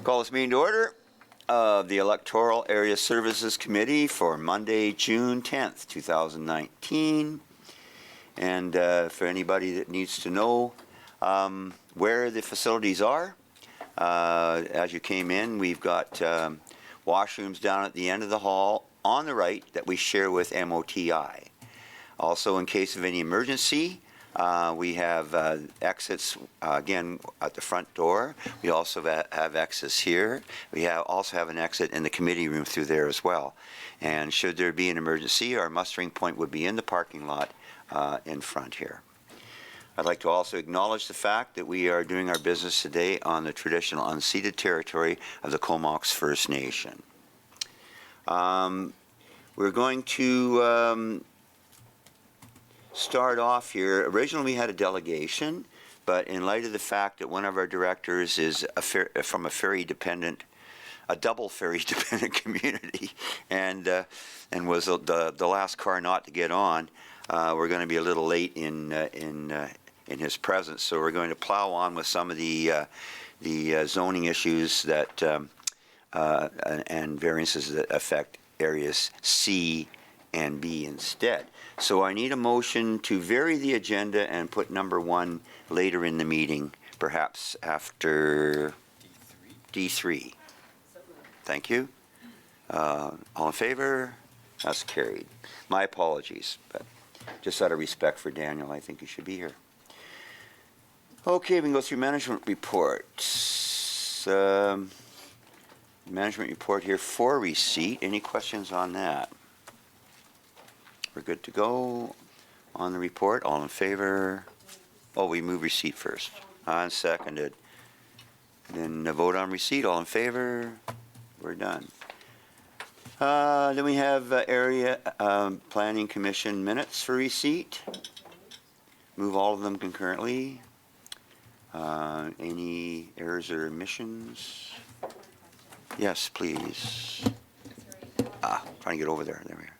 Call this meeting to order of the Electoral Area Services Committee for Monday, June 10th, 2019. And for anybody that needs to know where the facilities are, as you came in, we've got washrooms down at the end of the hall on the right that we share with MOTI. Also, in case of any emergency, we have exits, again, at the front door. We also have exits here. We also have an exit in the committee room through there as well. And should there be an emergency, our mustering point would be in the parking lot in front here. I'd like to also acknowledge the fact that we are doing our business today on the traditional unceded territory of the Comox First Nation. We're going to start off here. Originally we had a delegation, but in light of the fact that one of our directors is from a double ferry dependent community and was the last car not to get on, we're going to be a little late in his presence, so we're going to plow on with some of the zoning issues that and variances that affect areas C and B instead. So I need a motion to vary the agenda and put number 1 later in the meeting, perhaps after D3. Thank you. All in favor? That's carried. My apologies, but just out of respect for Daniel, I think he should be here. Okay, we can go through management reports. Management report here for receipt. Any questions on that? We're good to go on the report. All in favor? Oh, we move receipt first. Seconded. Then the vote on receipt. All in favor? We're done. Then we have area planning commission minutes for receipt. Move all of them concurrently. Any errors or omissions? Yes, please. Trying to get over there. There we are.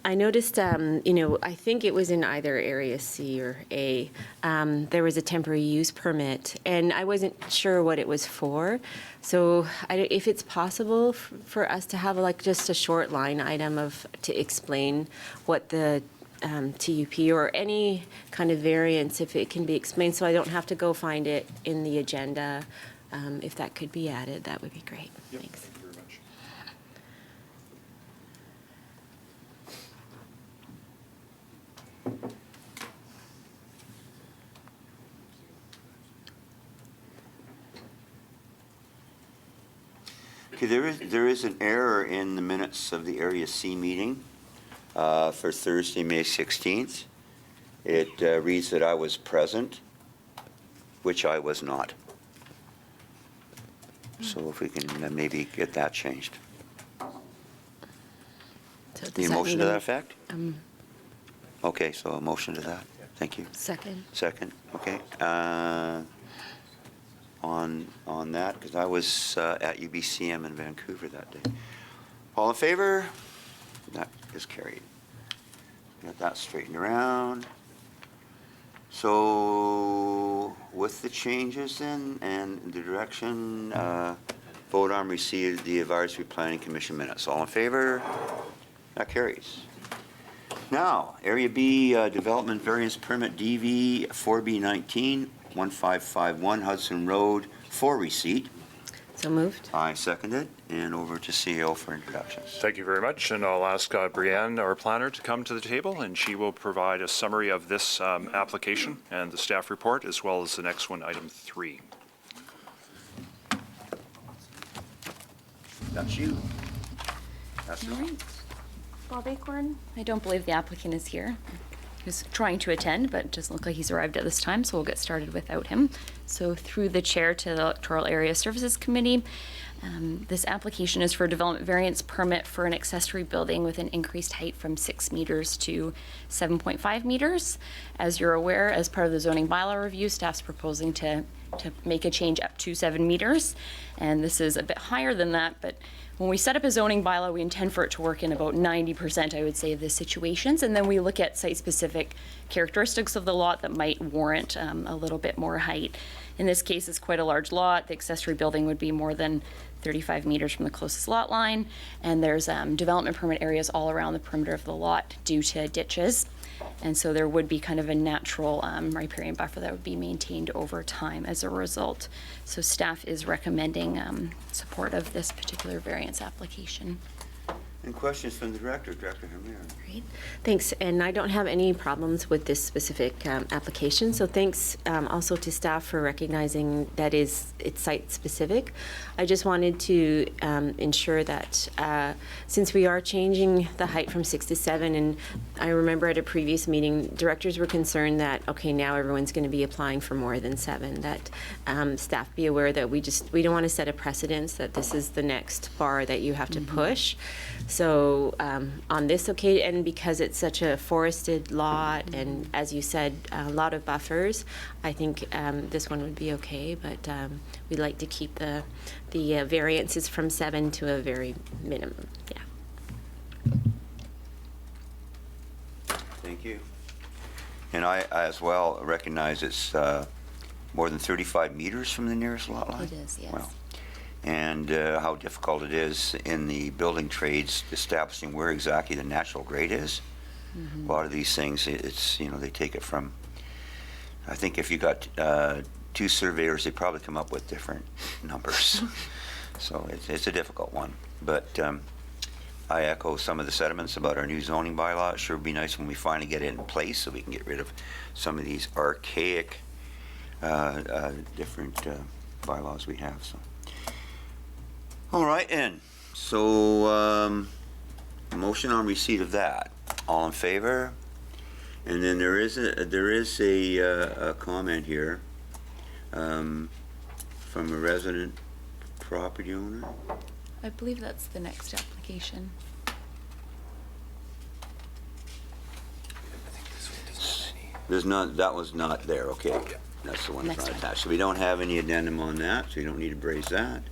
I noticed, I think it was in either area C or A, there was a temporary use permit, and I wasn't sure what it was for. So if it's possible for us to have just a short line item to explain what the TUP or any kind of variance, if it can be explained, so I don't have to go find it in the agenda. If that could be added, that would be great. Yep. Thanks. Thank you very much. Okay, there is an error in the minutes of the Area C meeting for Thursday, May 16th. It reads that I was present, which I was not. So if we can maybe get that changed. So The motion to that effect? Okay, so a motion to that. Thank you. Second. Second, okay. On that, because I was at UBCM in Vancouver that day. All in favor? That is carried. Got that straightened around. So with the changes then and the direction, vote on receipt of the Advisory Planning Commission minutes. All in favor? That carries. Now, Area B Development Variance Permit DV 4B19 1551 Hudson Road for receipt. So moved. I seconded, and over to CEO for introductions. Thank you very much, and I'll ask Brianne, our planner, to come to the table, and she will provide a summary of this application and the staff report, as well as the next one, item 3. That's you. That's All right. Bob Acorn. I don't believe the applicant is here. He was trying to attend, but it doesn't look like he's arrived at this time, so we'll get started without him. So through the chair to the Electoral Area Services Committee, this application is for a development variance permit for an accessory building with an increased height from 6 meters to 7.5 meters. As you're aware, as part of the zoning bylaw review, staff's proposing to make a change up to 7 meters. And this is a bit higher than that, but when we set up a zoning bylaw, we intend for it to work in about 90%, I would say, of the situations. And then we look at site-specific characteristics of the lot that might warrant a little bit more height. In this case, it's quite a large lot. The accessory building would be more than 35 meters from the closest lot line, and there's development permit areas all around the perimeter of the lot due to ditches. And so there would be kind of a natural riparian buffer that would be maintained over time as a result. So staff is recommending support of this particular variance application. And questions from the director, Director Hamir? Great. Thanks. And I don't have any problems with this specific application. So thanks also to staff for recognizing that it's site specific. I just wanted to ensure that since we are changing the height from 6 to 7, and I remember at a previous meeting, directors were concerned that, okay, now everyone's going to be applying for more than 7, that staff be aware that we don't want to set a precedence that this is the next bar that you have to push. So on this occasion, and because it's such a forested lot, and as you said, a lot of buffers, I think this one would be okay. But we'd like to keep the variances from 7 to a very minimum. Yeah. Thank you. And I as well recognize it's more than 35 meters from the nearest lot line? It is, yes. Wow. And how difficult it is in the building trades establishing where exactly the natural grade is. A lot of these things, it's, they take it from, I think if you got 2 surveyors, they probably come up with different numbers. So it's a difficult one. But I echo some of the sentiments about our new zoning bylaw. It sure would be nice when we finally get it in place so we can get rid of some of these archaic different bylaws we have. So. All right, and so motion on receipt of that. All in favor? And then there is a comment here from a resident property owner. I believe that's the next application. That was not there. Okay, that's the one that's Next not one. attached. So we don't have any addendum on that, so you don't need to braze that.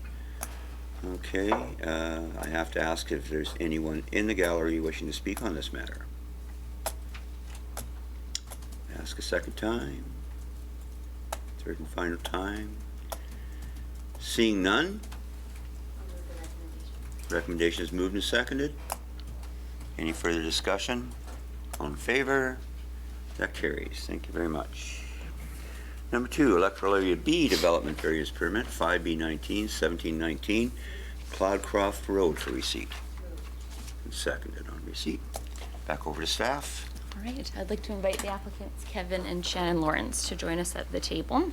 Okay, I have to ask if there's anyone in the gallery wishing to speak on this matter. Ask a second time. Third and final time. Seeing none? Recommendation is moved and seconded. Any further discussion? All in favor? That carries. Thank you very much. Number 2, Electoral Area B Development Variance Permit, 5B19, 1719, Cloudcroft Road for receipt. And seconded on receipt. Back over to staff. All right, I'd like to invite the applicants, Kevin and Shannon Lawrence, to join us at the table.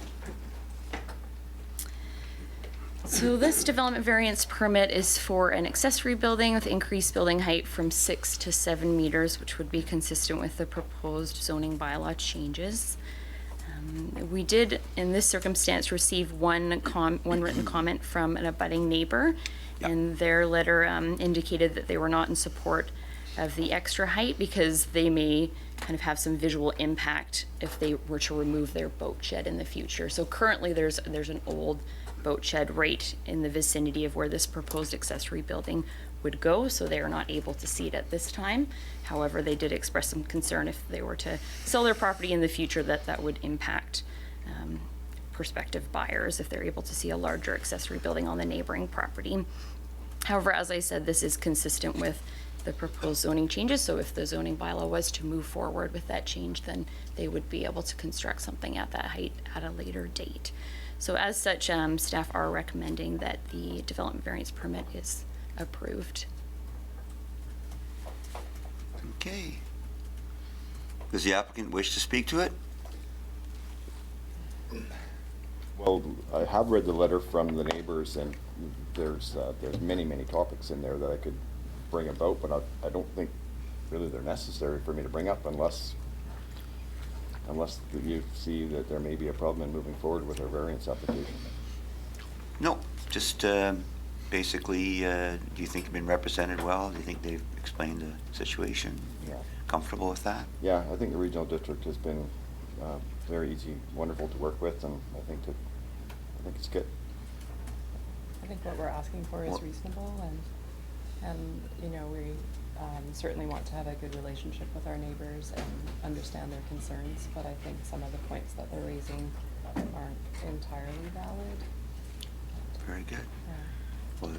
So this development variance permit is for an accessory building with increased building height from 6 to 7 meters, which would be consistent with the proposed zoning bylaw changes. We did, in this circumstance, receive one written comment from an abutting neighbor, and their letter indicated that they were not in support of the extra height because they may kind of have some visual impact if they were to remove their boat shed in the future. So currently there's an old boat shed right in the vicinity of where this proposed accessory building would go, so they are not able to see it at this time. However, they did express some concern if they were to sell their property in the future that would impact prospective buyers if they're able to see a larger accessory building on the neighboring property. However, as I said, this is consistent with the proposed zoning changes, so if the zoning bylaw was to move forward with that change, then they would be able to construct something at that height at a later date. So as such, staff are recommending that the development variance permit is approved. Okay. Does the applicant wish to speak to it? Well, I have read the letter from the neighbors, and there's many topics in there that I could bring about, but I don't think really they're necessary for me to bring up unless you see that there may be a problem in moving forward with our variance application. No, just basically, do you think you've been represented well? Do you think they've explained the situation? Yeah. Comfortable with that? Yeah, I think the regional district has been very easy, wonderful to work with, and I think it's good. I think what we're asking for is Well- reasonable, and we certainly want to have a good relationship with our neighbors and understand their concerns, but I think some of the points that they're raising aren't entirely valid. Very good. Yeah. Well,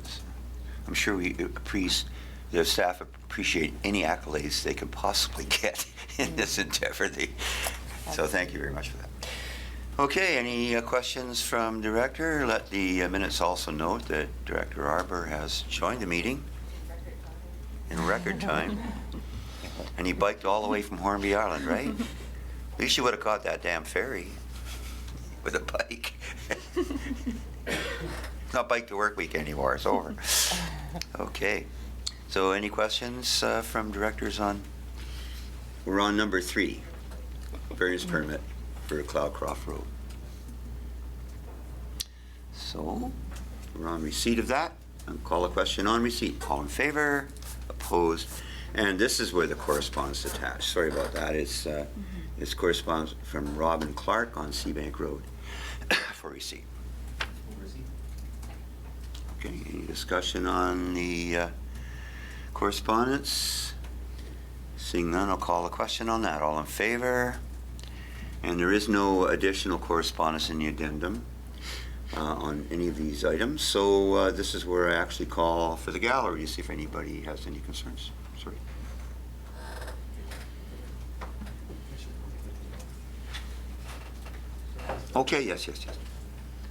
I'm sure the staff appreciate any accolades they can possibly get in this endeavor. So thank you very much for that. Okay, any questions from Director? Let the minutes also note that Director Arbor has joined the meeting in record time. And he biked all the way from Hornby Island, right? At least you would have caught that damn ferry with a bike. Not bike to work week anymore, it's over. Okay, so any questions from directors on? We're on number 3, variance permit for Cloudcroft Road. So, we're on receipt of that. I'll call a question on receipt. All in favor? Opposed? And this is where the correspondence attached. Sorry about that. It's correspondence from Robin Clark on Seabank Road for receipt. Okay, any discussion on the correspondence? Seeing none, I'll call a question on that. All in favor? And there is no additional correspondence in the addendum on any of these items. So this is where I actually call for the gallery to see if anybody has any concerns. Sorry. Okay, yes.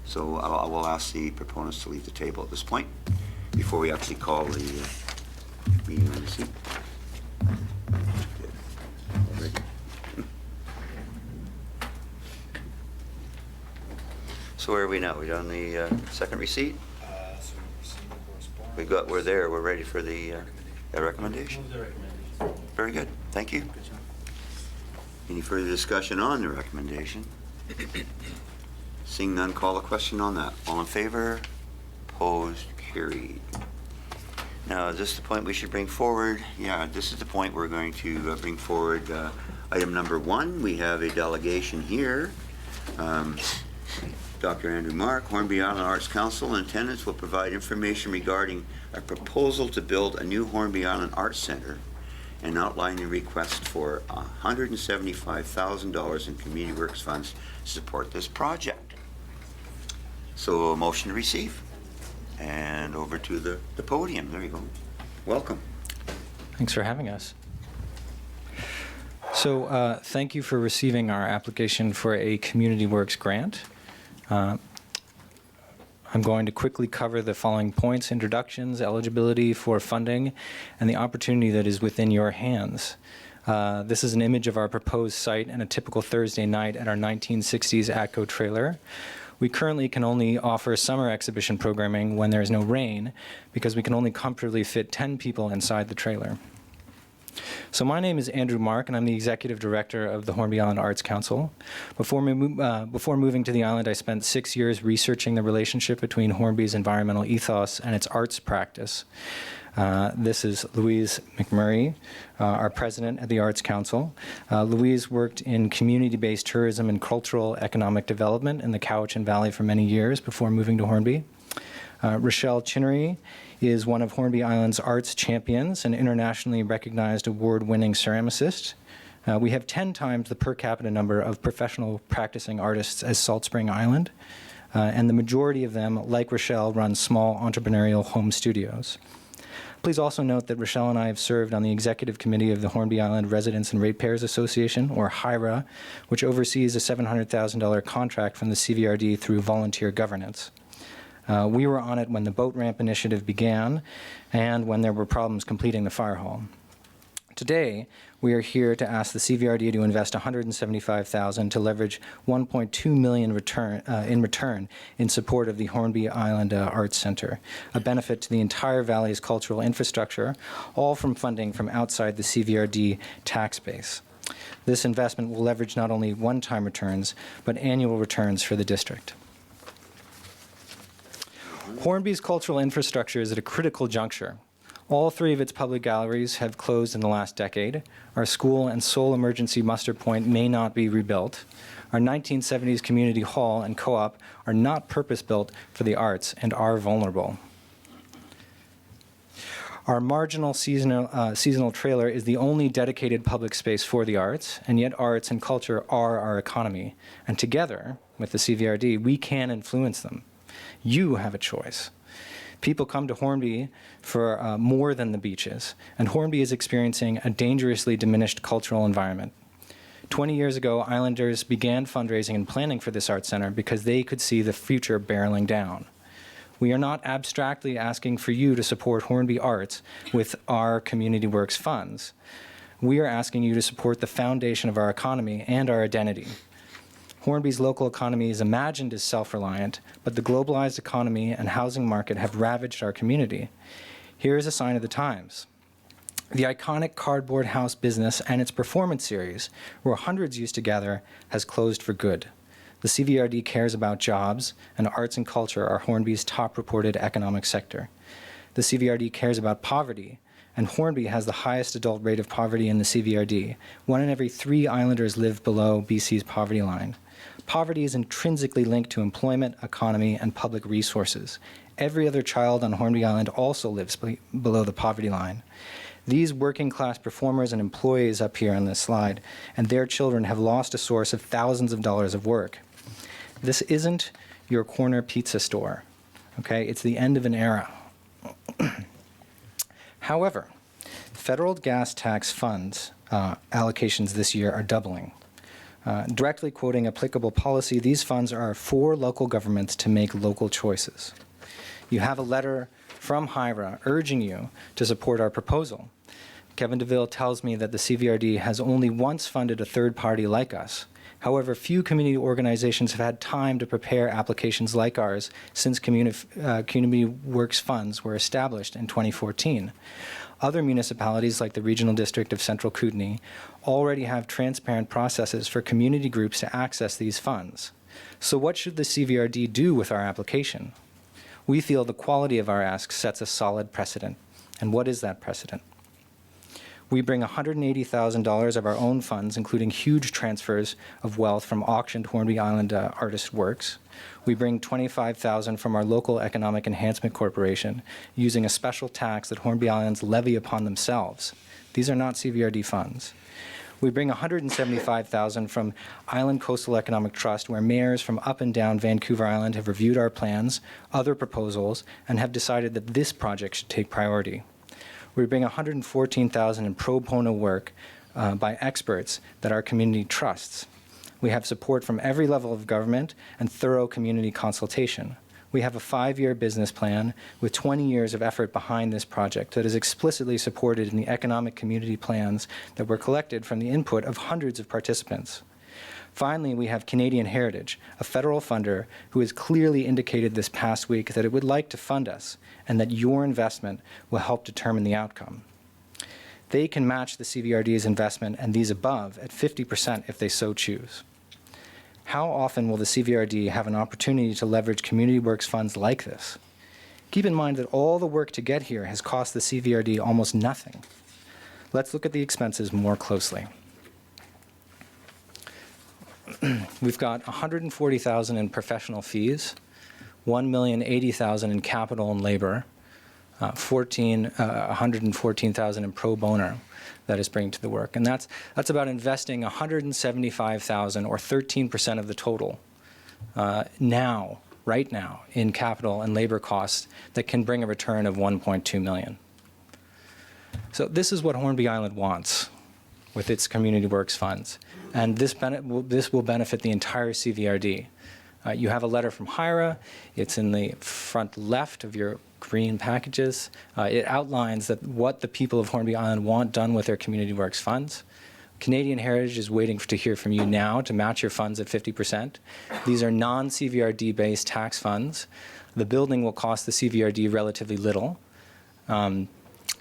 So I will ask the proponents to leave the table at this point before we actually call the meeting on the seat. So where are we now? We on the second receipt? We're there. We're ready for the recommendation. Very good. Thank you. Any further discussion on the recommendation? Seeing none, call a question on that. All in favor? Opposed? Carried. Now, is this the point we should bring forward? Yeah, this is the point we're going to bring forward item number 1. We have a delegation here. Dr. Andrew Mark, Hornby Island Arts Council, in attendance will provide information regarding a proposal to build a new Hornby Island Arts Center and outline the request for $175,000 in community works funds to support this project. So a motion to receive. And over to the podium. There you go. Welcome. Thanks for having us. So thank you for receiving our application for a Community Works grant. I'm going to quickly cover the following points: introductions, eligibility for funding, and the opportunity that is within your hands. This is an image of our proposed site and a typical Thursday night at our 1960s ATCO trailer. We currently can only offer summer exhibition programming when there is no rain, because we can only comfortably fit 10 people inside the trailer. So my name is Andrew Mark, and I'm the Executive Director of the Hornby Island Arts Council. Before moving to the island, I spent 6 years researching the relationship between Hornby's environmental ethos and its arts practice. This is Louise McMurray, our president at the Arts Council. Louise worked in community-based tourism and cultural economic development in the Cowichan Valley for many years before moving to Hornby. Rochelle Chinnery is one of Hornby Island's arts champions, an internationally recognized award-winning ceramicist. We have 10 times the per capita number of professional practicing artists as Salt Spring Island, and the majority of them, like Rochelle, run small entrepreneurial home studios. Please also note that Rochelle and I have served on the executive committee of the Hornby Island Residents and Ratepayers Association, or HIRA, which oversees a $700,000 contract from the CVRD through volunteer governance. We were on it when the boat ramp initiative began and when there were problems completing the fire hall. Today, we are here to ask the CVRD to invest $175,000 to leverage $1.2 million in return in support of the Hornby Island Arts Center, a benefit to the entire valley's cultural infrastructure, all from funding from outside the CVRD tax base. This investment will leverage not only one-time returns, but annual returns for the district. Hornby's cultural infrastructure is at a critical juncture. All 3 of its public galleries have closed in the last decade. Our school and sole emergency muster point may not be rebuilt. Our 1970s community hall and co-op are not purpose-built for the arts and are vulnerable. Our marginal seasonal trailer is the only dedicated public space for the arts, and yet arts and culture are our economy. And together, with the CVRD, we can influence them. You have a choice. People come to Hornby for more than the beaches, and Hornby is experiencing a dangerously diminished cultural environment. 20 years ago, Islanders began fundraising and planning for this art center because they could see the future barreling down. We are not abstractly asking for you to support Hornby Arts with our Community Works funds. We are asking you to support the foundation of our economy and our identity. Hornby's local economy is imagined as self-reliant, but the globalized economy and housing market have ravaged our community. Here is a sign of the times. The iconic cardboard house business and its performance series, where hundreds used to gather, has closed for good. The CVRD cares about jobs, and arts and culture are Hornby's top reported economic sector. The CVRD cares about poverty, and Hornby has the highest adult rate of poverty in the CVRD. 1 in every 3 Islanders live below BC's poverty line. Poverty is intrinsically linked to employment, economy, and public resources. Every other child on Hornby Island also lives below the poverty line. These working-class performers and employees up here on this slide, and their children have lost a source of thousands of dollars of work. This isn't your corner pizza store, okay? It's the end of an era. However, federal gas tax funds allocations this year are doubling. Directly quoting applicable policy, these funds are for local governments to make local choices. You have a letter from HIRA urging you to support our proposal. Kevin DeVille tells me that the CVRD has only once funded a third party like us. However, few community organizations have had time to prepare applications like ours since Community Works funds were established in 2014. Other municipalities, like the Regional District of Central Kootenay, already have transparent processes for community groups to access these funds. So what should the CVRD do with our application? We feel the quality of our ask sets a solid precedent. And what is that precedent? We bring $180,000 of our own funds, including huge transfers of wealth from auctioned Hornby Island artist works. We bring $25,000 from our local Economic Enhancement Corporation, using a special tax that Hornby Islands levy upon themselves. These are not CVRD funds. We bring $175,000 from Island Coastal Economic Trust, where mayors from up and down Vancouver Island have reviewed our plans, other proposals, and have decided that this project should take priority. We bring $114,000 in pro bono work by experts that our community trusts. We have support from every level of government and thorough community consultation. We have a 5-year business plan with 20 years of effort behind this project that is explicitly supported in the economic community plans that were collected from the input of hundreds of participants. Finally, we have Canadian Heritage, a federal funder who has clearly indicated this past week that it would like to fund us and that your investment will help determine the outcome. They can match the CVRD's investment and these above at 50% if they so choose. How often will the CVRD have an opportunity to leverage Community Works funds like this? Keep in mind that all the work to get here has cost the CVRD almost nothing. Let's look at the expenses more closely. We've got $140,000 in professional fees, $1,080,000 in capital and labor, $114,000 in pro bono that is bringing to the work. And that's about investing $175,000 or 13% of the total right now, in capital and labor costs that can bring a return of $1.2 million. So this is what Hornby Island wants with its Community Works funds. And this will benefit the entire CVRD. You have a letter from HIRA. It's in the front left of your green packages. It outlines that what the people of Hornby Island want done with their Community Works funds. Canadian Heritage is waiting to hear from you now to match your funds at 50%. These are non-CVRD based tax funds. The building will cost the CVRD relatively little.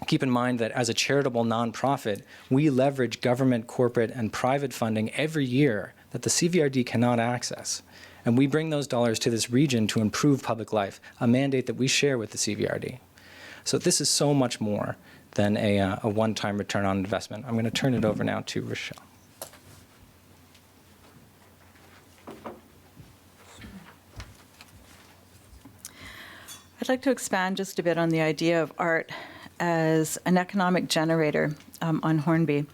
Keep in mind that as a charitable nonprofit, we leverage government, corporate, and private funding every year that the CVRD cannot access. And we bring those dollars to this region to improve public life, a mandate that we share with the CVRD. So this is so much more than a one-time return on investment. I'm going to turn it over now to Rochelle. I'd like to expand just a bit on the idea of art as an economic generator on Hornby.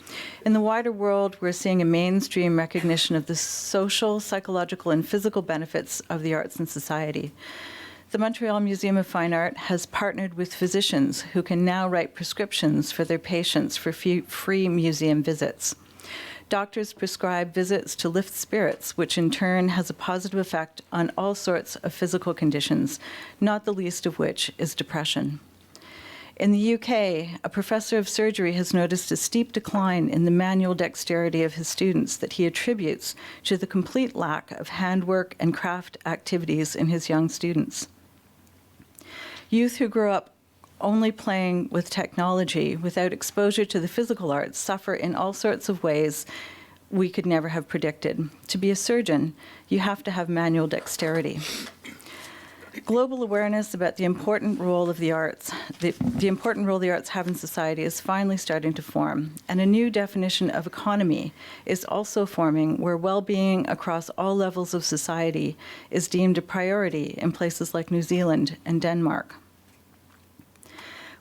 In the wider world, we're seeing a mainstream recognition of the social, psychological, and physical benefits of the arts in society. The Montreal Museum of Fine Art has partnered with physicians who can now write prescriptions for their patients for free museum visits. Doctors prescribe visits to lift spirits, which in turn has a positive effect on all sorts of physical conditions, not the least of which is depression. In the UK, a professor of surgery has noticed a steep decline in the manual dexterity of his students that he attributes to the complete lack of handwork and craft activities in his young students. Youth who grow up only playing with technology without exposure to the physical arts suffer in all sorts of ways we could never have predicted. To be a surgeon, you have to have manual dexterity. Global awareness about the important role of the arts, the important role the arts have in society is finally starting to form, and a new definition of economy is also forming where well-being across all levels of society is deemed a priority in places like New Zealand and Denmark.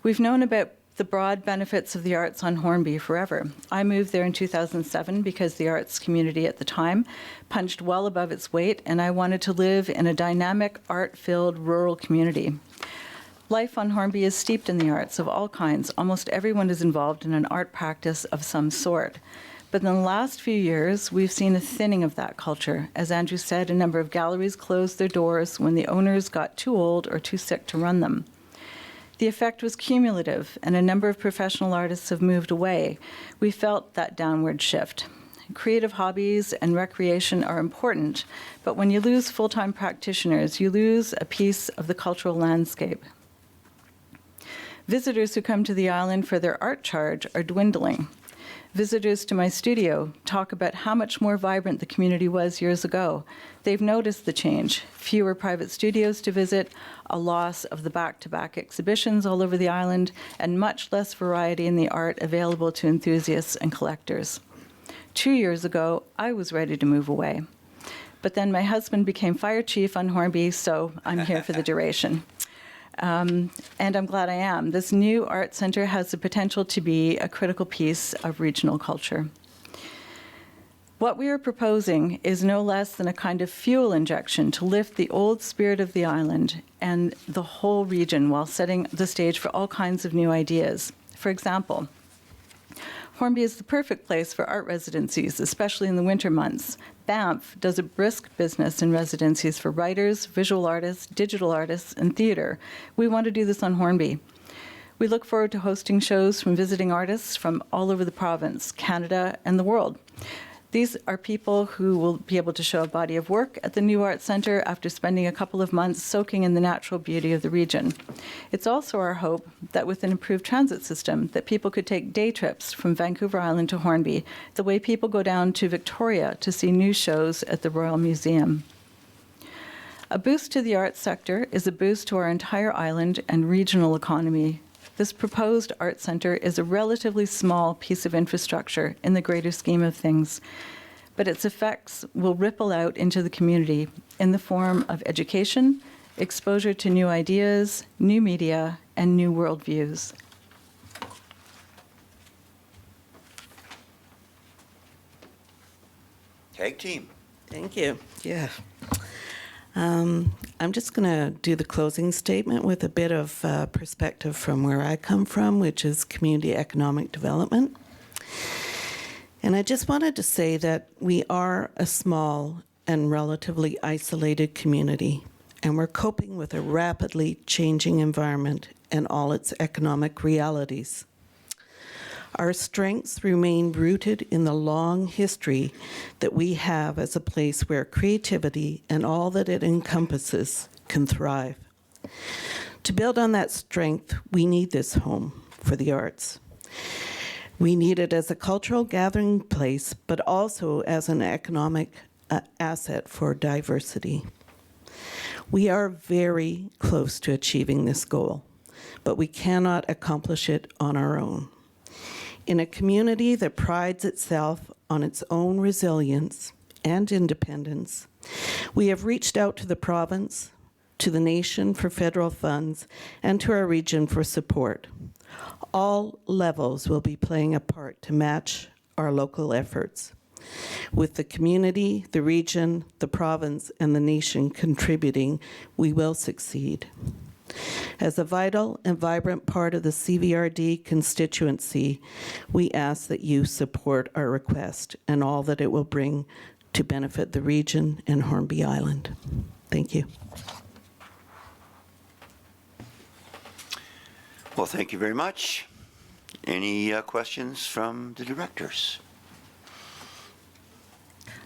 We've known about the broad benefits of the arts on Hornby forever. I moved there in 2007 because the arts community at the time punched well above its weight, and I wanted to live in a dynamic, art-filled rural community. Life on Hornby is steeped in the arts of all kinds. Almost everyone is involved in an art practice of some sort. But in the last few years, we've seen a thinning of that culture. As Andrew said, a number of galleries closed their doors when the owners got too old or too sick to run them. The effect was cumulative, and a number of professional artists have moved away. We felt that downward shift. Creative hobbies and recreation are important, but when you lose full-time practitioners, you lose a piece of the cultural landscape. Visitors who come to the island for their art charge are dwindling. Visitors to my studio talk about how much more vibrant the community was years ago. They've noticed the change. Fewer private studios to visit, a loss of the back-to-back exhibitions all over the island, and much less variety in the art available to enthusiasts and collectors. 2 years ago, I was ready to move away. But then my husband became fire chief on Hornby, so I'm here for the duration. And I'm glad I am. This new art center has the potential to be a critical piece of regional culture. What we are proposing is no less than a kind of fuel injection to lift the old spirit of the island and the whole region while setting the stage for all kinds of new ideas. For example, Hornby is the perfect place for art residencies, especially in the winter months. Banff does a brisk business in residencies for writers, visual artists, digital artists, and theater. We want to do this on Hornby. We look forward to hosting shows from visiting artists from all over the province, Canada, and the world. These are people who will be able to show a body of work at the new art center after spending a couple of months soaking in the natural beauty of the region. It's also our hope that with an improved transit system, that people could take day trips from Vancouver Island to Hornby, the way people go down to Victoria to see new shows at the Royal Museum. A boost to the arts sector is a boost to our entire island and regional economy. This proposed art center is a relatively small piece of infrastructure in the greater scheme of things, but its effects will ripple out into the community in the form of education, exposure to new ideas, new media, and new worldviews. Tag team. Thank you. Yeah. I'm just going to do the closing statement with a bit of perspective from where I come from, which is community economic development. And I just wanted to say that we are a small and relatively isolated community, and we're coping with a rapidly changing environment and all its economic realities. Our strengths remain rooted in the long history that we have as a place where creativity and all that it encompasses can thrive. To build on that strength, we need this home for the arts. We need it as a cultural gathering place, but also as an economic asset for diversity. We are very close to achieving this goal, but we cannot accomplish it on our own. In a community that prides itself on its own resilience and independence, we have reached out to the province, to the nation for federal funds, and to our region for support. All levels will be playing a part to match our local efforts. With the community, the region, the province, and the nation contributing, we will succeed. As a vital and vibrant part of the CVRD constituency, we ask that you support our request and all that it will bring to benefit the region and Hornby Island. Thank you. Well, thank you very much. Any questions from the directors?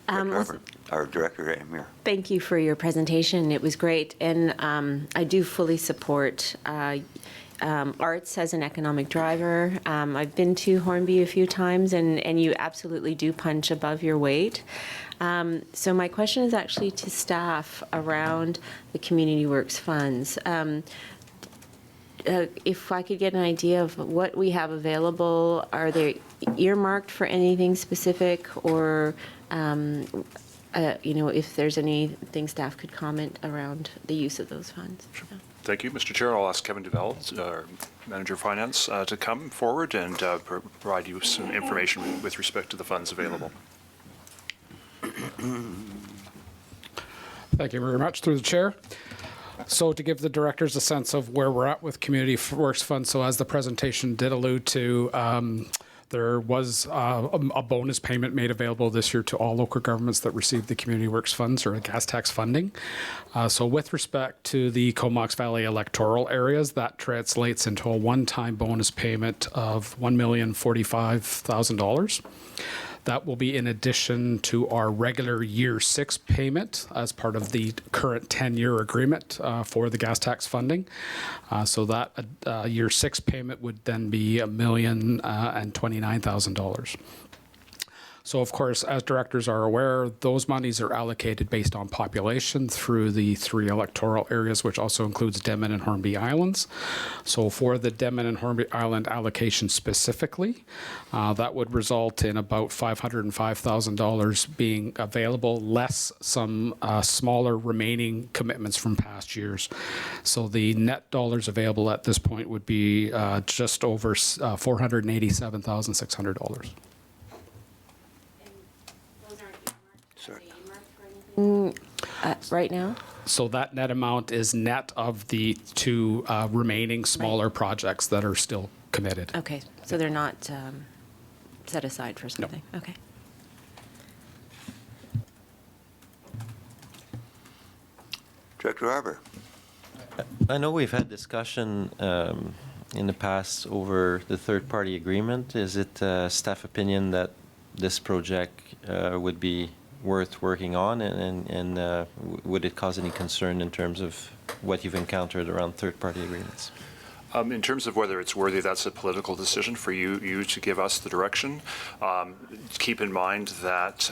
Our director, Amir. Thank you for your presentation. It was great. And I do fully support arts as an economic driver. I've been to Hornby a few times, and you absolutely do punch above your weight. So my question is actually to staff around the Community Works funds. If I could get an idea of what we have available, are they earmarked for anything specific, or if there's anything staff could comment around the use of those funds? Sure. Thank you, Mr. Chair. I'll ask Kevin Duval, our Manager of Finance, to come forward and provide you some information with respect to the funds available. Thank you very much, through the chair. So to give the directors a sense of where we're at with Community Works Fund, so as the presentation did allude to, there was a bonus payment made available this year to all local governments that received the Community Works funds or gas tax funding. So with respect to the Comox Valley electoral areas, that translates into a one-time bonus payment of $1,045,000. That will be in addition to our regular year 6 payment as part of the current 10-year agreement for the gas tax funding. So that year 6 payment would then be $1,029,000. So of course, as directors are aware, those monies are allocated based on population through the 3 electoral areas, which also includes Denman and Hornby Islands. So for the Denman and Hornby Island allocation specifically, that would result in about $505,000 being available, less some smaller remaining commitments from past years. So the net dollars available at this point would be just over $487,600. Right now? So that net amount is net of the 2 remaining smaller projects that are still committed. Okay, so they're not set aside for something? No. Okay. Director Arbor. I know we've had discussion in the past over the third-party agreement. Is it staff opinion that this project would be worth working on, and would it cause any concern in terms of what you've encountered around third-party agreements? In terms of whether it's worthy, that's a political decision for you to give us the direction. Keep in mind that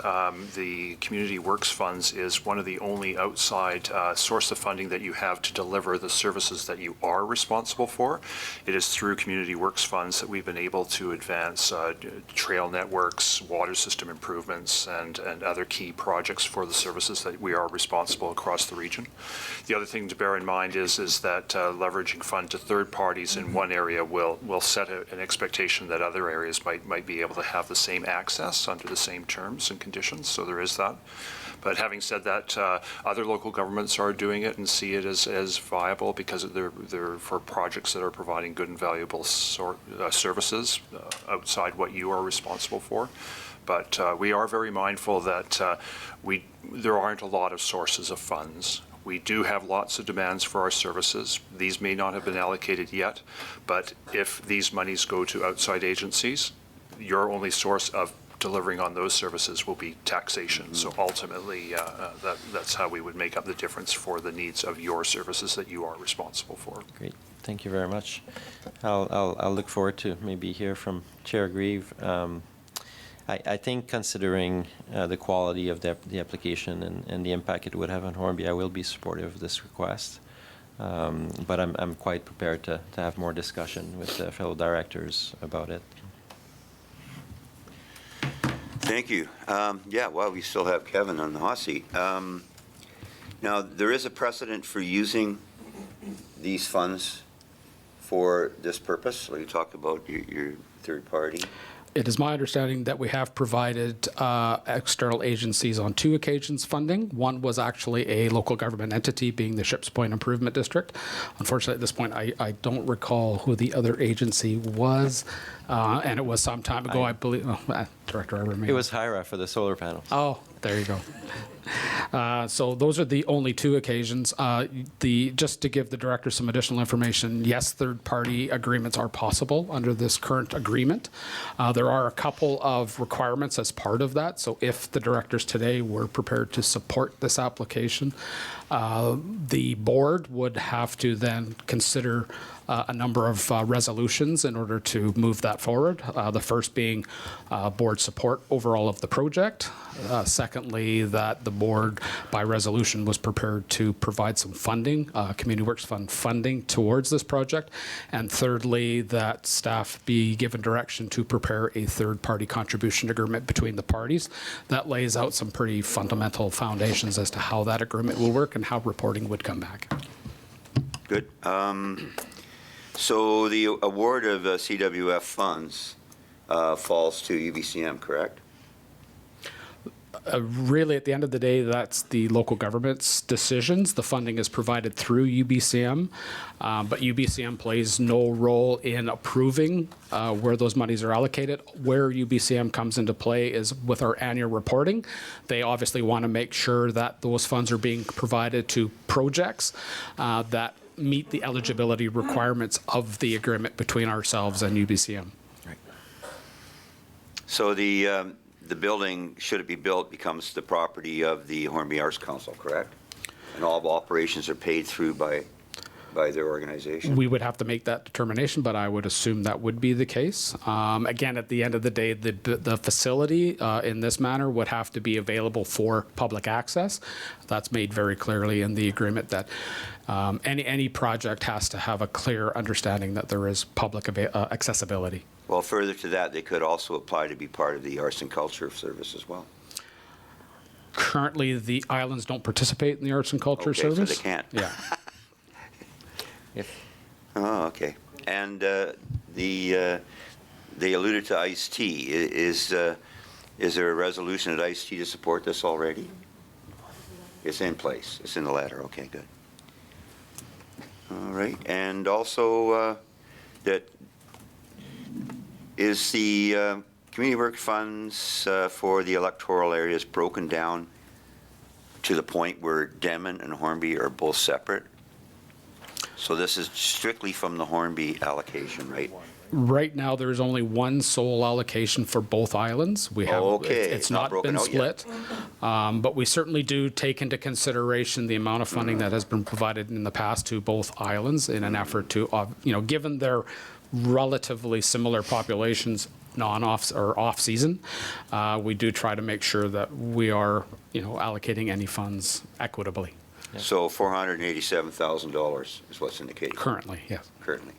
the Community Works Funds is one of the only outside source of funding that you have to deliver the services that you are responsible for. It is through Community Works Funds that we've been able to advance trail networks, water system improvements, and other key projects for the services that we are responsible across the region. The other thing to bear in mind is that leveraging fund to third parties in one area will set an expectation that other areas might be able to have the same access under the same terms and conditions. So there is that. But having said that, other local governments are doing it and see it as viable because they're for projects that are providing good and valuable services outside what you are responsible for. But we are very mindful that there aren't a lot of sources of funds. We do have lots of demands for our services. These may not have been allocated yet, but if these monies go to outside agencies, your only source of delivering on those services will be taxation. So ultimately, that's how we would make up the difference for the needs of your services that you are responsible for. Great, thank you very much. I'll look forward to maybe hear from Chair Grieve. I think considering the quality of the application and the impact it would have on Hornby, I will be supportive of this request. But I'm quite prepared to have more discussion with the fellow directors about it. Thank you. Yeah, well, we still have Kevin on the hot seat. Now, there is a precedent for using these funds for this purpose. So you talk about your third party. It is my understanding that we have provided external agencies on 2 occasions funding. One was actually a local government entity, being the Ships Point Improvement District. Unfortunately, at this point, I don't recall who the other agency was, and it was some time ago, I believe. Director Arbor may It was HIRA for the solar panels. Oh, there you go. So those are the only 2 occasions. Just to give the director some additional information, yes, third-party agreements are possible under this current agreement. There are a couple of requirements as part of that. So if the directors today were prepared to support this application, the board would have to then consider a number of resolutions in order to move that forward. The first being board support overall of the project. Secondly, that the board by resolution was prepared to provide some funding, Community Works Fund funding towards this project. And thirdly, that staff be given direction to prepare a third-party contribution agreement between the parties that lays out some pretty fundamental foundations as to how that agreement will work and how reporting would come back. Good. So the award of CWF funds falls to UBCM, correct? Really, at the end of the day, that's the local government's decisions. The funding is provided through UBCM, but UBCM plays no role in approving where those monies are allocated. Where UBCM comes into play is with our annual reporting. They obviously want to make sure that those funds are being provided to projects that meet the eligibility requirements of the agreement between ourselves and UBCM. Right. So the building, should it be built, becomes the property of the Hornby Arts Council, correct? And all operations are paid through by their organization? We would have to make that determination, but I would assume that would be the case. Again, at the end of the day, the facility in this manner would have to be available for public access. That's made very clearly in the agreement that any project has to have a clear understanding that there is public accessibility. Well, further to that, they could also apply to be part of the Arts and Culture Service as well. Currently, the islands don't participate in the Arts and Culture Okay, Service. so they can't. Yeah. Oh, okay. And they alluded to Ice-T. Is there a resolution at Ice-T to support this already? It's in place. It's in the letter. Okay, good. All right. And also, that is the community work funds for the electoral areas broken down to the point where Denman and Hornby are both separate? So this is strictly from the Hornby allocation, right? Right now, there's only one sole allocation for both islands. We have, okay. it's not been split, but we certainly do take into consideration the amount of funding that has been provided in the past to both islands in an effort to, given their relatively similar populations, non-off or off-season, we do try to make sure that we are, allocating any funds equitably. So $487,000 is what's indicated. Currently, yes. Currently.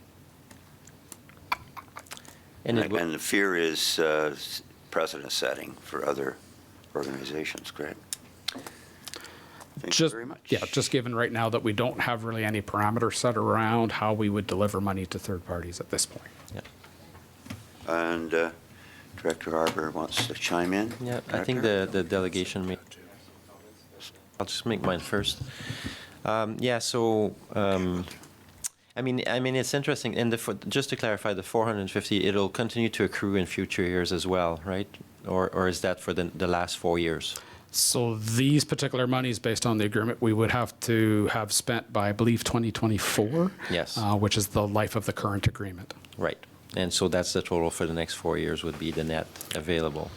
And And the fear is precedent setting for other organizations, correct? Thank you very much. Yeah, just given right now that we don't have really any parameters set around how we would deliver money to third parties at this point. Yeah. And Director Arbor wants to chime in. Yeah, I think the delegation may. I'll just make mine first. I mean, it's interesting. And just to clarify, the 450, it'll continue to accrue in future years as well, right? Or is that for the last 4 years? So these particular monies, based on the agreement, we would have to have spent by, I believe, 2024. Yes. Which is the life of the current agreement. Right. And so that's the total for the next 4 years would be the net available.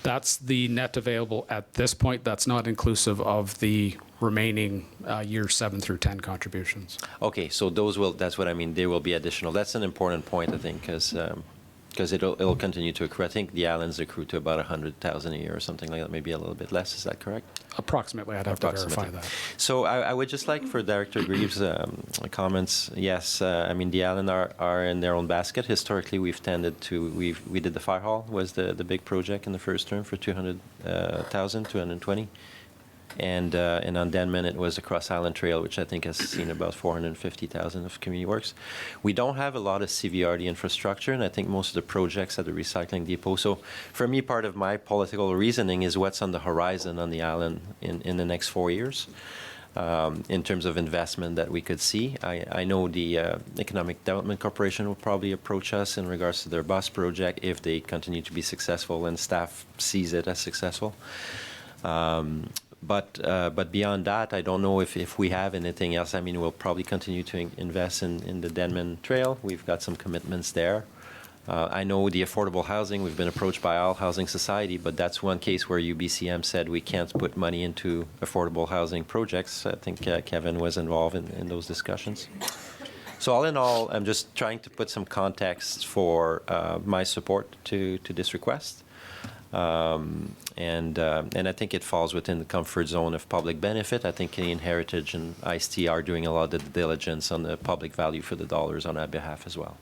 That's the net available at this point. That's not inclusive of the remaining years 7 through 10 contributions. Okay, so that's what I mean, there will be additional. That's an important point, I think, because it'll continue to accrue. I think the islands accrue to about 100,000 a year or something like that, maybe a little bit less. Is that correct? Approximately, I'd have to verify that. So I would just like for Director Greaves' comments. Yes, I mean the island are in their own basket. Historically, we've tended to we did the fire hall was the big project in the first term for 200,000, 220. And on Denman, it was the Cross Island Trail, which I think has seen about 450,000 of community works. We don't have a lot of CVRD infrastructure, and I think most of the projects at the recycling depot. So for me, part of my political reasoning is what's on the horizon on the island in the next 4 years. In terms of investment that we could see. I know the Economic Development Corporation will probably approach us in regards to their bus project if they continue to be successful and staff sees it as successful. But beyond that, I don't know if we have anything else. I mean, we'll probably continue to invest in the Denman Trail. We've got some commitments there. I know the affordable housing, we've been approached by All Housing Society, but that's one case where UBCM said we can't put money into affordable housing projects. I think Kevin was involved in those discussions. So all in all, I'm just trying to put some context for my support to this request. And I think it falls within the comfort zone of public benefit. I think Canadian Heritage and IST are doing a lot of diligence on the public value for the dollars on our behalf as well.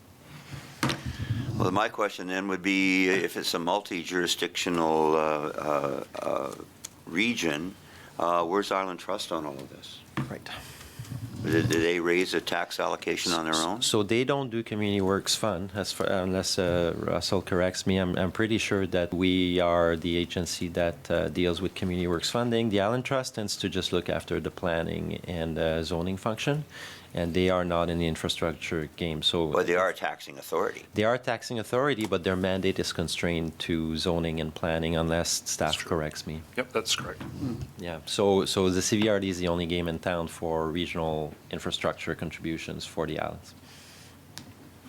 Well, my question then would be, if it's a multi-jurisdictional region, where's Island Trust on all of this? Right. Did they raise a tax allocation on their own? So they don't do community works fund, unless Russell corrects me. I'm pretty sure that we are the agency that deals with community works funding. The Island Trust tends to just look after the planning and zoning function, and they are not in the infrastructure game. So, But they are a taxing authority. They are a taxing authority, but their mandate is constrained to zoning and planning, unless staff corrects me. Yep, that's correct. Yeah, so the CVRD is the only game in town for regional infrastructure contributions for the islands.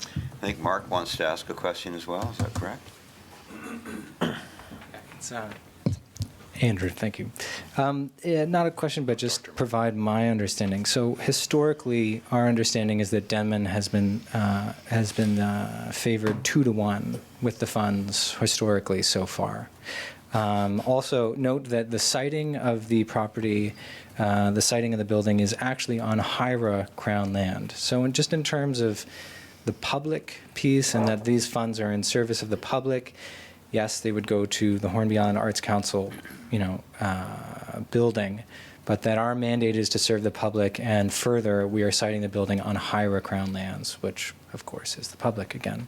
I think Mark wants to ask a question as well. Is that correct? It's Andrew, thank you. Yeah, not a question, but just provide my understanding. So historically, our understanding is that Denman has been favored 2-to-1 with the funds historically so far. Also, note that the siting of the property, the siting of the building is actually on HIRA Crown land. So just in terms of the public piece and that these funds are in service of the public, yes, they would go to the Hornby Island Arts Council, building, but that our mandate is to serve the public, and further, we are siting the building on HIRA Crown lands, which, of course, is the public again.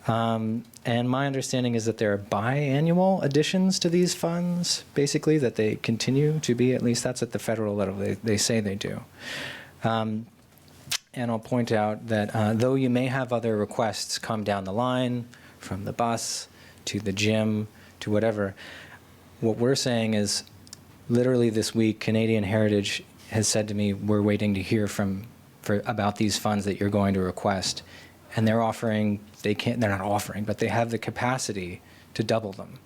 And my understanding is that there are biannual additions to these funds, basically, that they continue to be, at least that's at the federal level, they say they do. And I'll point out that though you may have other requests come down the line, from the bus to the gym to whatever, what we're saying is, literally this week, Canadian Heritage has said to me, we're waiting to hear about these funds that you're going to request. And they're not offering, but they have the capacity to double them.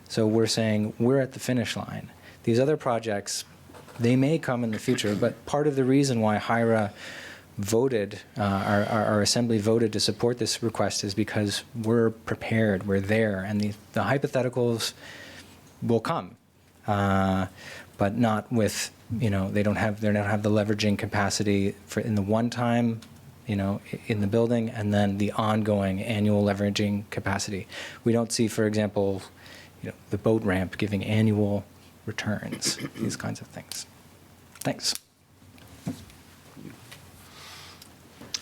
So we're saying, we're at the finish line. These other projects, they may come in the future, but part of the reason why HIRA voted, our assembly voted to support this request is because we're prepared, we're there, and the hypotheticals will come, but not with, they don't have the leveraging capacity for in the one time, in the building, and then the ongoing annual leveraging capacity. We don't see, for example, the boat ramp giving annual returns, these kinds of things. Thanks.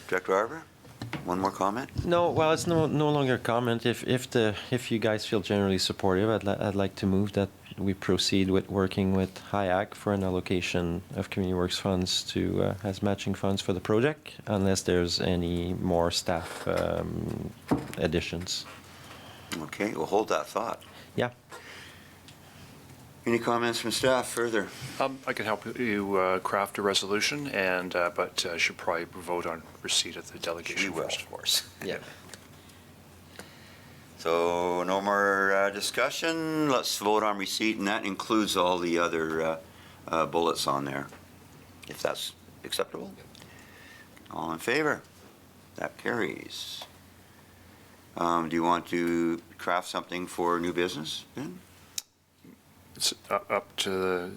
Director Arbor, one more comment? No, well, it's no longer a comment. If you guys feel generally supportive, I'd like to move that we proceed with working with HIAC for an allocation of Community Works funds to as matching funds for the project, unless there's any more staff additions. Okay, we'll hold that thought. Yeah. Any comments from staff further? I can help you craft a resolution, but should probably vote on receipt of the delegation first. Of course. Yeah. So no more discussion. Let's vote on receipt, and that includes all the other bullets on there, if that's acceptable. All in favor? That carries. Do you want to craft something for new business then? It's up to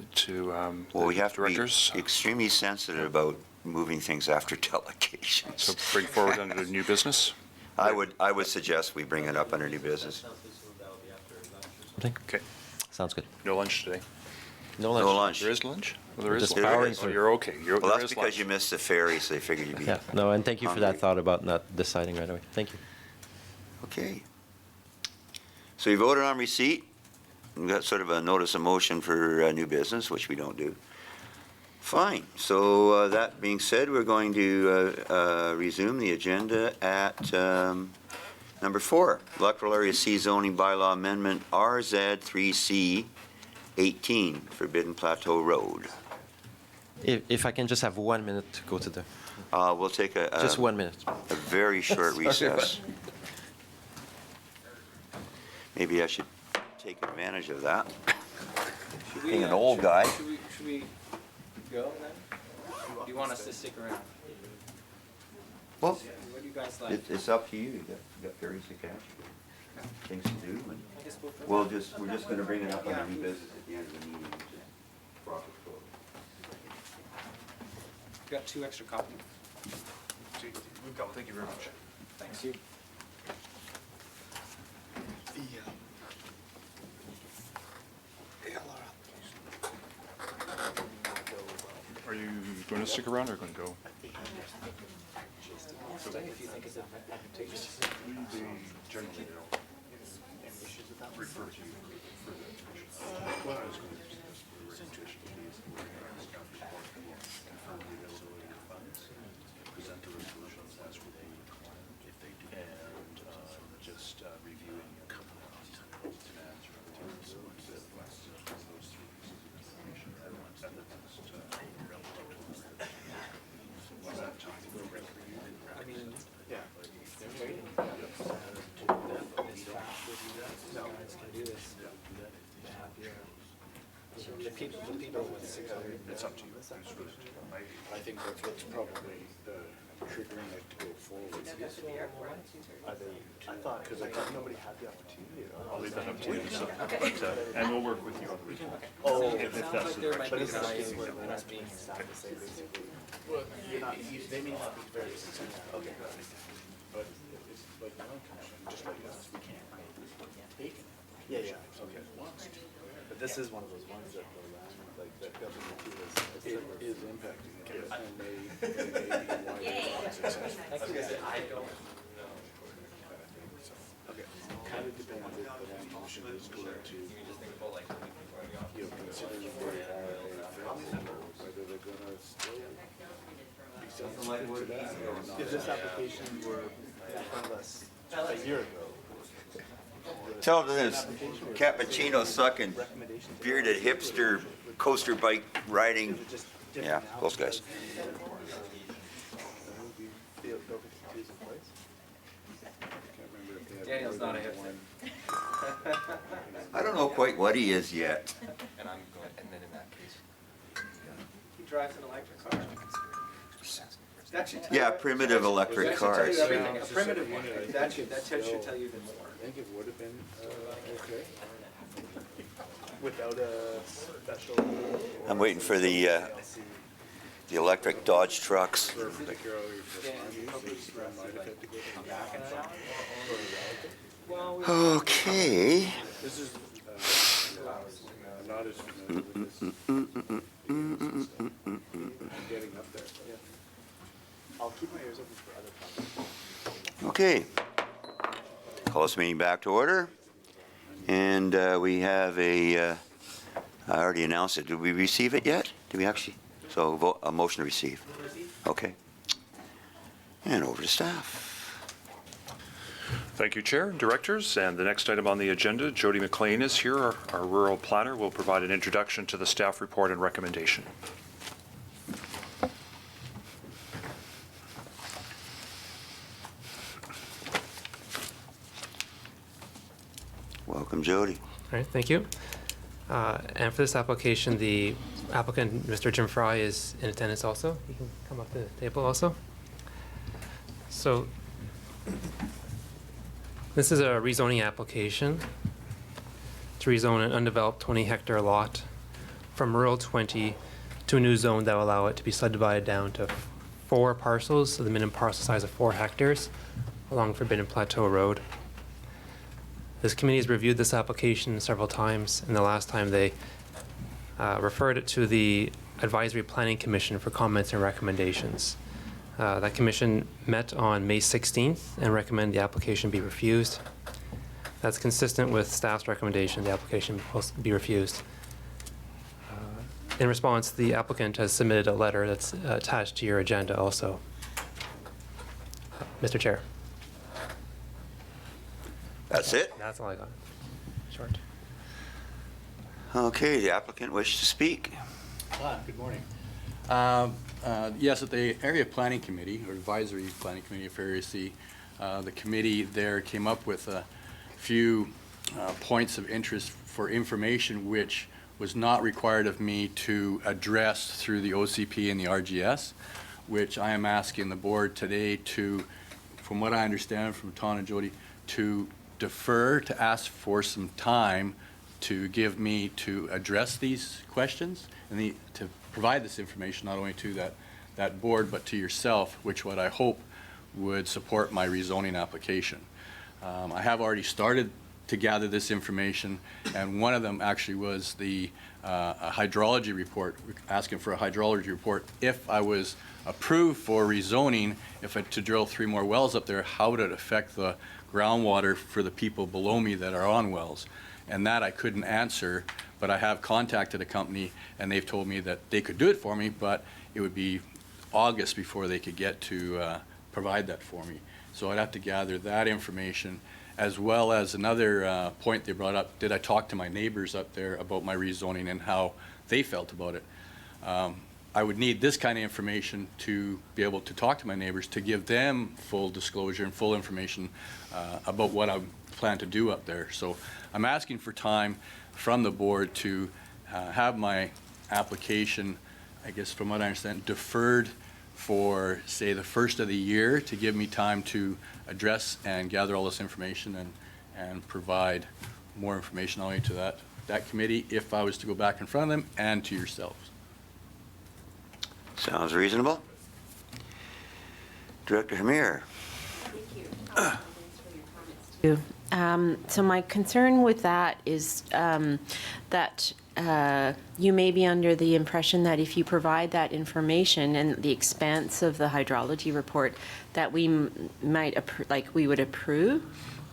Well, we the have directors. to be extremely sensitive about moving things after delegations. So bring forward under new business. I would suggest we bring it up under new business. Okay. Sounds good. No lunch today. No No lunch. lunch. There is lunch? Well, there is Just lunch. powering So through. you're okay. Well, there that's is because lunch. you missed the ferry, so they figured you'd be. Yeah, no, and thank you for that Hungry. thought about not deciding right away. Thank you. Okay. So you voted on receipt. We got sort of a notice of motion for new business, which we don't do. Fine. So that being said, we're going to resume the agenda at number 4, Electoral Area C zoning bylaw amendment RZ3C 18, Forbidden Plateau Road. If I can just have 1 minute to go to the, We'll take just 1 minute. a very short recess. Being I should take advantage of that. Being an old guy. Should we go then? Do you want us to stick around? Well, What do you guys like? it's up to you. You got ferries to catch, things to do. And we're just going to bring it up on the new business at the end of the meeting. Which is proper code. Got 2 extra copies. We've got, thank you very much. Thanks. You. Are you going to stick around or going to go? If you think it's advantageous. Generally, they don't refer to you for the information. Well, I was going to use this for the presentation of these. Confirm the availability of funds, present the resolutions as would be declined if they do, and just review any demands or materials. So it's those 3 pieces of information at the next was that time for you? I mean, Yeah. they're waiting. No, guys can do this. The people with 600. It's up to you. I think that's what's probably triggering it to go forward. Because I thought nobody had the opportunity. I'll leave that up to you. So, but, and we'll work with you on the region. Oh, If that's the direction. But it's nice with us being here sad to say basically. well, they may not be very successful. Okay. But it's like non-commission, just like us, we can't take it. Yeah, okay. But this is one of those ones that the last one, like the government It is impacting it, and they may be why they're not successful. I don't know. Okay, kind of depends if the land commission is going to, consider where they are, whether they're gonna still be sensitive to that or not. If this application were in front of us a year ago, Tell them this cappuccino sucking, bearded hipster coaster bike riding. Yeah, those guys. Daniel's not a hipster. I don't know quite what he is yet. And I'm going, and then in that case. He drives an electric car. That should tell Yeah, you- primitive electric that should tell cars. you everything. A primitive one. That should tell you even more. I think it would have been, okay. Without a special. I'm waiting for the electric Dodge trucks. For particularly for farm use, they might have had to go to the back and forth for a relative. Okay. This is, I'm not as familiar with this. I'm getting up there. I'll keep my ears open for other projects. Okay. Call this meeting back to order. And we have I already announced it. Did we receive it yet? Did we actually? So vote, a motion to receive. Okay. And over to staff. Thank you, Chair and Directors. And the next item on the agenda, Jody McLean is here, our rural planner, will provide an introduction to the staff report and recommendation. Welcome, Jody. All right, thank you. And for this application, the applicant, Mr. Jim Fry, is in attendance also. He can come up to the table also. So this is a rezoning application to rezone an undeveloped 20-hectare lot from rural 20 to a new zone that will allow it to be subdivided down to 4 parcels, so the minimum parcel size of 4 hectares along Forbidden Plateau Road. This committee has reviewed this application several times, and the last time they referred it to the Advisory Planning Commission for comments and recommendations. That commission met on May 16th and recommended the application be refused. That's consistent with staff's recommendation, the application be refused. In response, the applicant has submitted a letter that's attached to your agenda also. Mr. Chair. That's it? That's all I got. Short. Okay, the applicant wishes to speak. Good morning. Yes, at the Area Planning Committee, or Advisory Planning Committee for Area C, the committee there came up with a few points of interest for information which was not required of me to address through the OCP and the RGS, which I am asking the board today to, from what I understand from Tom and Jody, to defer, to ask for some time to give me to address these questions and to provide this information not only to that board but to yourself, which what I hope would support my rezoning application. I have already started to gather this information, and one of them actually was the a hydrology report, asking for a hydrology report. If I was approved for rezoning, if I to drill 3 more wells up there, how would it affect the groundwater for the people below me that are on wells? And that I couldn't answer, but I have contacted a company and they've told me that they could do it for me, but it would be August before they could get to provide that for me. So I'd have to gather that information, as well as another point they brought up. Did I talk to my neighbors up there about my rezoning and how they felt about it? I would need this kind of information to be able to talk to my neighbors, to give them full disclosure and full information about what I plan to do up there. So I'm asking for time from the board to have my application, I guess from what I understand, deferred for, say, the first of the year, to give me time to address and gather all this information and provide more information not only to that committee, if I was to go back in front of them, and to yourselves. Sounds reasonable. Director Hamir. Thank you. So my concern with that is that you may be under the impression that if you provide that information and the expanse of the hydrology report, that we might we would approve.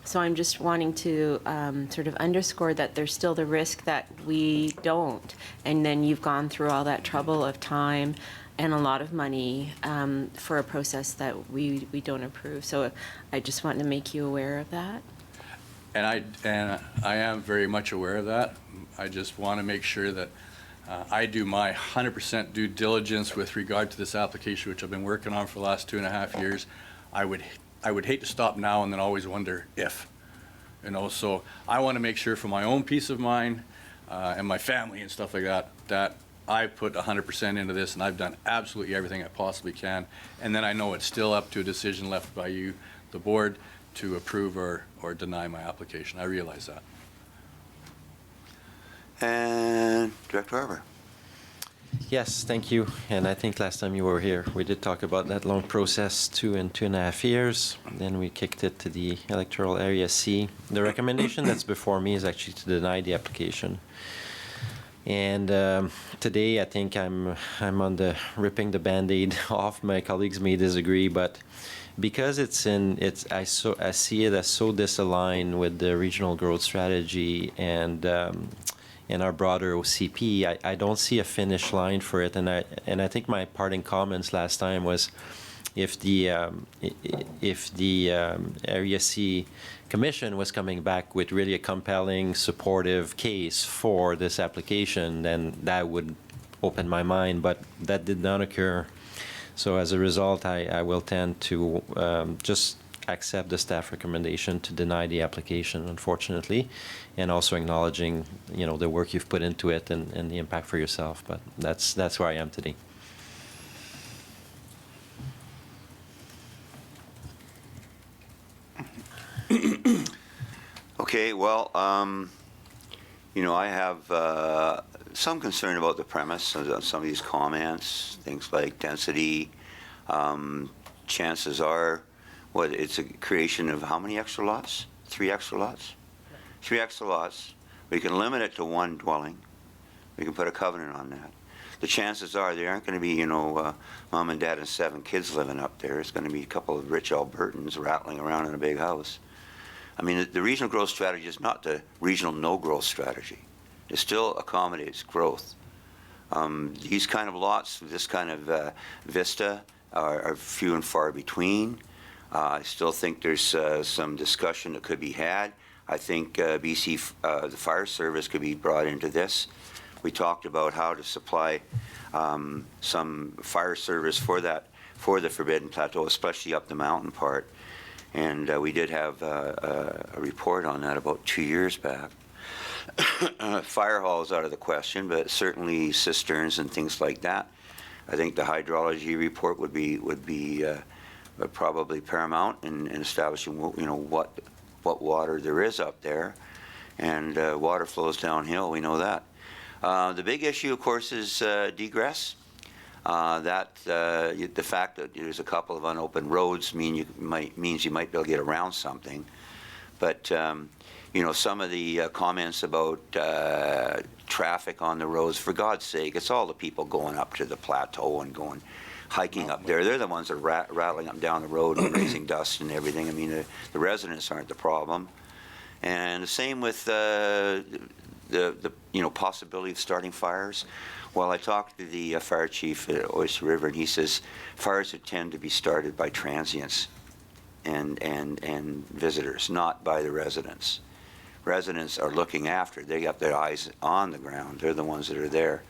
So I'm just wanting to sort of underscore that there's still the risk that we don't, and then you've gone through all that trouble of time and a lot of money for a process that we don't approve. So I just want to make you aware of that. And I am very much aware of that. I just want to make sure that I do my 100% due diligence with regard to this application, which I've been working on for the last 2.5 years. I would hate to stop now and then always wonder if, so I want to make sure for my own peace of mind and my family and stuff like that, that I put 100% into this, and I've done absolutely everything I possibly can. And then I know it's still up to a decision left by you, the board, to approve or deny my application. I realize that. And Director Harbour. Yes, thank you. And I think last time you were here, we did talk about that long process, 2 and 2.5 years. Then we kicked it to the Electoral Area C. The recommendation that's before me is actually to deny the application. And today, I think I'm on the ripping the Band-Aid off. My colleagues may disagree, but because I see it as so disaligned with the regional growth strategy and our broader OCP, I don't see a finish line for it. And I think my parting comments last time was, if the Area C Commission was coming back with really a compelling, supportive case for this application, then that would open my mind. But that did not occur. So as a result, I will tend to just accept the staff recommendation to deny the application, unfortunately, and also acknowledging, the work you've put into it and the impact for yourself. But that's where I am today. Okay, well, I have some concern about the premise of some of these comments, things like density. Chances are, it's a creation of how many extra lots? 3 extra lots? 3 extra lots. We can limit it to 1 dwelling. We can put a covenant on that. The chances are there aren't going to be, you know, mom and dad and 7 kids living up there. It's going to be a couple of rich Albertans rattling around in a big house. I mean, the regional growth strategy is not the regional no-growth strategy. It still accommodates growth. These kind of lots, this kind of vista, are few and far between. I still think there's some discussion that could be had. I think BC, the fire service could be brought into this. We talked about how to supply some fire service for that, for the Forbidden Plateau, especially up the mountain part. And we did have a report on that about 2 years back. Fire hall is out of the question, but certainly cisterns and things like that. I think the hydrology report would be probably paramount in establishing, you know, what water there is up there, and water flows downhill. We know that. The big issue, of course, is degress. The fact that there's a couple of unopened roads means you might be able to get around something, but you know, some of the comments about traffic on the roads, for God's sake, it's all the people going up to the plateau and going hiking up there. They're the ones that are rattling up and down the road and raising dust and everything. I mean, the residents aren't the problem. And the same with the you know, possibility of starting fires. Well, I talked to the fire chief at Oyster River, and he says fires would tend to be started by transients and visitors, not by the residents. Residents are looking after. They got their eyes on the ground. They're the ones that are there.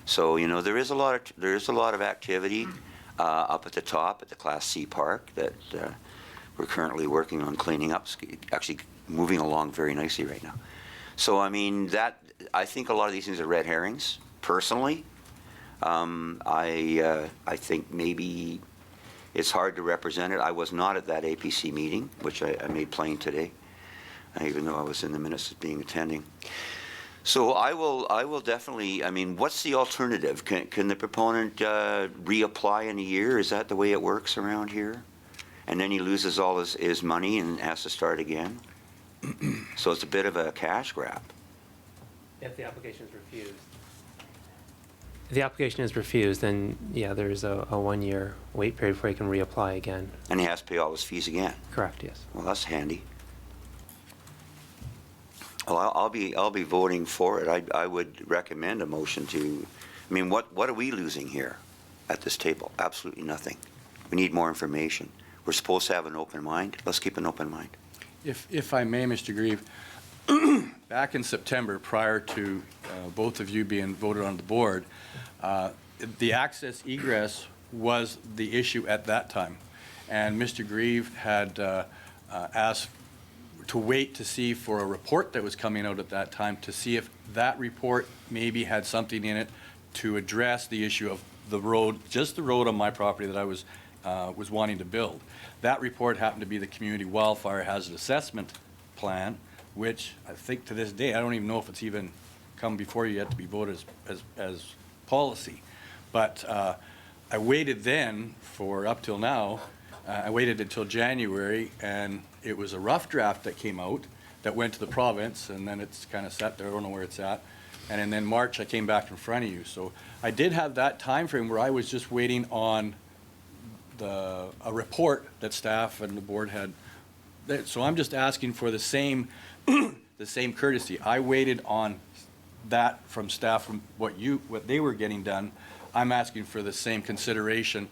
So, you know, there is a lot of activity up at the top at the Class C park that we're currently working on cleaning up. Actually, moving along very nicely right now. So, I mean, I think a lot of these things are red herrings. Personally, I think maybe it's hard to represent it. I was not at that APC meeting, which I made plain today, even though I was in the minutes of being attending. So I will definitely, I mean, what's the alternative? Can the proponent reapply in a year? Is that the way it works around here? And then he loses all his money and has to start again? So it's a bit of a cash grab. If the application is refused. If the application is refused, then yeah, there's a 1-year wait period before he can reapply again. And he has to pay all his fees again? Correct, yes. Well, that's handy. Well, I'll be voting for it. I would recommend a motion to, I mean, what are we losing here at this table? Absolutely nothing. We need more information. We're supposed to have an open mind. Let's keep an open mind. If I may, Mr. Grieve, back in September, prior to both of you being voted on the board, the access egress was the issue at that time. And Mr. Grieve had asked to wait to see for a report that was coming out at that time to see if that report maybe had something in it to address the issue of the road, just the road on my property that I was wanting to build. That report happened to be the Community Wildfire Hazard Assessment Plan, which I think to this day, I don't even know if it's even come before you yet to be voted as policy. But I waited then for up till now. I waited until January, and it was a rough draft that came out that went to the province, and then it's kind of sat there. I don't know where it's at. And then March, I came back in front of you. So I did have that time frame where I was just waiting on a report that staff and the board had. So I'm just asking for the same the same courtesy. I waited on that from staff, from what they were getting done. I'm asking for the same consideration.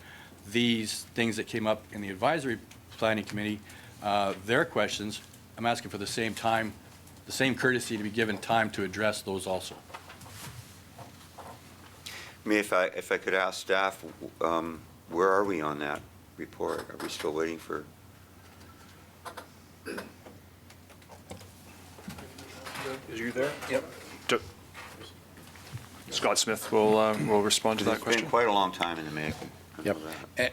These things that came up in the advisory planning committee, their questions, I'm asking for the same time, the same courtesy to be given time to address those also. I mean, if I could ask staff, where are we on that report? Are we still waiting for? Is you there? Yep. Scott Smith will respond to that question. It's been quite a long time in the making. Yep.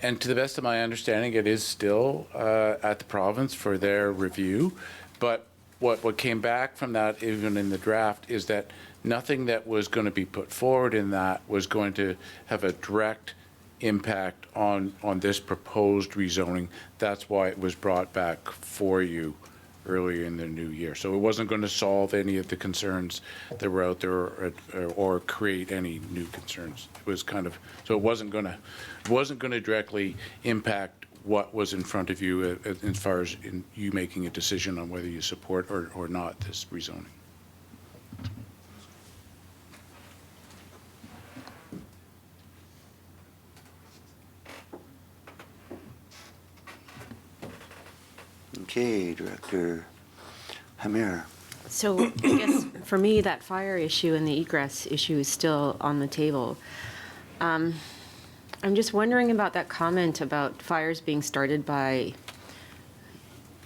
And to the best of my understanding, it is still at the province for their review. But what came back from that, even in the draft, is that nothing that was going to be put forward in that was going to have a direct impact on this proposed rezoning. That's why it was brought back for you earlier in the new year. So it wasn't going to solve any of the concerns that were out there or create any new concerns. It was kind of, so it wasn't going to directly impact what was in front of you as far as in you making a decision on whether you support or not this rezoning. Okay, Director Hamir. So I guess for me, that fire issue and the egress issue is still on the table. I'm just wondering about that comment about fires being started by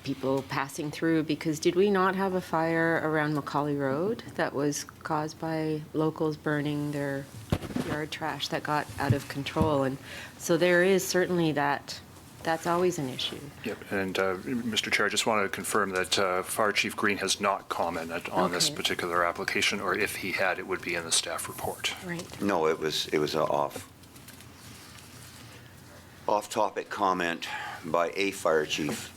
people passing through, because did we not have a fire around Macaulay Road that was caused by locals burning their yard trash that got out of control? And so there is certainly that's always an issue. Yep, and Mr. Chair, I just want to confirm that Fire Chief Green has not commented on this Okay. particular application, or if he had, it would be in the staff report. Right. No, it was a off-topic comment by a fire chief,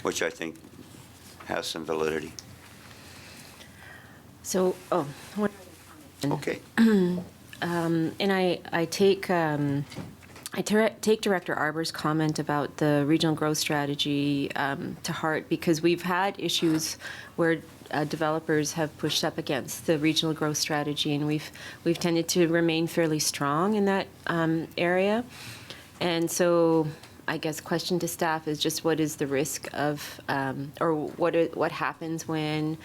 which I think has some validity. So, Okay. and I take take Director Arbor's comment about the regional growth strategy to heart, because we've had issues where developers have pushed up against the regional growth strategy, and we've tended to remain fairly strong in that area. And so I guess question to staff is just what is the risk of, or what happens when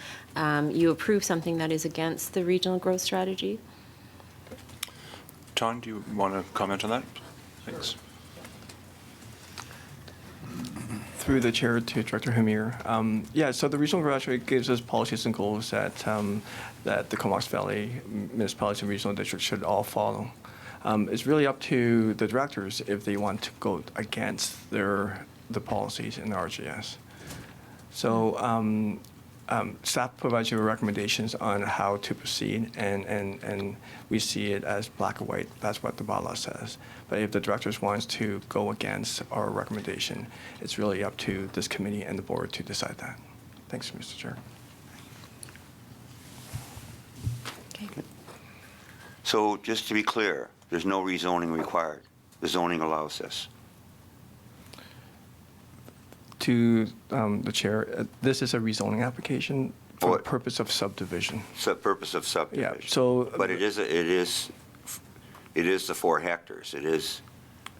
you approve something that is against the regional growth strategy? Ton, do you want to comment on that? Thanks. Through the chair to Director Hamir. Yeah, so the regional growth strategy gives us policies and goals that that the Comox Valley municipalities and regional districts should all follow. It's really up to the directors if they want to go against the policies in the RGS. So staff provides you recommendations on how to proceed, and we see it as black and white. That's what the bylaw says. But if the directors wants to go against our recommendation, it's really up to this committee and the board to decide that. Thanks, Mr. Chair. Okay. So just to be clear, there's no rezoning required. The zoning allows this. To the chair, this is a rezoning application for the purpose of subdivision. Purpose of subdivision. Yeah, so. But it is the 4 hectares. It is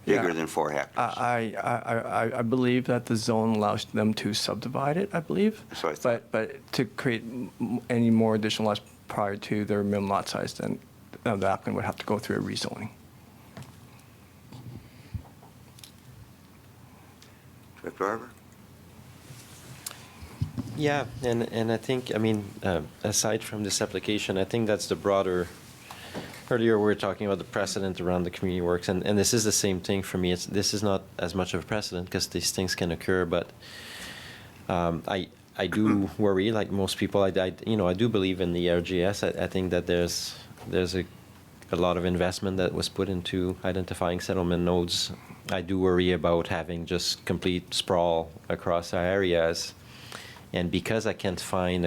bigger than 4 hectares. I believe that the zone allows them to subdivide it, I believe. So I thought. But to create any more additional lots prior to their minimum lot size, then the applicant would have to go through a rezoning. Director Arbor? Yeah, and I think, I mean, aside from this application, I think that's the broader, earlier we were talking about the precedent around the community works, and this is the same thing for me. This is not as much of a precedent because these things can occur, but I do worry, like most people, I do believe in the RGS. I think that there's a lot of investment that was put into identifying settlement nodes. I do worry about having just complete sprawl across our areas. And because I can't find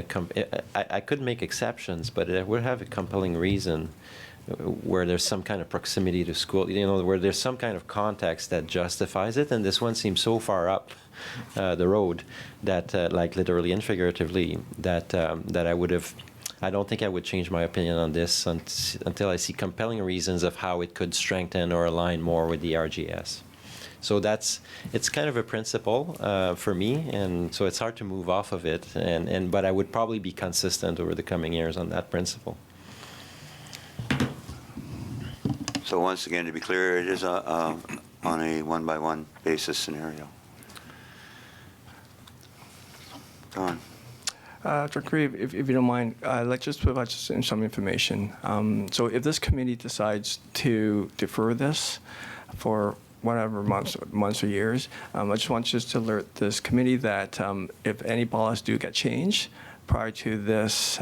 I could make exceptions, but I would have a compelling reason where there's some kind of proximity to school, where there's some kind of context that justifies it. And this one seems so far up the road that, like literally and figuratively, that I don't think I would change my opinion on this until I see compelling reasons of how it could strengthen or align more with the RGS. So it's kind of a principle for me, and so it's hard to move off of it. But I would probably be consistent over the coming years on that principle. So once again, to be clear, it is on a 1-by-1 basis scenario. Go on. Dr. Reeve, if you don't mind, let's just provide some information. So if this committee decides to defer this for whatever months or years, I just want just to alert this committee that if any bylaws do get changed prior to this,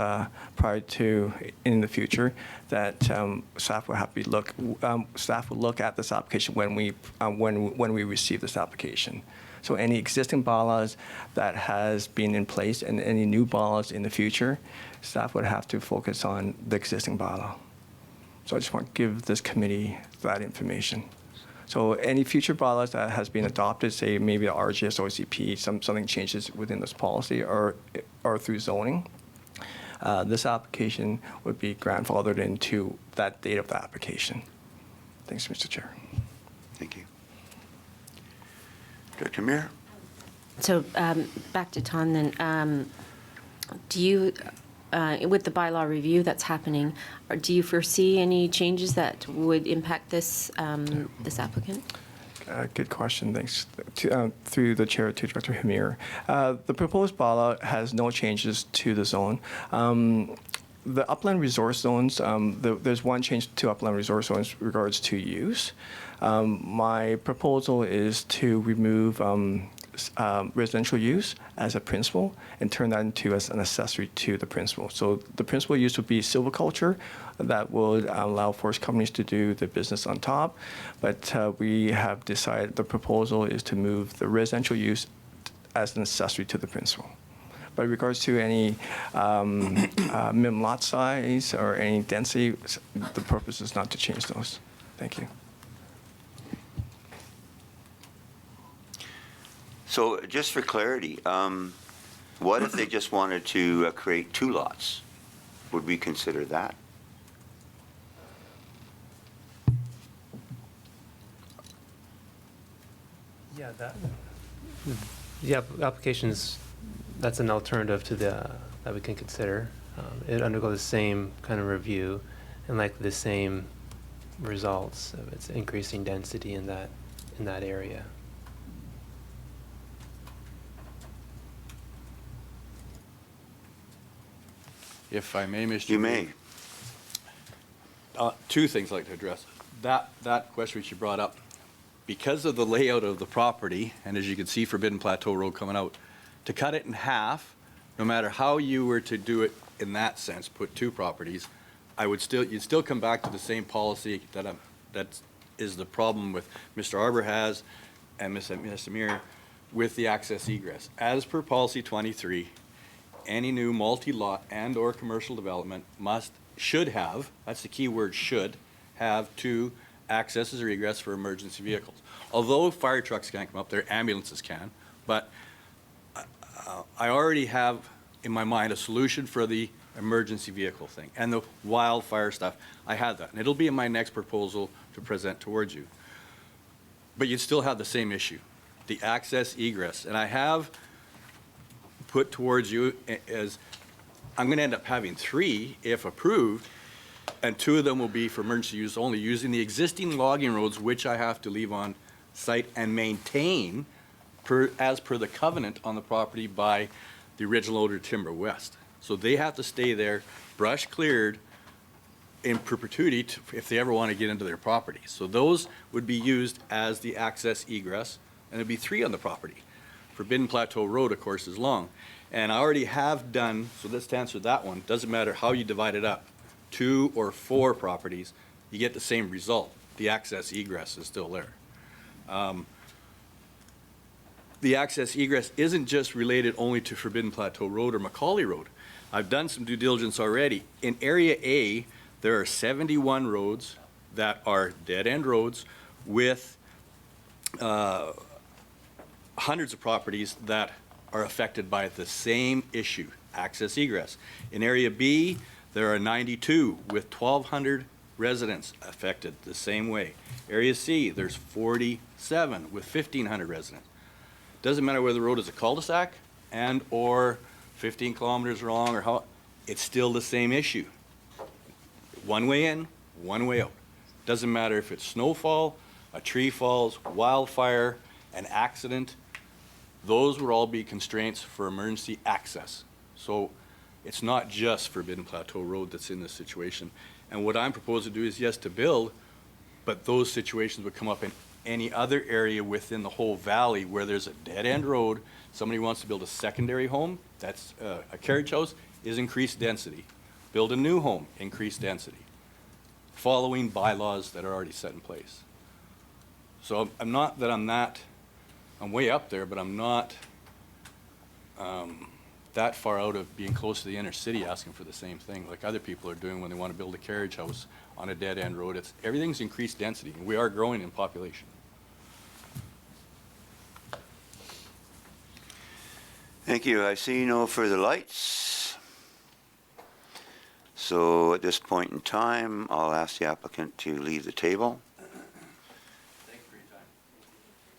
prior to in the future, that staff will have to staff will look at this application when we receive this application. So any existing bylaws that has been in place and any new bylaws in the future, staff would have to focus on the existing bylaw. So I just want to give this committee that information. So any future bylaws that has been adopted, say maybe the RGS, OCP, something changes within this policy or through zoning, this application would be grandfathered into that date of the application. Thanks, Mr. Chair. Thank you. Director Mir? So back to Ton then. Do you, with the bylaw review that's happening, do you foresee any changes that would impact this this applicant? Good question. Thanks. Through the chair to Director Hamir. The proposed bylaw has no changes to the zone. The upland resource zones, there's one change to upland resource zones in regards to use. My proposal is to remove residential use as a principal and turn that into as an accessory to the principal. So the principal use would be silviculture that would allow forest companies to do the business on top. But we have decided the proposal is to move the residential use as an accessory to the principal. But in regards to any minimum lot size or any density, the purpose is not to change those. Thank you. So just for clarity, what if they just wanted to create 2 lots? Would we consider that? Yeah, the applications, that's an alternative to that we can consider. It undergoes the same kind of review and likely the same results of its increasing density in that area. If I may, Mr. You may. Two things I'd like to address. That question which you brought up, because of the layout of the property, and as you can see Forbidden Plateau Road coming out, to cut it in half, no matter how you were to do it in that sense, put 2 properties, you'd still come back to the same policy that is the problem with Mr. Arbor has and Ms. Amir with the access egress. As per policy 23, any new multi-lot and or commercial development should have, that's the key word, should have 2 accesses or egress for emergency vehicles. Although fire trucks can't come up there, ambulances can, but I already have in my mind a solution for the emergency vehicle thing and the wildfire stuff. I had that, and it'll be in my next proposal to present towards you. But you'd still have the same issue, the access egress. And I have put towards you as I'm going to end up having 3 if approved, and 2 of them will be for emergency use only, using the existing logging roads, which I have to leave on site and maintain as per the covenant on the property by the original owner, Timber West. So they have to stay there, brush cleared in perpetuity if they ever want to get into their property. So those would be used as the access egress, and there'd be 3 on the property. Forbidden Plateau Road, of course, is long. And I already have done, so let's answer that one. Doesn't matter how you divide it up, 2 or 4 properties, you get the same result. The access egress is still there. The access egress isn't just related only to Forbidden Plateau Road or Macaulay Road. I've done some due diligence already. In Area A, there are 71 roads that are dead-end roads with hundreds of properties that are affected by the same issue, access egress. In Area B, there are 92 with 1,200 residents affected the same way. Area C, there's 47 with 1,500 residents. Doesn't matter whether the road is a cul-de-sac and or 15 kilometers long or how, it's still the same issue. One way in, one way out. Doesn't matter if it's snowfall, a tree falls, wildfire, an accident, those would all be constraints for emergency access. So it's not just Forbidden Plateau Road that's in this situation. And what I'm proposing to do is, yes, to build, but those situations would come up in any other area within the whole valley where there's a dead-end road, somebody wants to build a secondary home, that's a carriage house, is increased density. Build a new home, increased density, following bylaws that are already set in place. So I'm not that I'm way up there, but I'm not that far out of being close to the inner city asking for the same thing like other people are doing when they want to build a carriage house on a dead-end road. Everything's increased density, and we are growing in population. Thank you. I see no further lights. So at this point in time, I'll ask the applicant to leave the table. Thank you for your time.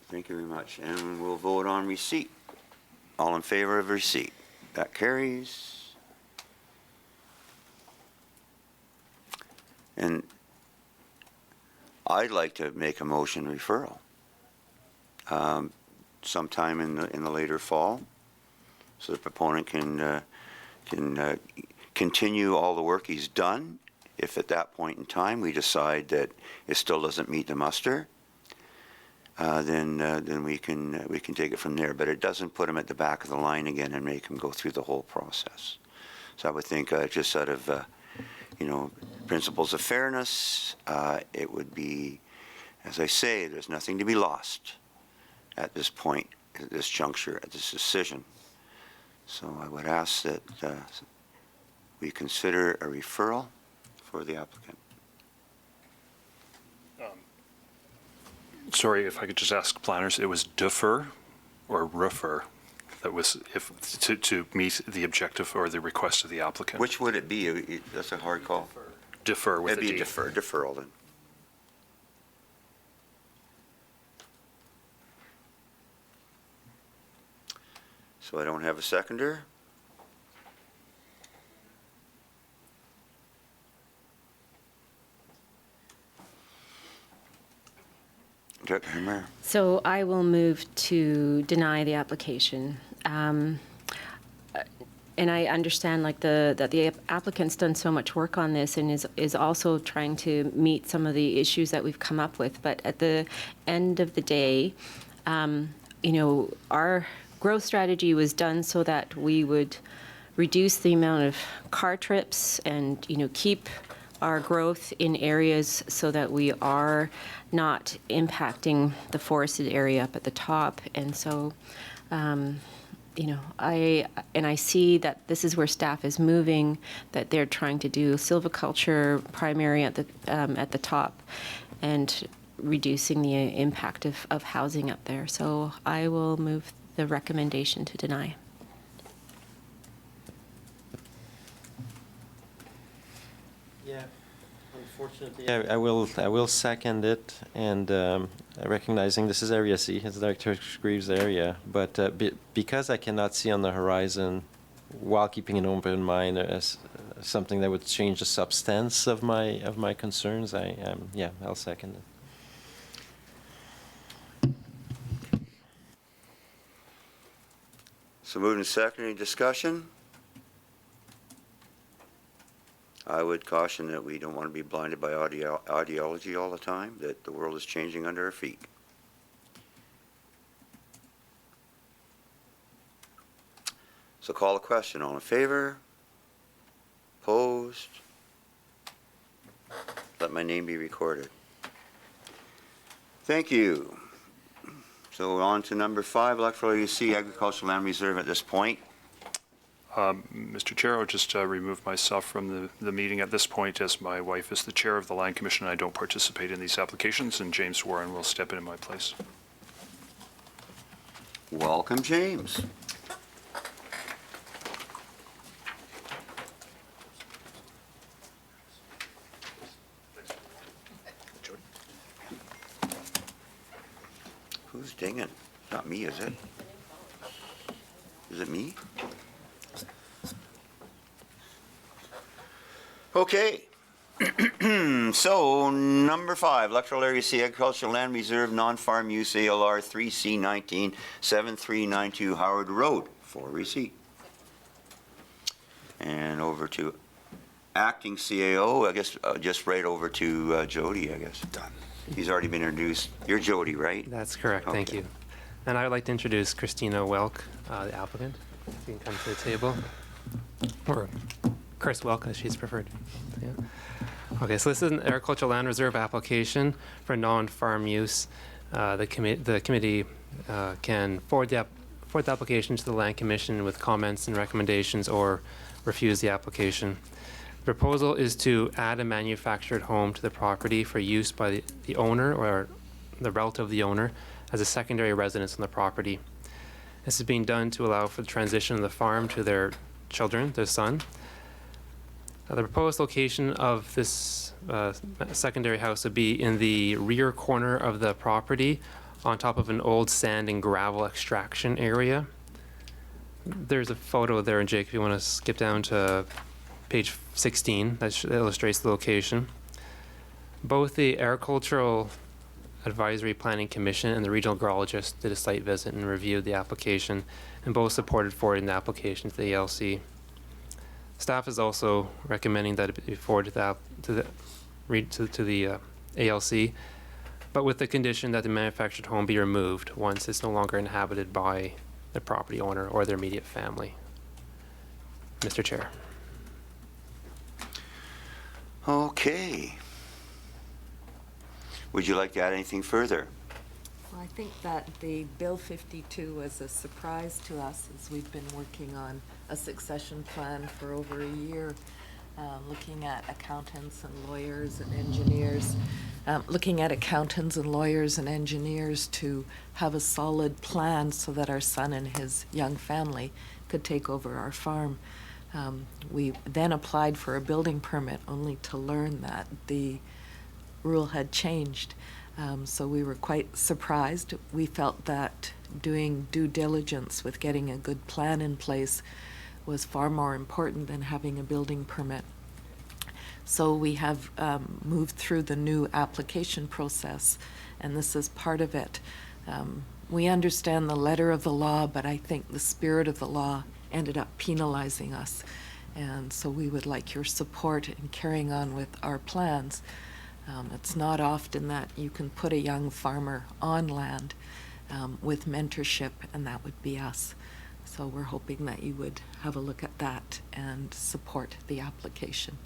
Thank you very much. And we'll vote on receipt. All in favor of receipt? That carries. And I'd like to make a motion referral sometime in the later fall, so the proponent can continue all the work he's done. If at that point in time we decide that it still doesn't meet the muster, then we can take it from there. But it doesn't put him at the back of the line again and make him go through the whole process. So I would think just out of principles of fairness, it would be, as I say, there's nothing to be lost at this point, at this juncture, at this decision. So I would ask that we consider a referral for the applicant. Sorry, if I could just ask planners, it was defer or refer that was to meet the objective or the request of the applicant? Which would it be? That's a hard call. Defer with It'd a be D. deferral then. So I don't have a seconder. Director Hammer. So I will move to deny the application. And I understand that the applicant's done so much work on this and is also trying to meet some of the issues that we've come up with. But at the end of the day, our growth strategy was done so that we would reduce the amount of car trips and, keep our growth in areas so that we are not impacting the forested area up at the top. And so, I see that this is where staff is moving, that they're trying to do silviculture primary at the top and reducing the impact of housing up there. So I will move the recommendation to deny. Yeah, unfortunately, I will second it, and recognizing this is Area C, it's Director Greaves' area, but because I cannot see on the horizon, while keeping an open mind as something that would change the substance of my concerns, I'll second it. So moving to second, any discussion? I would caution that we don't want to be blinded by ideology all the time, that the world is changing under our feet. So call the question. All in favor? Opposed? Let my name be recorded. Thank you. So on to number 5, Electroal AUC Agricultural Land Reserve at this point. Mr. Chair, I'll just remove myself from the meeting at this point, as my wife is the chair of the Land Commission. I don't participate in these applications, and James Warren will step in my place. Welcome, James. Who's dinging? Not me, is it? Is it me? Okay. So, number 5, Electoral Area C Agricultural Land Reserve Non-Farm Use ALR 3C19 7392 Howard Road for receipt. And over to acting CAO, I guess just right over to Jody, I guess. Done. He's already been introduced. You're Jody, right? That's correct, thank Okay. you. And I would like to introduce Christina Welk, the applicant. If you can come to the table. Or Chris Welk, as she's preferred. Yeah. Okay, so this is an agricultural land reserve application for non-farm use. The committee can forward the application to the Land Commission with comments and recommendations or refuse the application. The proposal is to add a manufactured home to the property for use by the owner or the relative of the owner as a secondary residence on the property. This is being done to allow for the transition of the farm to their children, their son. The proposed location of this secondary house would be in the rear corner of the property on top of an old sand and gravel extraction area. There's a photo there, and Jake, if you want to skip down to page 16, that illustrates the location. Both the Agricultural Advisory Planning Commission and the Regional Agrologist did a site visit and reviewed the application, and both supported forwarding the application to the ALC. Staff is also recommending that it be forwarded to the ALC, but with the condition that the manufactured home be removed once it's no longer inhabited by the property owner or their immediate family. Mr. Chair. Okay. Would you like to add anything further? Well, I think that the Bill 52 was a surprise to us as we've been working on a succession plan for over a year, looking at accountants and lawyers and engineers, to have a solid plan so that our son and his young family could take over our farm. We then applied for a building permit only to learn that the rule had changed. So we were quite surprised. We felt that doing due diligence with getting a good plan in place was far more important than having a building permit. So we have moved through the new application process, and this is part of it. We understand the letter of the law, but I think the spirit of the law ended up penalizing us. And so we would like your support in carrying on with our plans. It's not often that you can put a young farmer on land with mentorship, and that would be us. So we're hoping that you would have a look at that and support the application.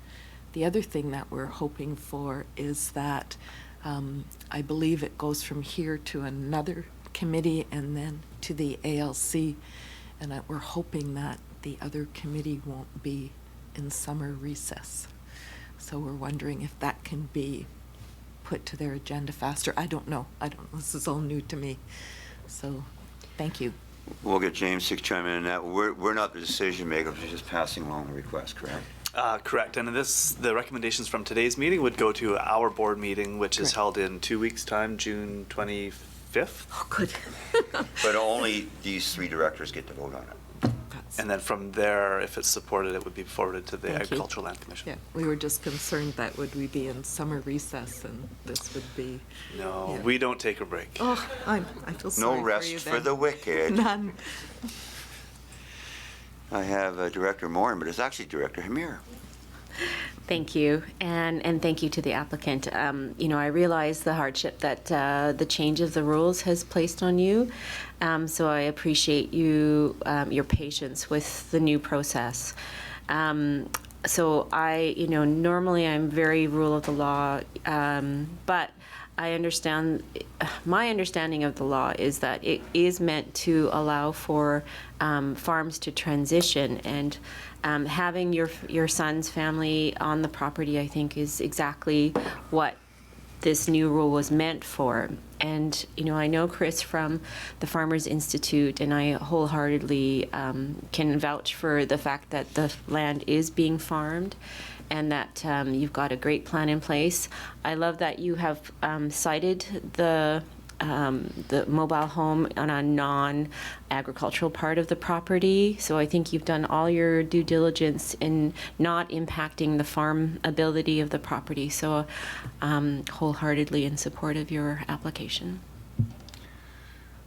The other thing that we're hoping for is that I believe it goes from here to another committee and then to the ALC, and that we're hoping that the other committee won't be in summer recess. So we're wondering if that can be put to their agenda faster. I don't know. This is all new to me. So thank you. We'll get James to chime in on that. We're not the decision makers, we're just passing along the request, correct? Correct. And the recommendations from today's meeting would go to our board meeting, which is held in 2 weeks' time, June 25th. Oh, good. But only these 3 directors get to vote on it. And then from there, if it's supported, it would be forwarded to the Thank you. Agricultural Land Commission. Yeah, we were just concerned that would we be in summer recess and this would be. No, yeah. we don't take a break. Oh, I feel sorry No rest for you for then. the wicked. None. I have Director Morin, but it's actually Director Hamir. Thank you, and thank you to the applicant. I realize the hardship that the change of the rules has placed on you, so I appreciate your patience with the new process. So normally I'm very rule of the law, but my understanding of the law is that it is meant to allow for farms to transition, and having your son's family on the property, I think, is exactly what this new rule was meant for. And, I know Chris from the Farmers Institute, and I wholeheartedly can vouch for the fact that the land is being farmed and that you've got a great plan in place. I love that you have cited the mobile home on a non-agricultural part of the property. So I think you've done all your due diligence in not impacting the farm ability of the property. So wholeheartedly in support of your application.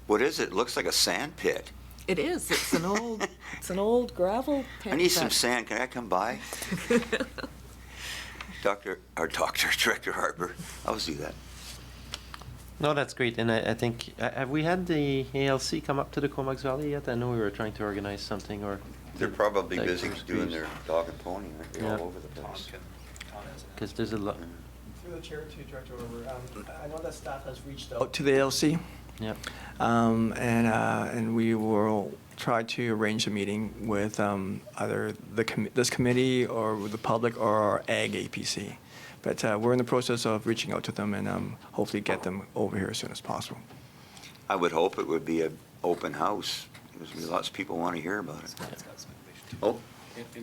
What is it? It looks like a sand pit. It is. It's an old gravel pit. I need some sand. Can I come by? Director Harper, I'll do that. No, that's great, and I think, have we had the ALC come up to the Comox Valley yet? I know we were trying to organize something, or... They're probably Like, busy doing Greaves. their dog and pony, aren't they, Yeah. all over the place? Because there's a lot... Through the chair to Director Weber, I know that staff has reached out to the ALC. Yeah. And we will try to arrange a meeting with either this committee or with the public or our Ag APC. But we're in the process of reaching out to them and hopefully get them over here as soon as possible. I would hope it would be an open house. There's lots of people want to hear about it. Oh,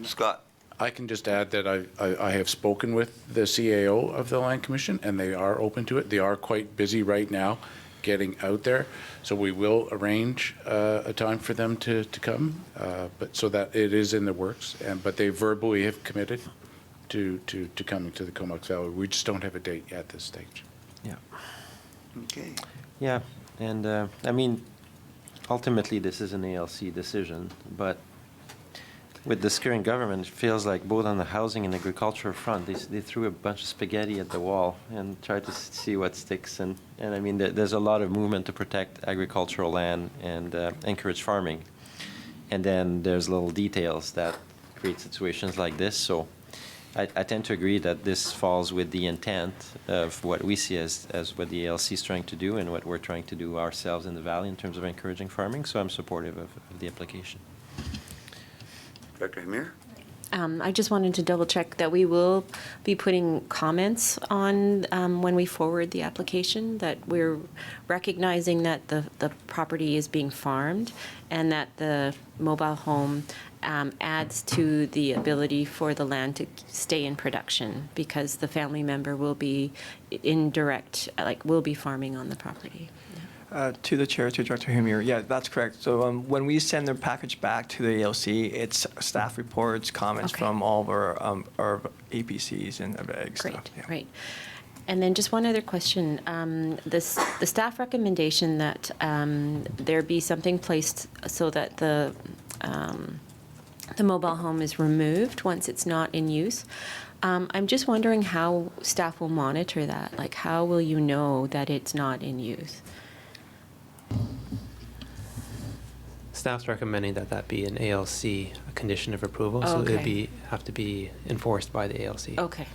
Scott. I can just add that I have spoken with the CAO of the Land Commission, and they are open to it. They are quite busy right now getting out there, so we will arrange a time for them to come, but so that it is in the works. But they verbally have committed to coming to the Comox Valley. We just don't have a date at this stage. Yeah. Okay. Yeah, and I mean, ultimately this is an ALC decision, but with this current government, it feels like both on the housing and agricultural front, they threw a bunch of spaghetti at the wall and tried to see what sticks. And I mean, there's a lot of movement to protect agricultural land and encourage farming. And then there's little details that create situations like this. So I tend to agree that this falls with the intent of what we see as what the ALC is trying to do and what we're trying to do ourselves in the valley in terms of encouraging farming. So I'm supportive of the application. Director Hamir? I just wanted to double check that we will be putting comments on when we forward the application, that we're recognizing that the property is being farmed and that the mobile home adds to the ability for the land to stay in production because the family member will be will be farming on the property. To the chair, to Director Hamir, yeah, that's correct. So when we send their package back to the ALC, it's staff reports, comments from all of our APCs and ag stuff. Great, great. And then just one other question. The staff recommendation that there be something placed so that the mobile home is removed once it's not in use. I'm just wondering how staff will monitor that. Like, how will you know that it's not in use? Staff's recommending that be an ALC, a condition of approval, so it would have to be enforced by the ALC. Okay.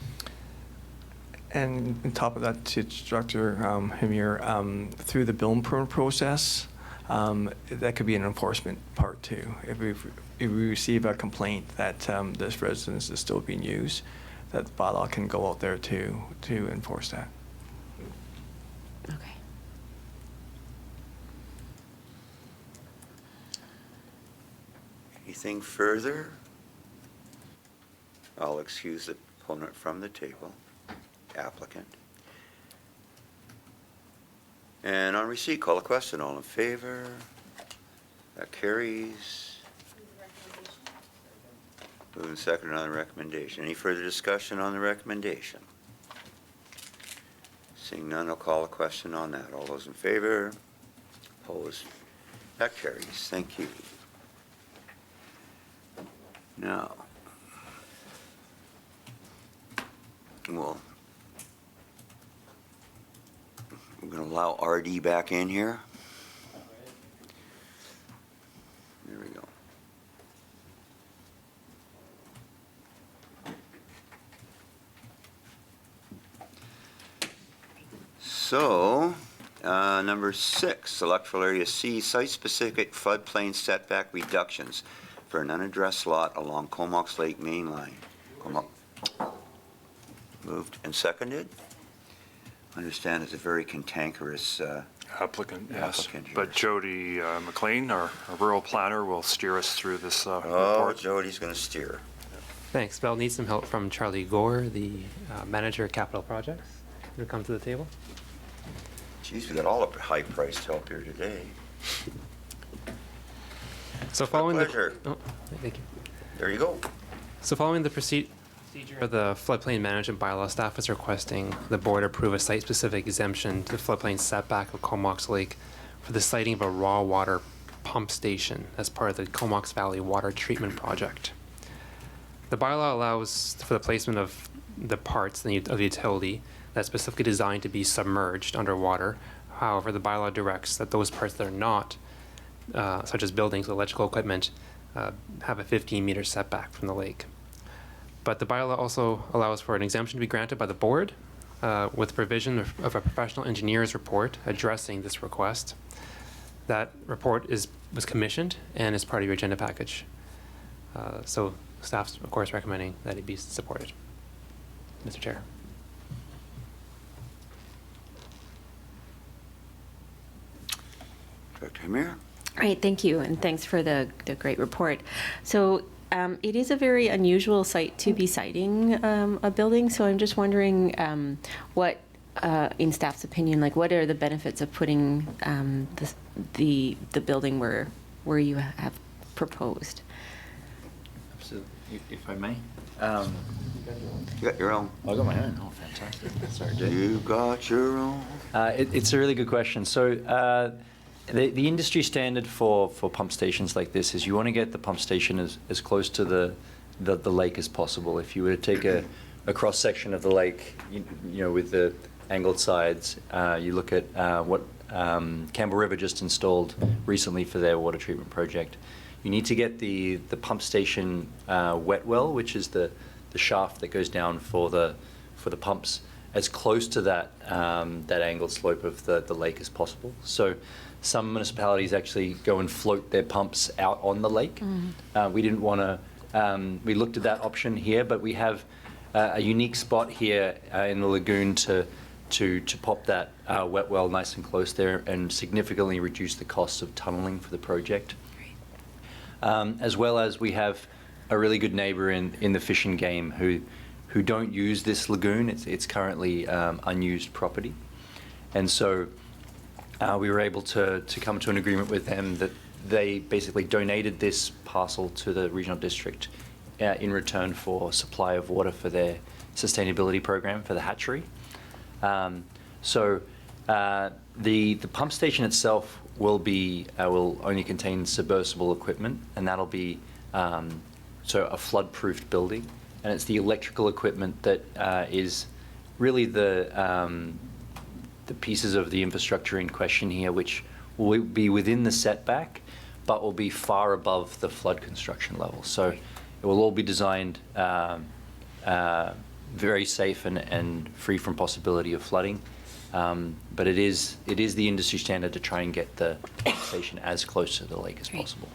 And on top of that, to Director Hamir, through the building permit process, that could be an enforcement part too. If we receive a complaint that this residence is still being used, that the bylaw can go out there to enforce that. Okay. Anything further? I'll excuse the opponent from the table, applicant. And on receipt, call a question. All in favor? That carries. Moving second on the recommendation. Any further discussion on the recommendation? Seeing none, I'll call a question on that. All those in favor? Opposed? That carries. Thank you. Now, we're going to allow RD back in here. There we go. So, number 6, Electoral Area C, site-specific floodplain setback reductions for an unaddressed lot along Comox Lake main line. Moved and seconded. I understand it's a very cantankerous Applicant, yes. applicant here. But Jody McLean, our rural planner, will steer us through this Oh, report. Jody's going to steer. Thanks. Bell needs some help from Charlie Gore, the manager of capital projects. Will come to the table. Geez, we got all the high-priced help here today. So following pleasure. Thank you. There you go. So following the procedure of the floodplain management bylaw, staff is requesting the board approve a site-specific exemption to the floodplain setback of Comox Lake for the siting of a raw water pump station as part of the Comox Valley Water Treatment Project. The bylaw allows for the placement of the parts of the utility that's specifically designed to be submerged underwater. However, the bylaw directs that those parts that are not, such as buildings, electrical equipment, have a 15-meter setback from the lake. But the bylaw also allows for an exemption to be granted by the board with provision of a professional engineer's report addressing this request. That report was commissioned and is part of your agenda package. So staff's, of course, recommending that it be supported. Mr. Chair. Director Hamir? Great, thank you, and thanks for the great report. So it is a very unusual site to be siting a building, so I'm just wondering what, in staff's opinion, like what are the benefits of putting the building where you have proposed? Absolutely, if I may. You got your own. I got my own. Oh, fantastic. Sorry, Jay. You got your own. It's a really good question. So the industry standard for pump stations like this is you want to get the pump station as close to the lake as possible. If you were to take a cross section of the lake, you know, with the angled sides, you look at what Campbell River just installed recently for their water treatment project. You need to get the pump station wet well, which is the shaft that goes down for the pumps, as close to that angled slope of the lake as possible. So some municipalities actually go and float their pumps out on the lake. Mm-hmm. We didn't want to. We looked at that option here, but we have a unique spot here in the lagoon to pop that wet well nice and close there and significantly reduce the costs of tunneling for the project. As well as we have a really good neighbor in the Fish and Game who don't use this lagoon. It's currently unused property. And so we were able to come to an agreement with them that they basically donated this parcel to the regional district in return for supply of water for their sustainability program for the hatchery. So the pump station itself will only contain submersible equipment, and that'll be so a flood-proofed building. And it's the electrical equipment that is really the pieces of the infrastructure in question here, which will be within the setback, but will be far above the flood construction level. So it will all be designed very safe and free from possibility of flooding. But it is the industry standard to try and get the station as close to the lake as possible.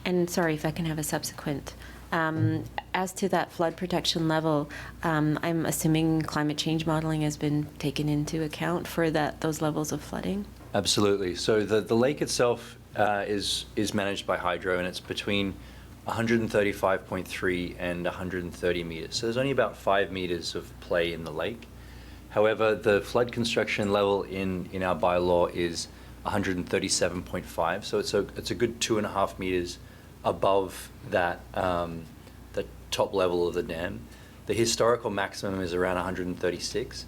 And sorry if I can have a subsequent. As to that flood protection level, I'm assuming climate change modeling has been taken into account for those levels of flooding? Absolutely. So the lake itself is managed by hydro, and it's between 135.3 and 130 meters. So there's only about 5 meters of play in the lake. However, the flood construction level in our bylaw is 137.5. So it's a good 2.5 meters above that the top level of the dam. The historical maximum is around 136.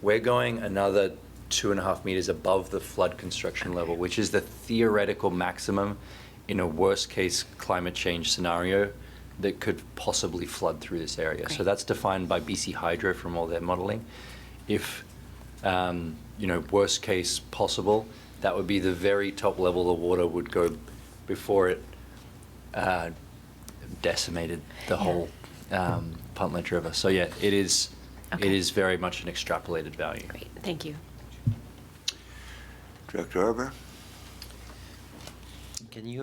We're going another 2.5 meters above the flood construction level, which is the theoretical maximum in a worst case climate change scenario that could possibly flood through this area. Great. So that's defined by BC Hydro from all their modeling. If worst case possible, that would be the very top level the water would go before it decimated the whole Puntland River. So yeah, it is very much an extrapolated value. Great, thank you. Director Arbour? Can you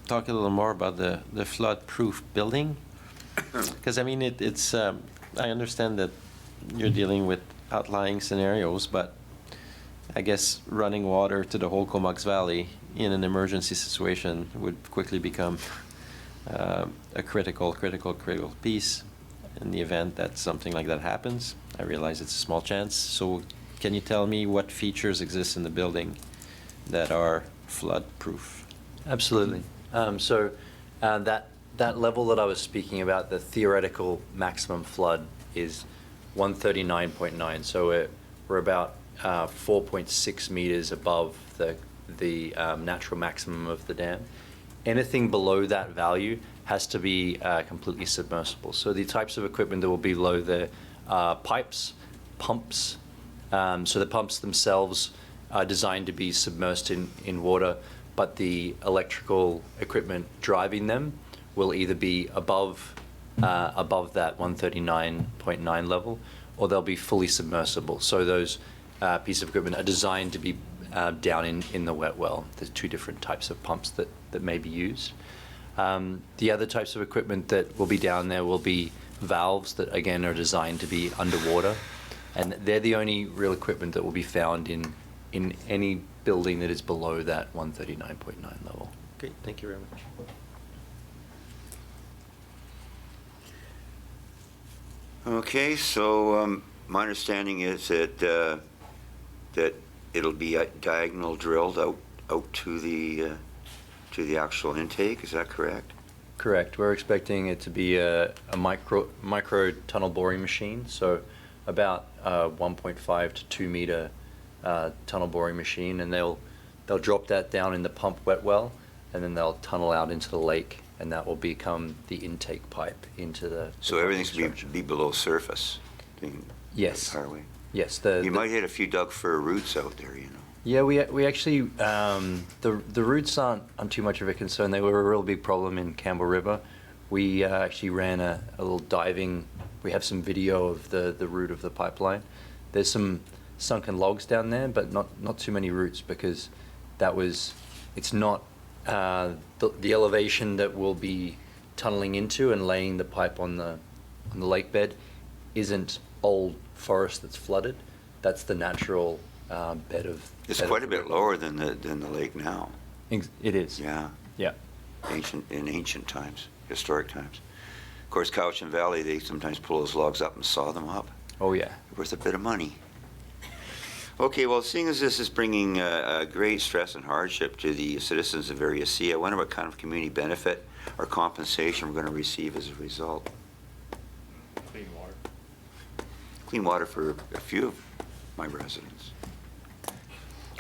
talk a little more about the flood-proof building? Because I mean, it's I understand that you're dealing with outlying scenarios, but I guess running water to the whole Comox Valley in an emergency situation would quickly become a critical piece in the event that something like that happens. I realize it's a small chance. So can you tell me what features exist in the building that are flood-proof? Absolutely. So that level that I was speaking about, the theoretical maximum flood, is 139.9. So we're about 4.6 meters above the natural maximum of the dam. Anything below that value has to be completely submersible. So the types of equipment that will be below the pipes, pumps, So the pumps themselves are designed to be submersed in water, but the electrical equipment driving them will either be above that 139.9 level, or they'll be fully submersible. So those pieces of equipment are designed to be down in the wet well. There's two different types of pumps that may be used. The other types of equipment that will be down there will be valves that, again, are designed to be underwater. And they're the only real equipment that will be found in any building that is below that 139.9 level. Okay, thank you very much. Okay, so my understanding is that that it'll be diagonal drilled out to the actual intake. Is that correct? Correct. We're expecting it to be a micro tunnel boring machine, so about 1.5 to 2 meter tunnel boring machine, and they'll drop that down in the pump wet well, and then they'll tunnel out into the lake, and that will become the intake pipe into the. So everything's going to be below surface. Yes. Highway. Yes. You might hit a few Doug fir roots out there, you know. Yeah, we actually the roots aren't too much of a concern. They were a real big problem in Campbell River. We actually ran a little diving. We have some video of the route of the pipeline. There's some sunken logs down there, but not too many roots, because it's not the elevation that we'll be tunneling into and laying the pipe on the lake bed isn't old forest that's flooded. That's the natural bed of. It's quite a bit lower than the lake now. It is. Yeah. Yeah. In ancient times, historic times. Of course, Cowichan Valley, they sometimes pull those logs up and saw them up. Oh yeah. Worth a bit of money. Okay, well, seeing as this is bringing great stress and hardship to the citizens of Area C, I wonder what kind of community benefit or compensation we're going to receive as a result. Clean water. Clean water for a few of my residents.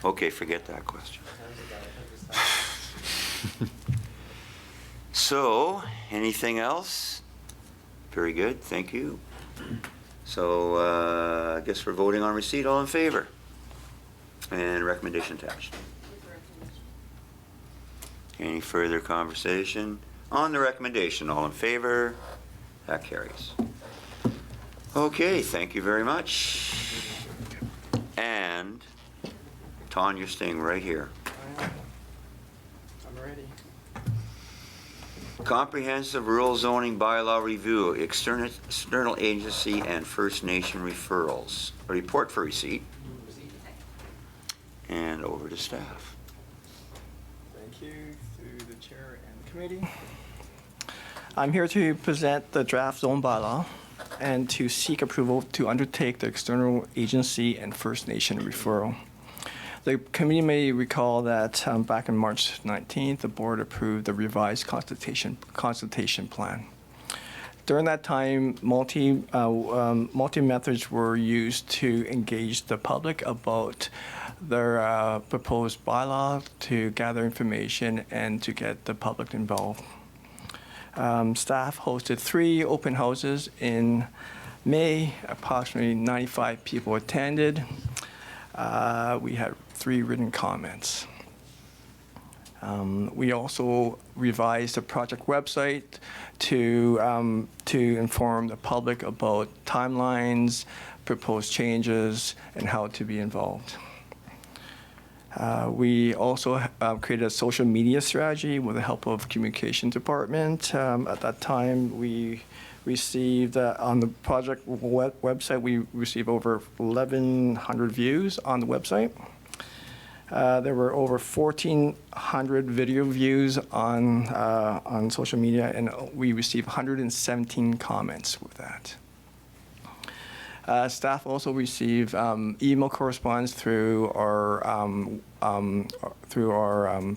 Okay, forget that question. So, anything else? Very good, thank you. So, I guess we're voting on receipt. All in favor? And recommendation attached. Any further conversation? On the recommendation, all in favor? That carries. Okay, thank you very much. And, Ton, you're staying right here. I'm ready. Comprehensive Rural Zoning Bylaw Review, External Agency and First Nation Referrals. A report for receipt. And over to staff. Thank you, through the chair and the committee. I'm here to present the draft zone bylaw and to seek approval to undertake the external agency and First Nation referral. The committee may recall that back on March 19th, the board approved the revised consultation plan. During that time, multi methods were used to engage the public about their proposed bylaw, to gather information and to get the public involved. Staff hosted 3 open houses in May. Approximately 95 people attended. We had 3 written comments. We also revised the project website to inform the public about timelines, proposed changes, and how to be involved. We also created a social media strategy with the help of communication department. At that time, we received on the project website, we received over 1,100 views on the website. There were over 1,400 video views on social media, and we received 117 comments with that. Staff also receive email correspondence through our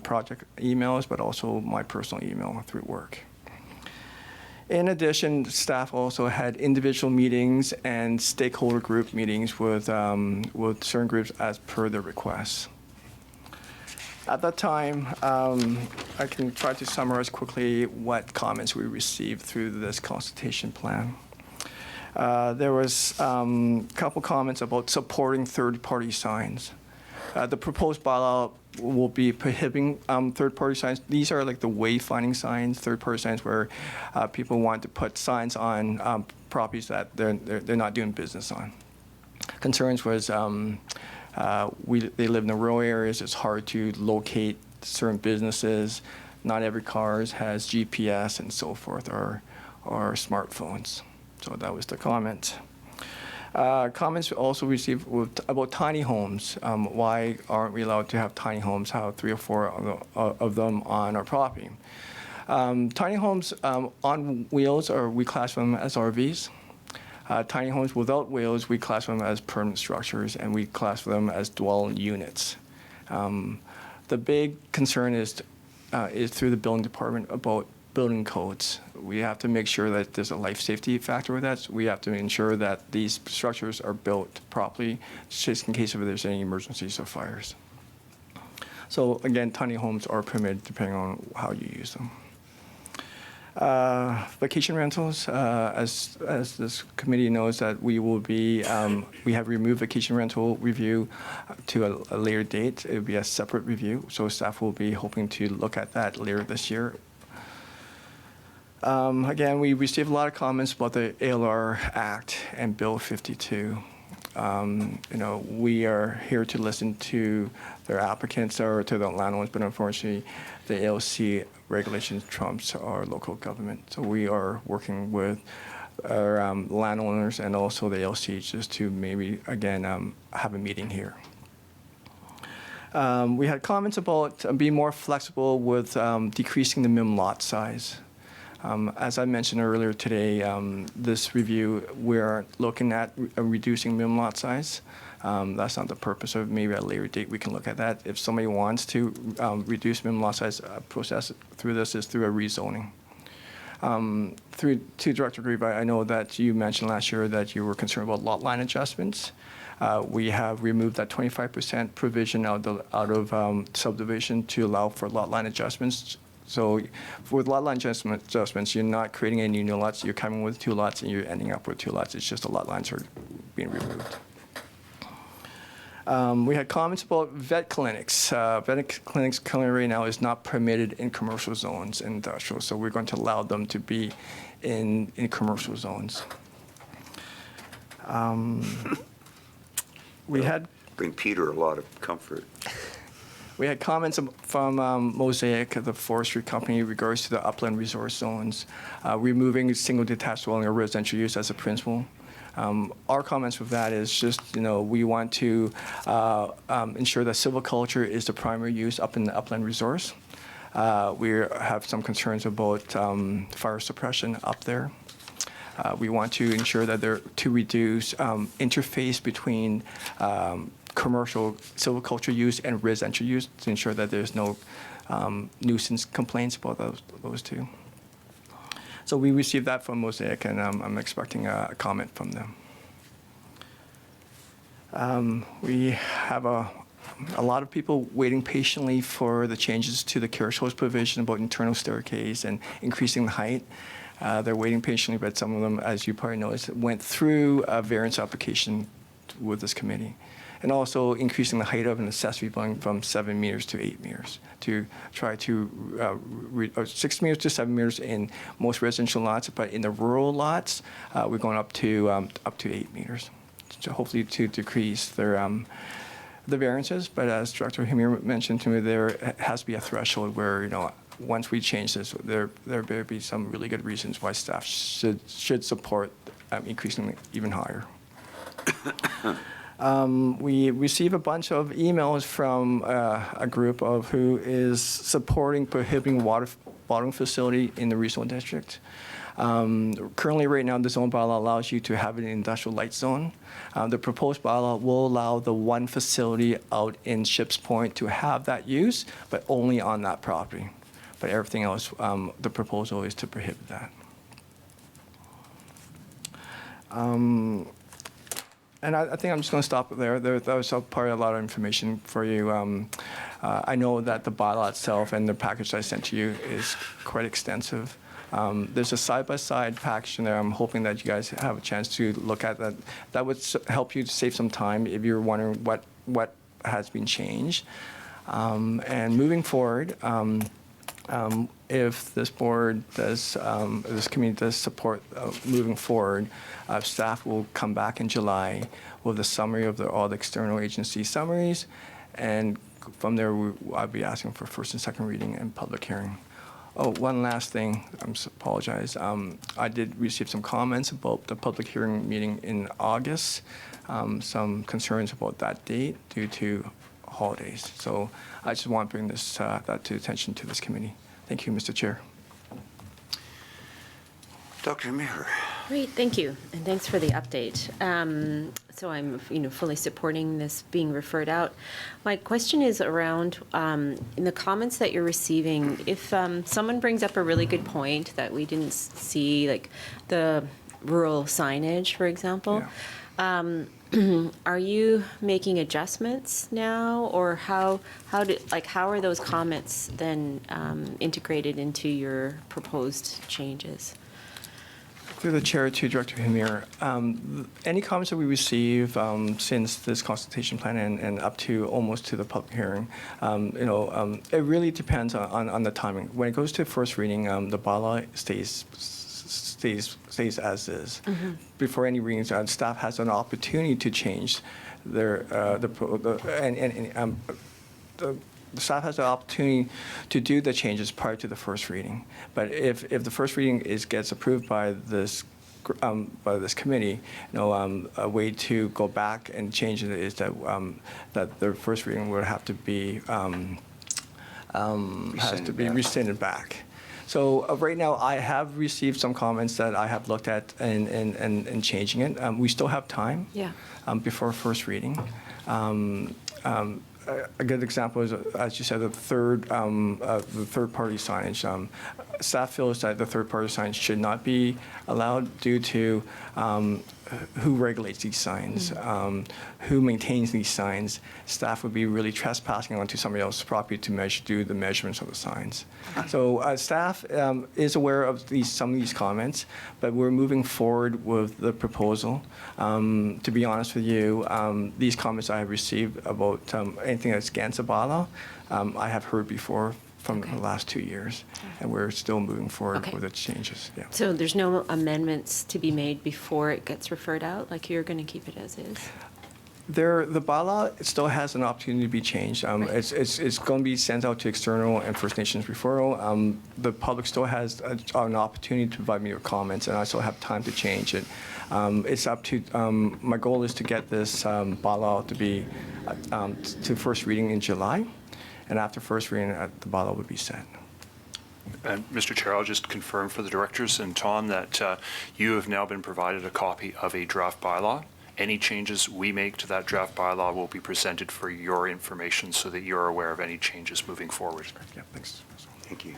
project emails, but also my personal email through work. In addition, staff also had individual meetings and stakeholder group meetings with certain groups as per their requests. At that time, I can try to summarize quickly what comments we received through this consultation plan. There was a couple comments about supporting third-party signs. The proposed bylaw will be prohibiting third-party signs. These are like the wayfinding signs, third-party signs where people want to put signs on properties that they're not doing business on. Concerns was they live in the rural areas. It's hard to locate certain businesses. Not every car has GPS and so forth, or smartphones. So that was the comment. Comments also received about tiny homes. Why aren't we allowed to have tiny homes, have 3 or 4 of them on our property? Tiny homes on wheels, we class them as RVs. Tiny homes without wheels, we class them as permanent structures, and we class them as dwelling units. The big concern is through the building department about building codes. We have to make sure that there's a life safety factor with that. So we have to ensure that these structures are built properly, just in case if there's any emergencies or fires. So again, tiny homes are permitted depending on how you use them. Vacation rentals, as this committee knows, that we will be, we have removed vacation rental review to a later date. It will be a separate review, so staff will be hoping to look at that later this year. Again, we received a lot of comments about the ALR Act and Bill 52. We are here to listen to their applicants or to the landowners, but unfortunately, the ALC regulations trumps our local government. So we are working with our landowners and also the ALC just to maybe, again, have a meeting here. We had comments about being more flexible with decreasing the minimum lot size. As I mentioned earlier today, this review, we're looking at reducing minimum lot size. That's not the purpose of it. Maybe at a later date we can look at that. If somebody wants to reduce minimum lot size, process through this is through a rezoning. To Director Grieve, I know that you mentioned last year that you were concerned about lot line adjustments. We have removed that 25% provision out of subdivision to allow for lot line adjustments. So with lot line adjustments, you're not creating any new lots. You're coming with 2 lots and you're ending up with 2 lots. It's just the lot lines are being removed. We had comments about vet clinics. Vet clinics currently right now is not permitted in commercial zones and industrial, so we're going to allow them to be in commercial zones. We had bring Peter a lot of comfort. We had comments from Mosaic, the forestry company, in regards to the upland resource zones, removing single detached dwelling or residential use as a principle. Our comments with that is just, we want to ensure that silviculture is the primary use up in the upland resource. We have some concerns about fire suppression up there. We want to ensure that to reduce interface between commercial silviculture use and residential use to ensure that there's no nuisance complaints about those two. So we received that from Mosaic, and I'm expecting a comment from them. We have a lot of people waiting patiently for the changes to the carriage host provision about internal staircase and increasing the height. They're waiting patiently, but some of them, as you probably noticed, went through a variance application with this committee. And also increasing the height of an accessory building from 7 meters to 8 meters to try to 6 meters to 7 meters in most residential lots, but in the rural lots, we're going up to 8 meters, so hopefully to decrease their the variances. But as Director Hamir mentioned to me, there has to be a threshold where once we change this, there better be some really good reasons why staff should support increasing it even higher. We receive a bunch of emails from a group of who is supporting prohibiting watering facility in the regional district. Currently, right now, the zone bylaw allows you to have an industrial light zone. The proposed bylaw will allow the one facility out in Ships Point to have that use, but only on that property. But everything else, the proposal is to prohibit that. And I think I'm just going to stop there. That was probably a lot of information for you. I know that the bylaw itself and the package I sent to you is quite extensive. There's a side-by-side package in there. I'm hoping that you guys have a chance to look at that. That would help you to save some time if you're wondering what has been changed. And moving forward, if this board does, this committee does support moving forward, staff will come back in July with a summary of all the external agency summaries, and from there, I'll be asking for first and second reading and public hearing. Oh, one last thing, apologize. I did receive some comments about the public hearing meeting in August, some concerns about that date due to holidays. So I just want to bring this that to attention to this committee. Thank you, Mr. Chair. Dr. Hamir. Great, thank you, and thanks for the update. So I'm, fully supporting this being referred out. My question is around in the comments that you're receiving. If someone brings up a really good point that we didn't see, like the rural signage, for example. Yeah. Are you making adjustments now, or how are those comments then integrated into your proposed changes? Through the chair to Director Hamir, any comments that we receive since this consultation plan and up to almost to the public hearing, it really depends on the timing. When it goes to first reading, the bylaw stays as is. Mm-hmm. Before any readings, staff has an opportunity to change their the staff has the opportunity to do the changes prior to the first reading. But if the first reading gets approved by this committee, a way to go back and change it is that that the first reading would have to be rescinded back. So right now, I have received some comments that I have looked at and changing it. We still have time. Yeah. Before first reading. A good example is, as you said, the third-party signage. Staff feels that the third-party signage should not be allowed due to who regulates these signs, who maintains these signs. Staff would be really trespassing onto somebody else's property to do the measurements of the signs. Okay. So staff is aware of some of these comments, but we're moving forward with the proposal. To be honest with you, these comments I have received about anything that's against the bylaw, I have heard before from the last 2 years, and we're still moving forward with the changes. Yeah. So there's no amendments to be made before it gets referred out? Like you're going to keep it as is? The bylaw still has an opportunity to be changed. It's going to be sent out to external and First Nations referral. The public still has an opportunity to provide me with comments, and I still have time to change it. It's up to, my goal is to get this bylaw to be to first reading in July, and after first reading, the bylaw would be set. And Mr. Chair, I'll just confirm for the directors and Tom that you have now been provided a copy of a draft bylaw. Any changes we make to that draft bylaw will be presented for your information so that you're aware of any changes moving forward. Yeah, thanks. Thank you.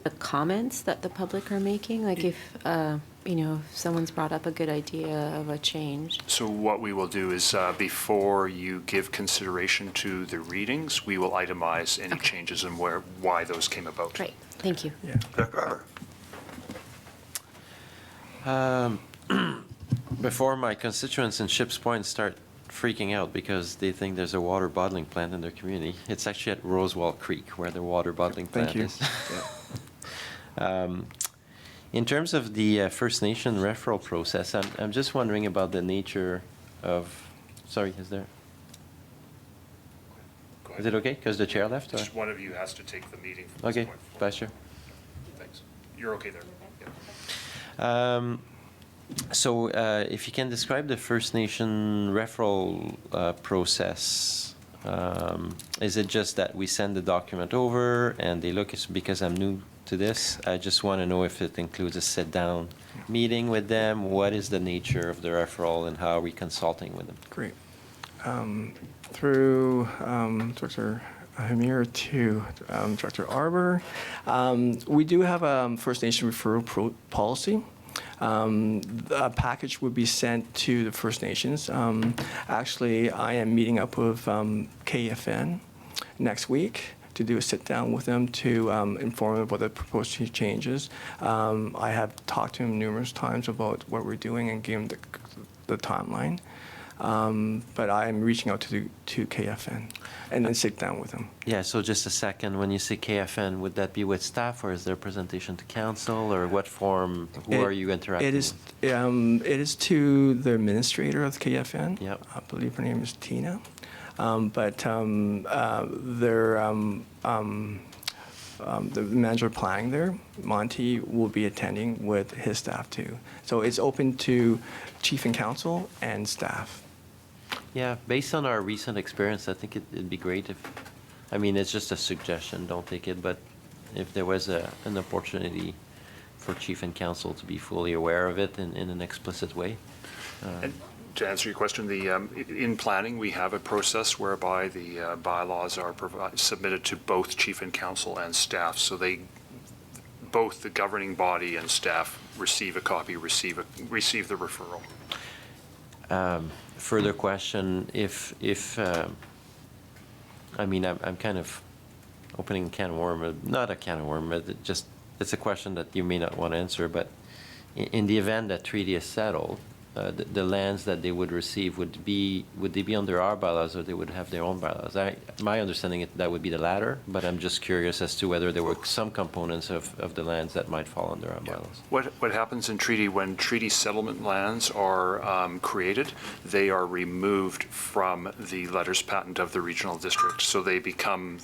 The comments that the public are making, like if someone's brought up a good idea of a change. So what we will do is before you give consideration to the readings, we will itemize any changes and why those came about. Great, thank you. Yeah. Before my constituents in Ships Point start freaking out because they think there's a water bottling plant in their community, it's actually at Rosewall Creek where the water bottling plant is. In terms of the First Nation referral process, I'm just wondering about the nature of, sorry, is there? Is it okay? Because the chair left? Just one of you has to take the meeting from this point forward. Vice Chair. Thanks. You're okay there. Yeah. So if you can describe the First Nation referral process. Is it just that we send the document over and they look, because I'm new to this, I just want to know if it includes a sit-down meeting with them. What is the nature of the referral and how are we consulting with them? Great. Through Dr. Hamir to Director Arbor, we do have a First Nation referral policy. A package would be sent to the First Nations. Actually, I am meeting up with KFN next week to do a sit-down with them to inform them about the proposed changes. I have talked to him numerous times about what we're doing and give him the timeline. But I'm reaching out to KFN and then sit down with them. Yeah, so just a second, when you say KFN, would that be with staff, or is there a presentation to council, or what form, who are you interacting with? It is to the administrator of KFN. Yep. I believe her name is Tina. The manager of planning there, Monty, will be attending with his staff too. So it's open to chief and council and staff. Yeah, based on our recent experience, I think it'd be great if, I mean, it's just a suggestion, don't take it, but if there was an opportunity for chief and council to be fully aware of it in an explicit way. And to answer your question, in planning, we have a process whereby the bylaws are submitted to both chief and council and staff, so both the governing body and staff receive a copy, receive the referral. Further question, I mean, I'm kind of opening a can of worms, not a can of worms, but it's a question that you may not want to answer, but in the event that treaty is settled, the lands that they would receive, would they be under our bylaws, or they would have their own bylaws? My understanding is that would be the latter, but I'm just curious as to whether there were some components of the lands that might fall under our bylaws. What happens in treaty, when treaty settlement lands are created, they are removed from the letters patent of the regional district, so they become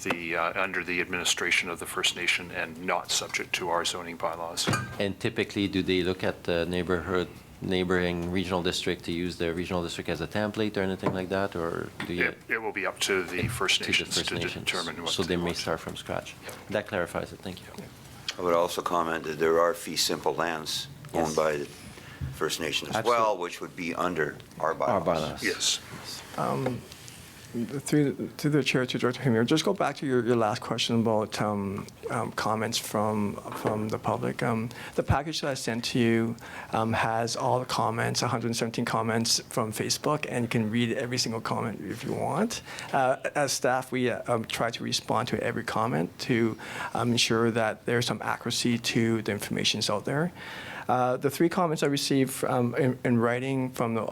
under the administration of the First Nation and not subject to our zoning bylaws. And typically, do they look at the neighboring regional district to use the regional district as a template or anything like that, or do you? It will be up to the First Nations to determine what. So they may start from scratch. That clarifies it. Thank you. I would also comment that there are fee simple lands owned by the First Nation as well, which would be under our bylaws. Our bylaws. Yes. Through the chair to Director Hamir, just go back to your last question about comments from the public. The package that I sent to you has all the comments, 117 comments from Facebook, and you can read every single comment if you want. As staff, we try to respond to every comment to ensure that there's some accuracy to the information that's out there. The 3 comments I received in writing from the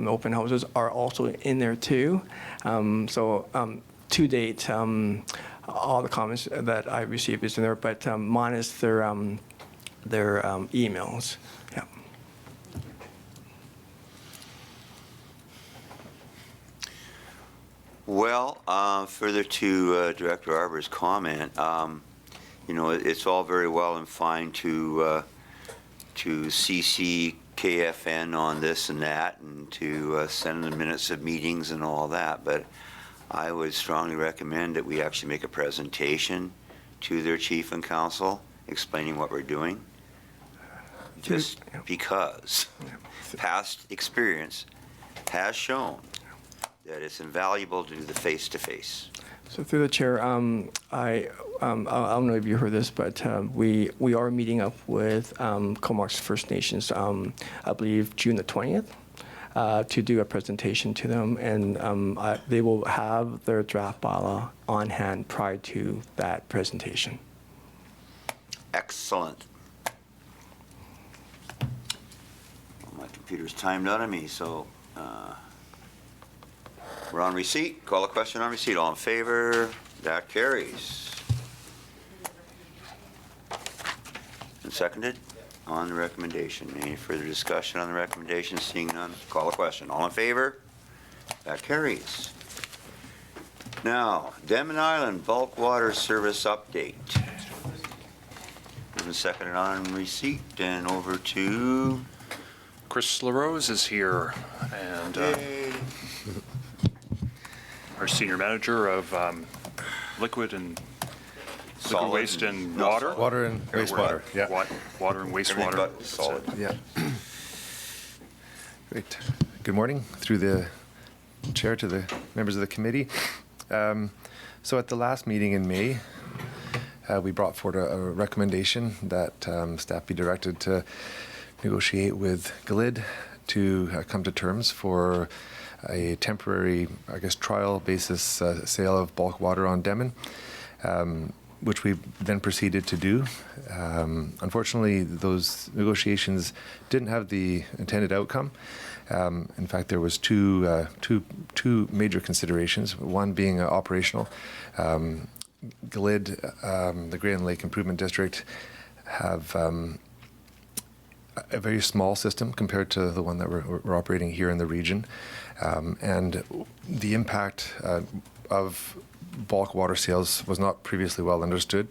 open houses are also in there too. To date, all the comments that I received is in there, but minus their emails. Yeah. Well, further to Director Arbor's comment, it's all very well and fine to CC KFN on this and that, and to send the minutes of meetings and all that, but I would strongly recommend that we actually make a presentation to their chief and council explaining what we're doing, just because past experience has shown that it's invaluable to do the face-to-face. So through the chair, I don't know if you heard this, but we are meeting up with Comox First Nations, I believe June the 20th, to do a presentation to them, and they will have their draft bylaw on hand prior to that presentation. Excellent. Well, my computer's timed out on me, so we're on receipt. Call a question on receipt. All in favor? That carries. And seconded on the recommendation. Any further discussion on the recommendation? Seeing none, call a question. All in favor? That carries. Now, Denman Island Bulk Water Service Update. Moving seconded on receipt, and over to Chris LaRose is here, and our senior manager of liquid and liquid waste and water. Water and wastewater, yeah. Water and wastewater. Solid. Yeah. Great. Good morning, through the chair to the members of the committee. So at the last meeting in May, we brought forward a recommendation that staff be directed to negotiate with GLID to come to terms for a temporary, trial basis sale of bulk water on Denman. which we then proceeded to do. Unfortunately, those negotiations didn't have the intended outcome. In fact, there was two major considerations, one being operational. GLID, the Grand Lake Improvement District, have a very small system compared to the one that we're operating here in the region. And the impact of bulk water sales was not previously well understood,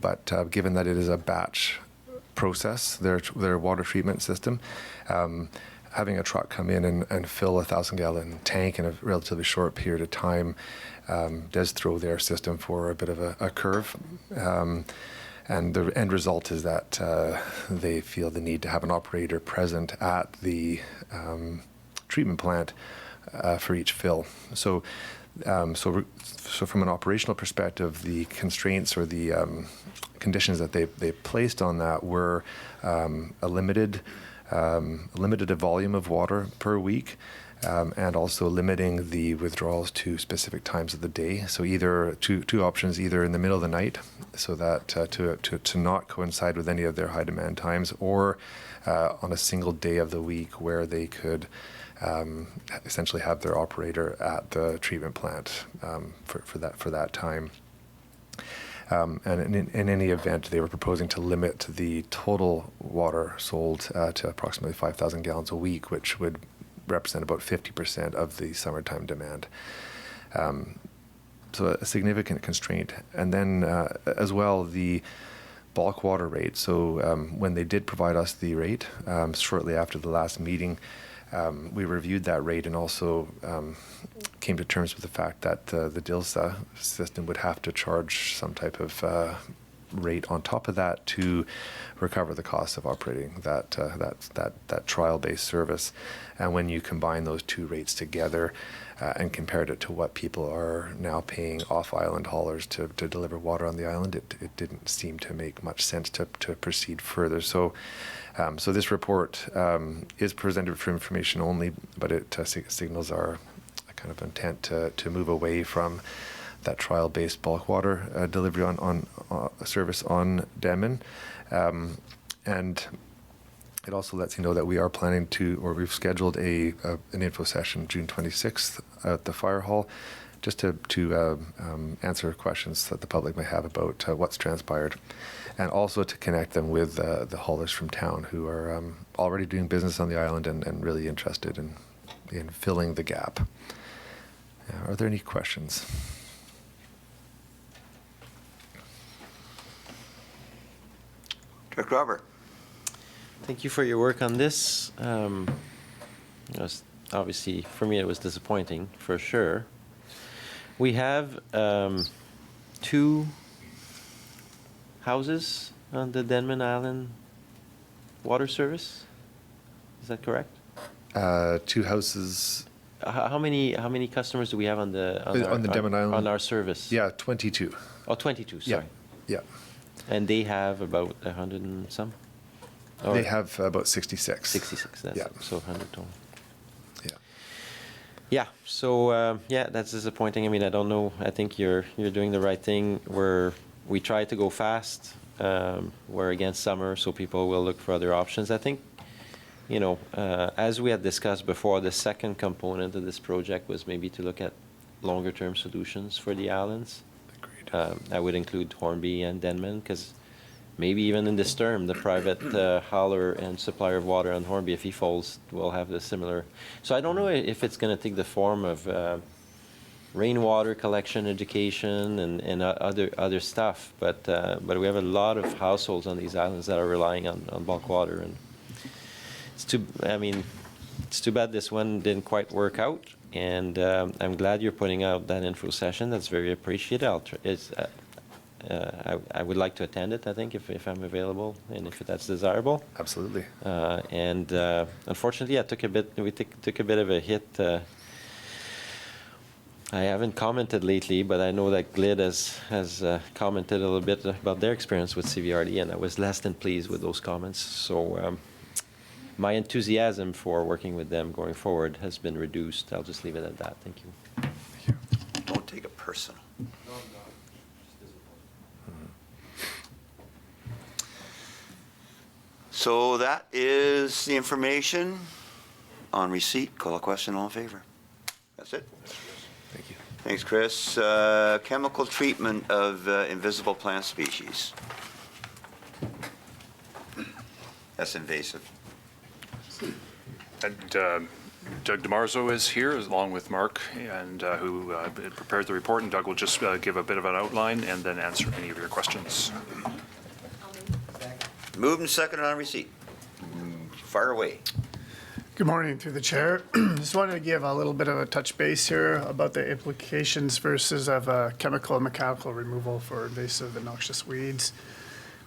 but given that it is a batch process, their water treatment system, having a truck come in and fill a 1,000-gallon tank in a relatively short period of time does throw their system for a bit of a curve. And the end result is that they feel the need to have an operator present at the treatment plant for each fill. So from an operational perspective, the constraints or the conditions that they placed on that were a limited volume of water per week, and also limiting the withdrawals to specific times of the day. So either two options, either in the middle of the night, so that to not coincide with any of their high demand times, or on a single day of the week where they could essentially have their operator at the treatment plant for that time. And in any event, they were proposing to limit the total water sold to approximately 5,000 gallons a week, which would represent about 50% of the summertime demand. So a significant constraint. And then as well, the bulk water rate. So when they did provide us the rate, shortly after the last meeting, we reviewed that rate and also came to terms with the fact that the DILSA system would have to charge some type of rate on top of that to recover the cost of operating that trial-based service. And when you combine those two rates together and compared it to what people are now paying off-island haulers to deliver water on the island, it didn't seem to make much sense to proceed further. So this report is presented for information only, but it signals our kind of intent to move away from that trial-based bulk water delivery on service on Denman. And it also lets you know that we are planning to, or we've scheduled an info session June 26th at the fire hall, just to answer questions that the public may have about what's transpired, and also to connect them with the haulers from town who are already doing business on the island and really interested in filling the gap. Are there any questions? Director Robert. Thank you for your work on this. Obviously, for me, it was disappointing, for sure. We have 2 houses on the Denman Island water service. Is that correct? 2 houses. How many customers do we have on the Denman Island? On our service? Yeah, 22. Oh, 22. Sorry. Yeah. And they have about 100 and some. They have about 66. 66. That's it. So 100 total. Yeah. Yeah. So that's disappointing. I mean, I don't know. I think you're doing the right thing. We try to go fast. We're against summer, so people will look for other options. I think, as we had discussed before, the second component of this project was maybe to look at longer-term solutions for the islands. Agreed. I would include Hornby and Denman, because maybe even in this term, the private hauler and supplier of water on Hornby, if he falls, will have the similar. So I don't know if it's going to take the form of rainwater collection, education, and other stuff. But we have a lot of households on these islands that are relying on bulk water, and it's too bad this one didn't quite work out. And I'm glad you're putting out that info session. That's very appreciated. I would like to attend it, I think, if I'm available and if that's desirable. Absolutely. And unfortunately, we took a bit of a hit. I haven't commented lately, but I know that GLID has commented a little bit about their experience with CVRD, and I was less than pleased with those comments. So my enthusiasm for working with them going forward has been reduced. I'll just leave it at that. Thank you. Don't take it personal. So that is the information on receipt. Call a question, all in favor. That's it. Thank you. Thanks, Chris. Chemical treatment of invisible plant species. That's invasive. And Doug DeMarzo is here, along with Mark, and who prepared the report, and Doug will just give a bit of an outline and then answer any of your questions. Moved and seconded on receipt. Fire away. Good morning through the chair. Just wanted to give a little bit of a touch base here about the implications versus of chemical and mechanical removal for invasive and noxious weeds.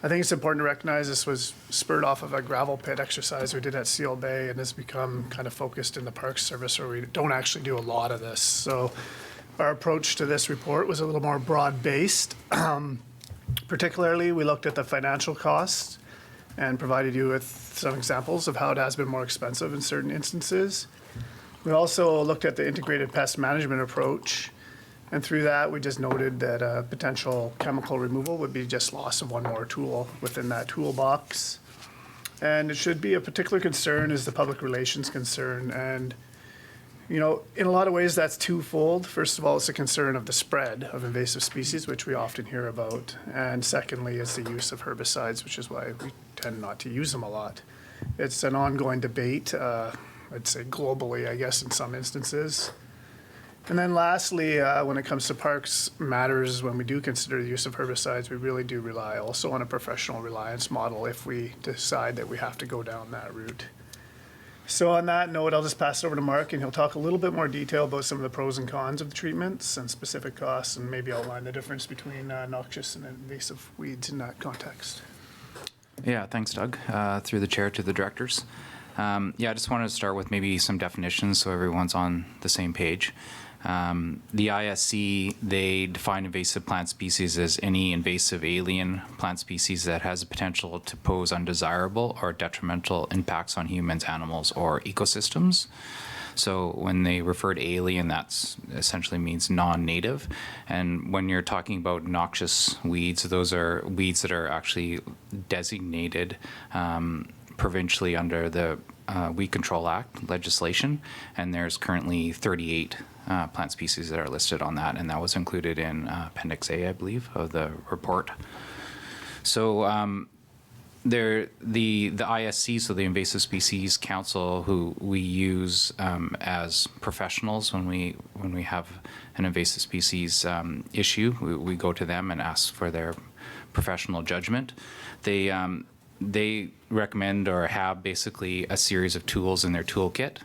I think it's important to recognize this was spurred off of a gravel pit exercise we did at Seal Bay, and has become kind of focused in the Parks Service where we don't actually do a lot of this. So our approach to this report was a little more broad-based. Particularly, we looked at the financial costs and provided you with some examples of how it has been more expensive in certain instances. We also looked at the integrated pest management approach, and through that, we just noted that potential chemical removal would be just loss of one more tool within that toolbox. And it should be a particular concern is the public relations concern. And, you know, in a lot of ways, that's twofold. First of all, it's a concern of the spread of invasive species, which we often hear about. And secondly, it's the use of herbicides, which is why we tend not to use them a lot. It's an ongoing debate, I'd say globally, I guess, in some instances. And then lastly, when it comes to parks matters, when we do consider the use of herbicides, we really do rely also on a professional reliance model if we decide that we have to go down that route. So on that note, I'll just pass it over to Mark, and he'll talk a little bit more detail about some of the pros and cons of the treatments and specific costs, and maybe outline the difference between noxious and invasive weeds in that context. Yeah, thanks, Doug. Through the chair to the directors. I just wanted to start with maybe some definitions so everyone's on the same page. The ISC, they define invasive plant species as any invasive alien plant species that has the potential to pose undesirable or detrimental impacts on humans, animals, or ecosystems. So when they refer to alien, that essentially means non-native. And when you're talking about noxious weeds, those are weeds that are actually designated provincially under the Weed Control Act legislation. And there's currently 38 plant species that are listed on that, and that was included in Appendix A, I believe, of the report. So the ISC, so the Invasive Species Council, who we use as professionals when we have an invasive species issue, we go to them and ask for their professional judgment. They recommend or have basically a series of tools in their toolkit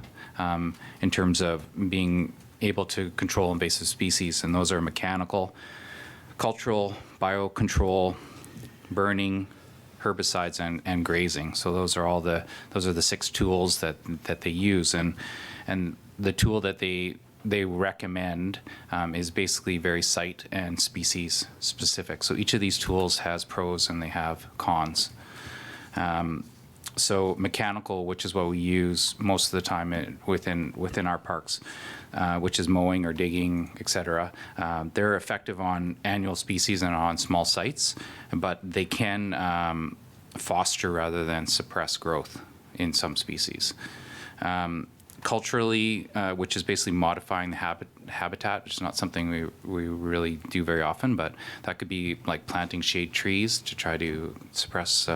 in terms of being able to control invasive species, and those are mechanical, cultural, biocontrol, burning, herbicides, and grazing. So those are the 6 tools that they use, and the tool that they recommend is basically very site and species specific. So each of these tools has pros and they have cons. So mechanical, which is what we use most of the time within our parks, which is mowing or digging, etc. They're effective on annual species and on small sites, but they can foster rather than suppress growth in some species. Culturally, which is basically modifying the habitat, which is not something we really do very often, but that could be like planting shade trees to try to suppress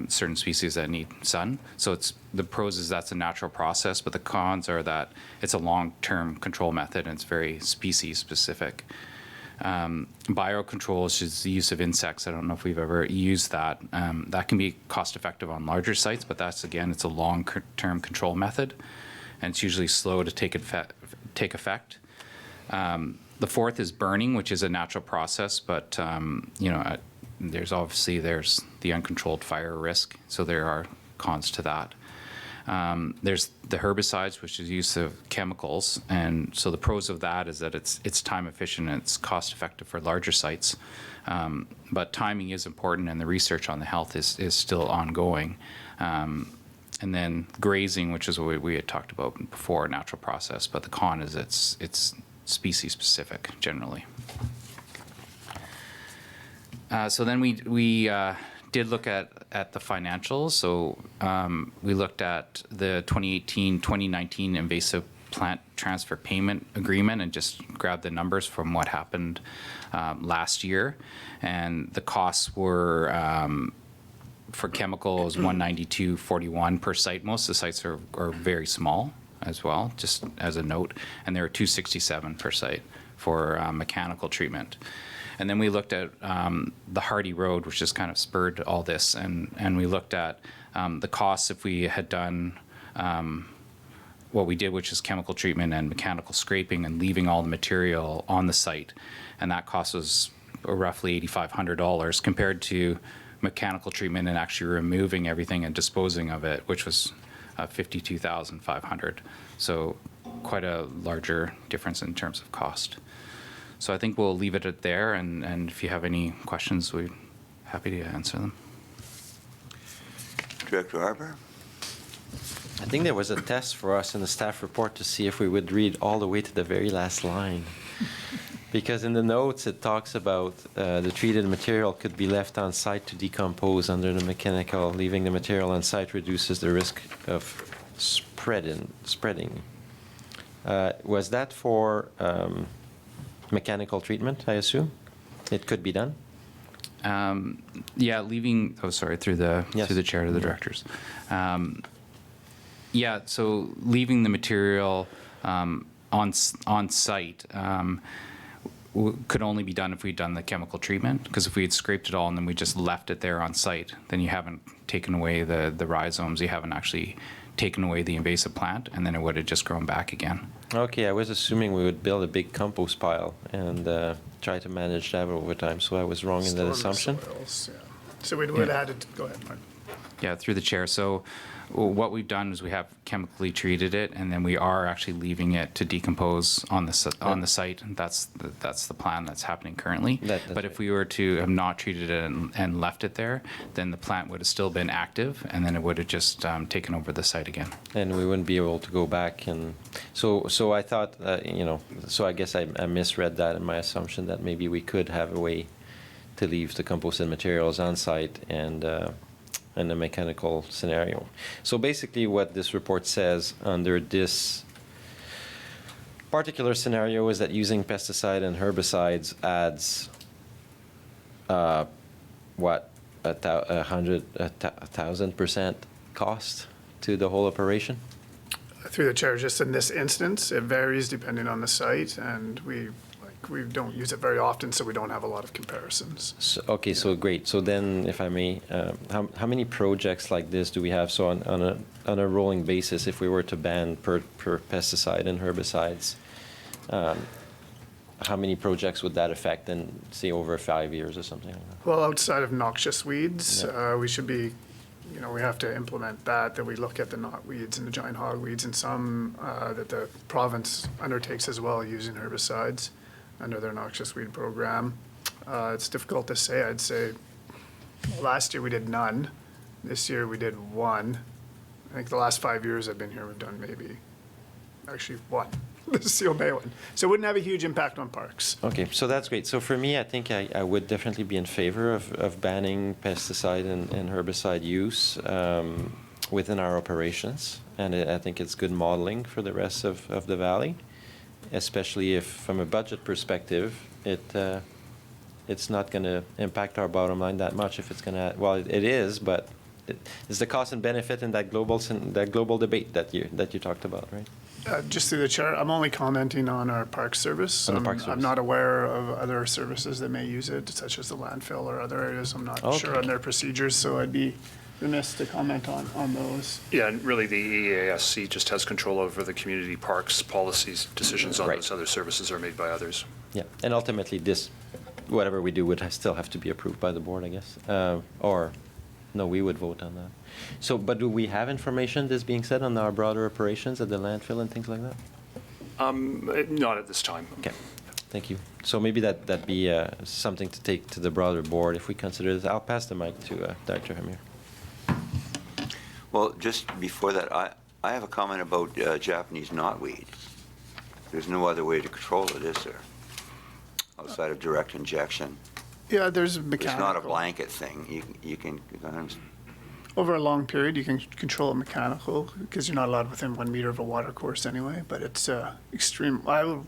certain species that need sun. So the pros is that's a natural process, but the cons are that it's a long-term control method and it's very species specific. Biocontrol is just the use of insects. I don't know if we've ever used that. That can be cost effective on larger sites, but it's a long-term control method, and it's usually slow to take effect. The fourth is burning, which is a natural process, but there's the uncontrolled fire risk, so there are cons to that. There's the herbicides, which is use of chemicals, and so the pros of that is that it's time efficient and it's cost effective for larger sites, but timing is important, and the research on the health is still ongoing. And then grazing, which is what we had talked about before, natural process, but the con is it's species specific generally. So then we did look at the financials. So we looked at the 2018-2019 invasive plant transfer payment agreement and just grabbed the numbers from what happened last year. And the costs were, for chemicals, 192.41 per site. Most of the sites are very small as well, just as a note. And they were 267 per site for mechanical treatment. And then we looked at the Hardy Road, which just kind of spurred all this. And we looked at the costs if we had done what we did, which is chemical treatment and mechanical scraping and leaving all the material on the site. And that cost was roughly $8,500 compared to mechanical treatment and actually removing everything and disposing of it, which was $52,500. So quite a larger difference in terms of cost. So I think we'll leave it at there, and if you have any questions, we're happy to answer them. Director Harper? I think there was a test for us in the staff report to see if we would read all the way to the very last line. Because in the notes, it talks about the treated material could be left on site to decompose under the mechanical. Leaving the material on site reduces the risk of spreading. Was that for mechanical treatment, I assume? It could be done? Yeah, leaving, through the chair to the directors. Yeah, so leaving the material on site could only be done if we'd done the chemical treatment, because if we had scraped it all and then we just left it there on site, then you haven't taken away the rhizomes, you haven't actually taken away the invasive plant, and then it would have just grown back again. Okay, I was assuming we would build a big compost pile and try to manage that over time, so I was wrong in that assumption. Soils, yeah. So we would have had to, go ahead, Mark. Yeah, through the chair. So what we've done is we have chemically treated it, and then we are actually leaving it to decompose on the site. And that's the plan that's happening currently. But if we were to have not treated it and left it there, then the plant would have still been active, and then it would have just taken over the site again. And we wouldn't be able to go back. And so I thought, so I guess I misread that in my assumption that maybe we could have a way to leave the composted materials on site and in a mechanical scenario. So basically what this report says under this particular scenario is that using pesticide and herbicides adds what, 1,000% cost to the whole operation? Through the chair, just in this instance, it varies depending on the site, and we don't use it very often, so we don't have a lot of comparisons. So, okay, so great. So then, if I may, how many projects like this do we have? So on a rolling basis, if we were to ban per pesticide and herbicides, how many projects would that affect in, say, over 5 years or something like that? Well, outside of noxious weeds, we should be, we have to implement that we look at the knotweeds and the giant hogweeds, and some that the province undertakes as well using herbicides under their noxious weed program. It's difficult to say. I'd say last year we did none. This year we did one. I think the last 5 years I've been here, we've done maybe, actually one, the Seal Bay one. So it wouldn't have a huge impact on parks. Okay, so that's great. So for me, I think I would definitely be in favor of banning pesticide and herbicide use within our operations. And I think it's good modeling for the rest of the valley, especially if, from a budget perspective, it's not going to impact our bottom line that much. If it's going to, well, it is, but it's the cost and benefit in that global debate that you talked about, right? Just through the chair, I'm only commenting on our park service. On the park service. I'm not aware of other services that may use it, such as the landfill or other areas. I'm not sure on their procedures, so I'd be remiss to comment on those. Yeah, and really the EASC just has control over the community parks policies. Decisions on those other services are made by others. Yeah, and ultimately this, whatever we do would still have to be approved by the board, I guess. Or, no, we would vote on that. So, but do we have information, this being said, on our broader operations at the landfill and things like that? Not at this time. Okay, thank you. So maybe that'd be something to take to the broader board if we consider this. I'll pass the mic to Dr. Hamir. Well, just before that, I have a comment about Japanese knotweed. There's no other way to control it, is there? Outside of direct injection. Yeah, there's It's mechanical. not a blanket thing. You can Over a long period, you can control it mechanical because you're not allowed within 1 meter of a water course anyway. But it's extreme. I will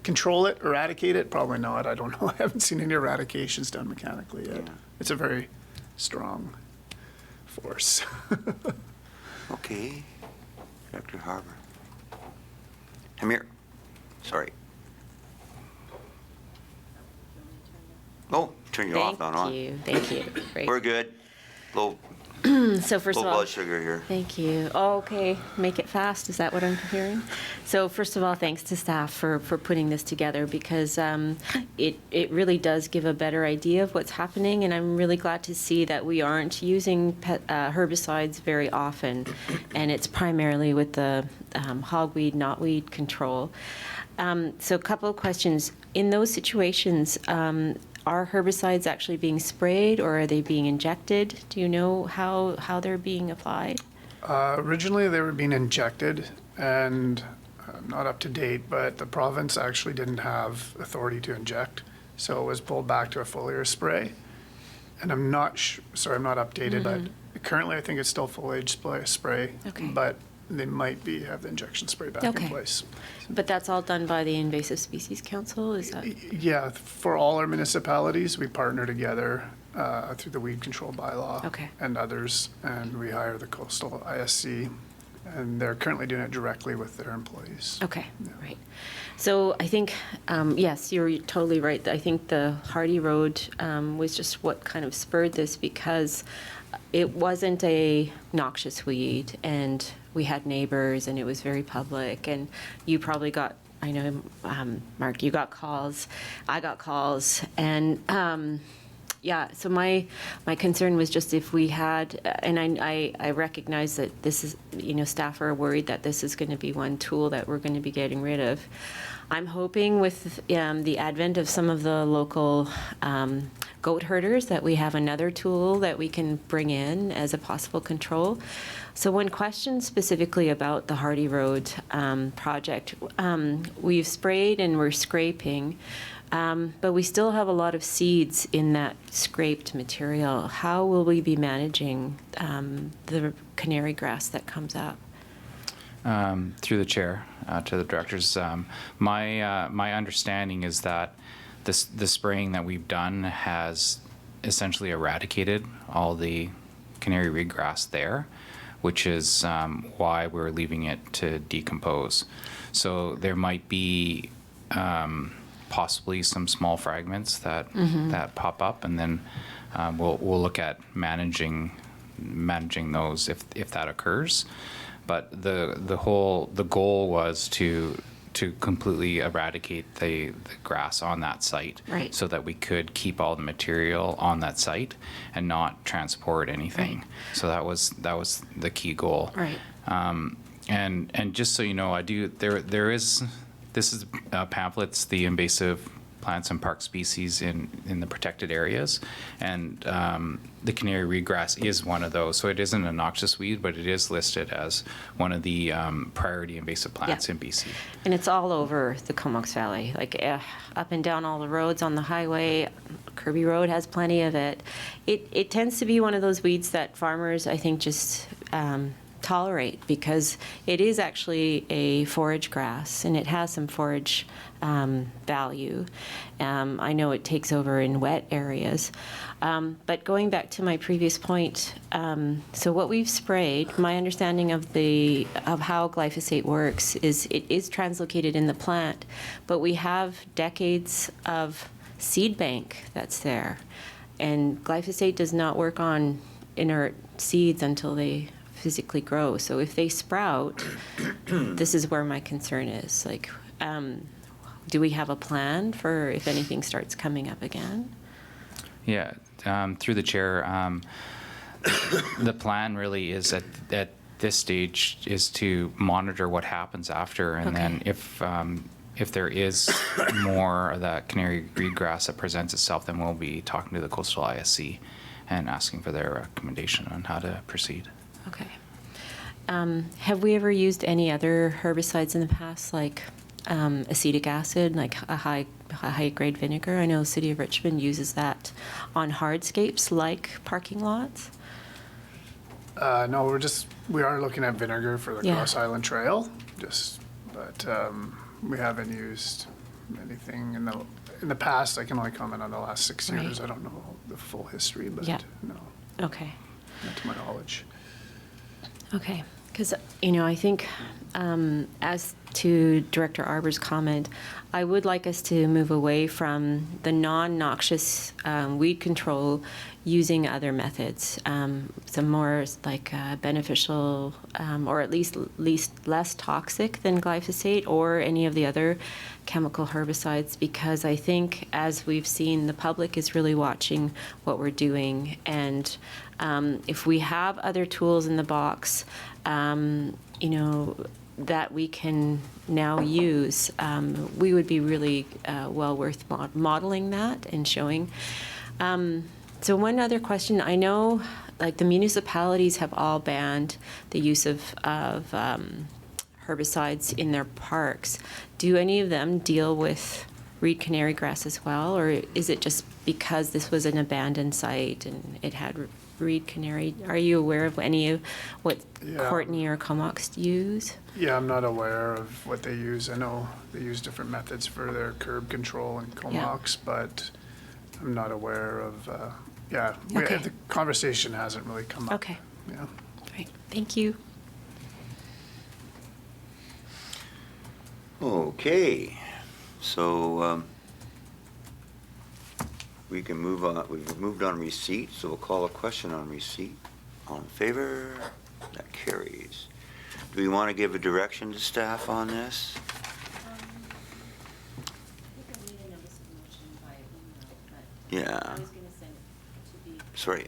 control it, eradicate it. Probably not. I don't know. I haven't seen any eradications done mechanically yet. Yeah. It's a very strong force. Okay. Dr. Harbour. Hamir. Sorry. Oh, turn you off, not on. Thank you. Great. We're good. Low, So first low of all, blood sugar here. thank you. Oh, okay, make it fast, is that what I'm hearing? So first of all, thanks to staff for putting this together because it really does give a better idea of what's happening, and I'm really glad to see that we aren't using herbicides very often, and it's primarily with the hogweed, knotweed control. So a couple of questions. In those situations, are herbicides actually being sprayed or are they being injected? Do you know how they're being applied? Originally, they were being injected, and I'm not up to date, but the province actually didn't have authority to inject, so it was pulled back to a foliar spray. And I'm not sorry, I'm not updated, but currently I think it's still foliage spray. Okay. But they might have the injection spray back in place. But that's all done by the Invasive Species Council, is that? Yeah, for all our municipalities, we partner together through the weed control bylaw and others, and we hire the coastal ISC, and they're currently doing it directly with their employees. Okay, right. So I think, yes, you're totally right. I think the Hardy Road was just what kind of spurred this because it wasn't a noxious weed, and we had neighbors, and it was very public, and you probably got, I know, Mark, you got calls, I got calls, and yeah, so my concern was just if we had, and I recognize that this is, staff are worried that this is going to be one tool that we're going to be getting rid of. I'm hoping with the advent of some of the local goat herders that we have another tool that we can bring in as a possible control. So one question specifically about the Hardy Road project, we've sprayed and we're scraping, but we still have a lot of seeds in that scraped material. How will we be managing the canary grass that comes up? Through the chair to the directors, my understanding is that the spraying that we've done has essentially eradicated all the canary reed grass there, which is why we're leaving it to decompose. So there might be possibly some small fragments that that pop up, and then we'll look at managing those if that occurs. But the goal was to completely eradicate the grass on that site, right, so that we could keep all the material on that site and not transport anything. Right. So that was the key goal. Right. And just so you know, this is pamphlets, the invasive plants and park species in the protected areas, and the canary reed grass is one of those. So it isn't a noxious weed, but it is listed as one of the priority invasive plants in BC. And it's all over the Comox Valley, like up and down all the roads on the highway. Kirby Road has plenty of it. It tends to be one of those weeds that farmers, I think, just tolerate because it is actually a forage grass and it has some forage value. I know it takes over in wet areas. But going back to my previous point, so what we've sprayed, my understanding of how glyphosate works is it is translocated in the plant, but we have decades of seed bank that's there. And glyphosate does not work on inert seeds until they physically grow. So if they sprout, this is where my concern is. Like, do we have a plan for if anything starts coming up again? Yeah, through the chair, the plan really is at this stage is to monitor what happens after, and then if there is more of that canary reed grass that presents itself, then we'll be talking to the coastal ISC and asking for their recommendation on how to proceed. Okay. Have we ever used any other herbicides in the past, like acetic acid, like a high grade vinegar. I know the City of Richmond uses that on hardscapes like parking lots. No, we are looking at vinegar for the Yeah. Cross Island Trail, but we haven't used anything in the past. I can only comment on the last 6 years. Right. I don't know the full history, but Yeah. no, Okay. not to my knowledge. Okay, because, I think as to Director Arbor's comment, I would like us to move away from the non-noxious weed control using other methods, some more like beneficial or at least less toxic than glyphosate or any of the other chemical herbicides, because I think, as we've seen, the public is really watching what we're doing. And if we have other tools in the box, that we can now use, we would be really well worth modeling that and showing. So one other question, I know like the municipalities have all banned the use of herbicides in their parks. Do any of them deal with reed canary grass as well, or is it just because this was an abandoned site and it had reed canary? Are you aware of any of what Courtney or Comox use? Yeah, I'm not aware of what they use. I know they use different methods for their curb control and Comox, but I'm not aware of, the conversation hasn't really come up. Okay. Yeah. Great, thank you. Okay, so we can move on. We've moved on receipt, so we'll call a question on receipt. All in favor? That carries. Do we want to give a direction to staff on this? Yeah. Sorry.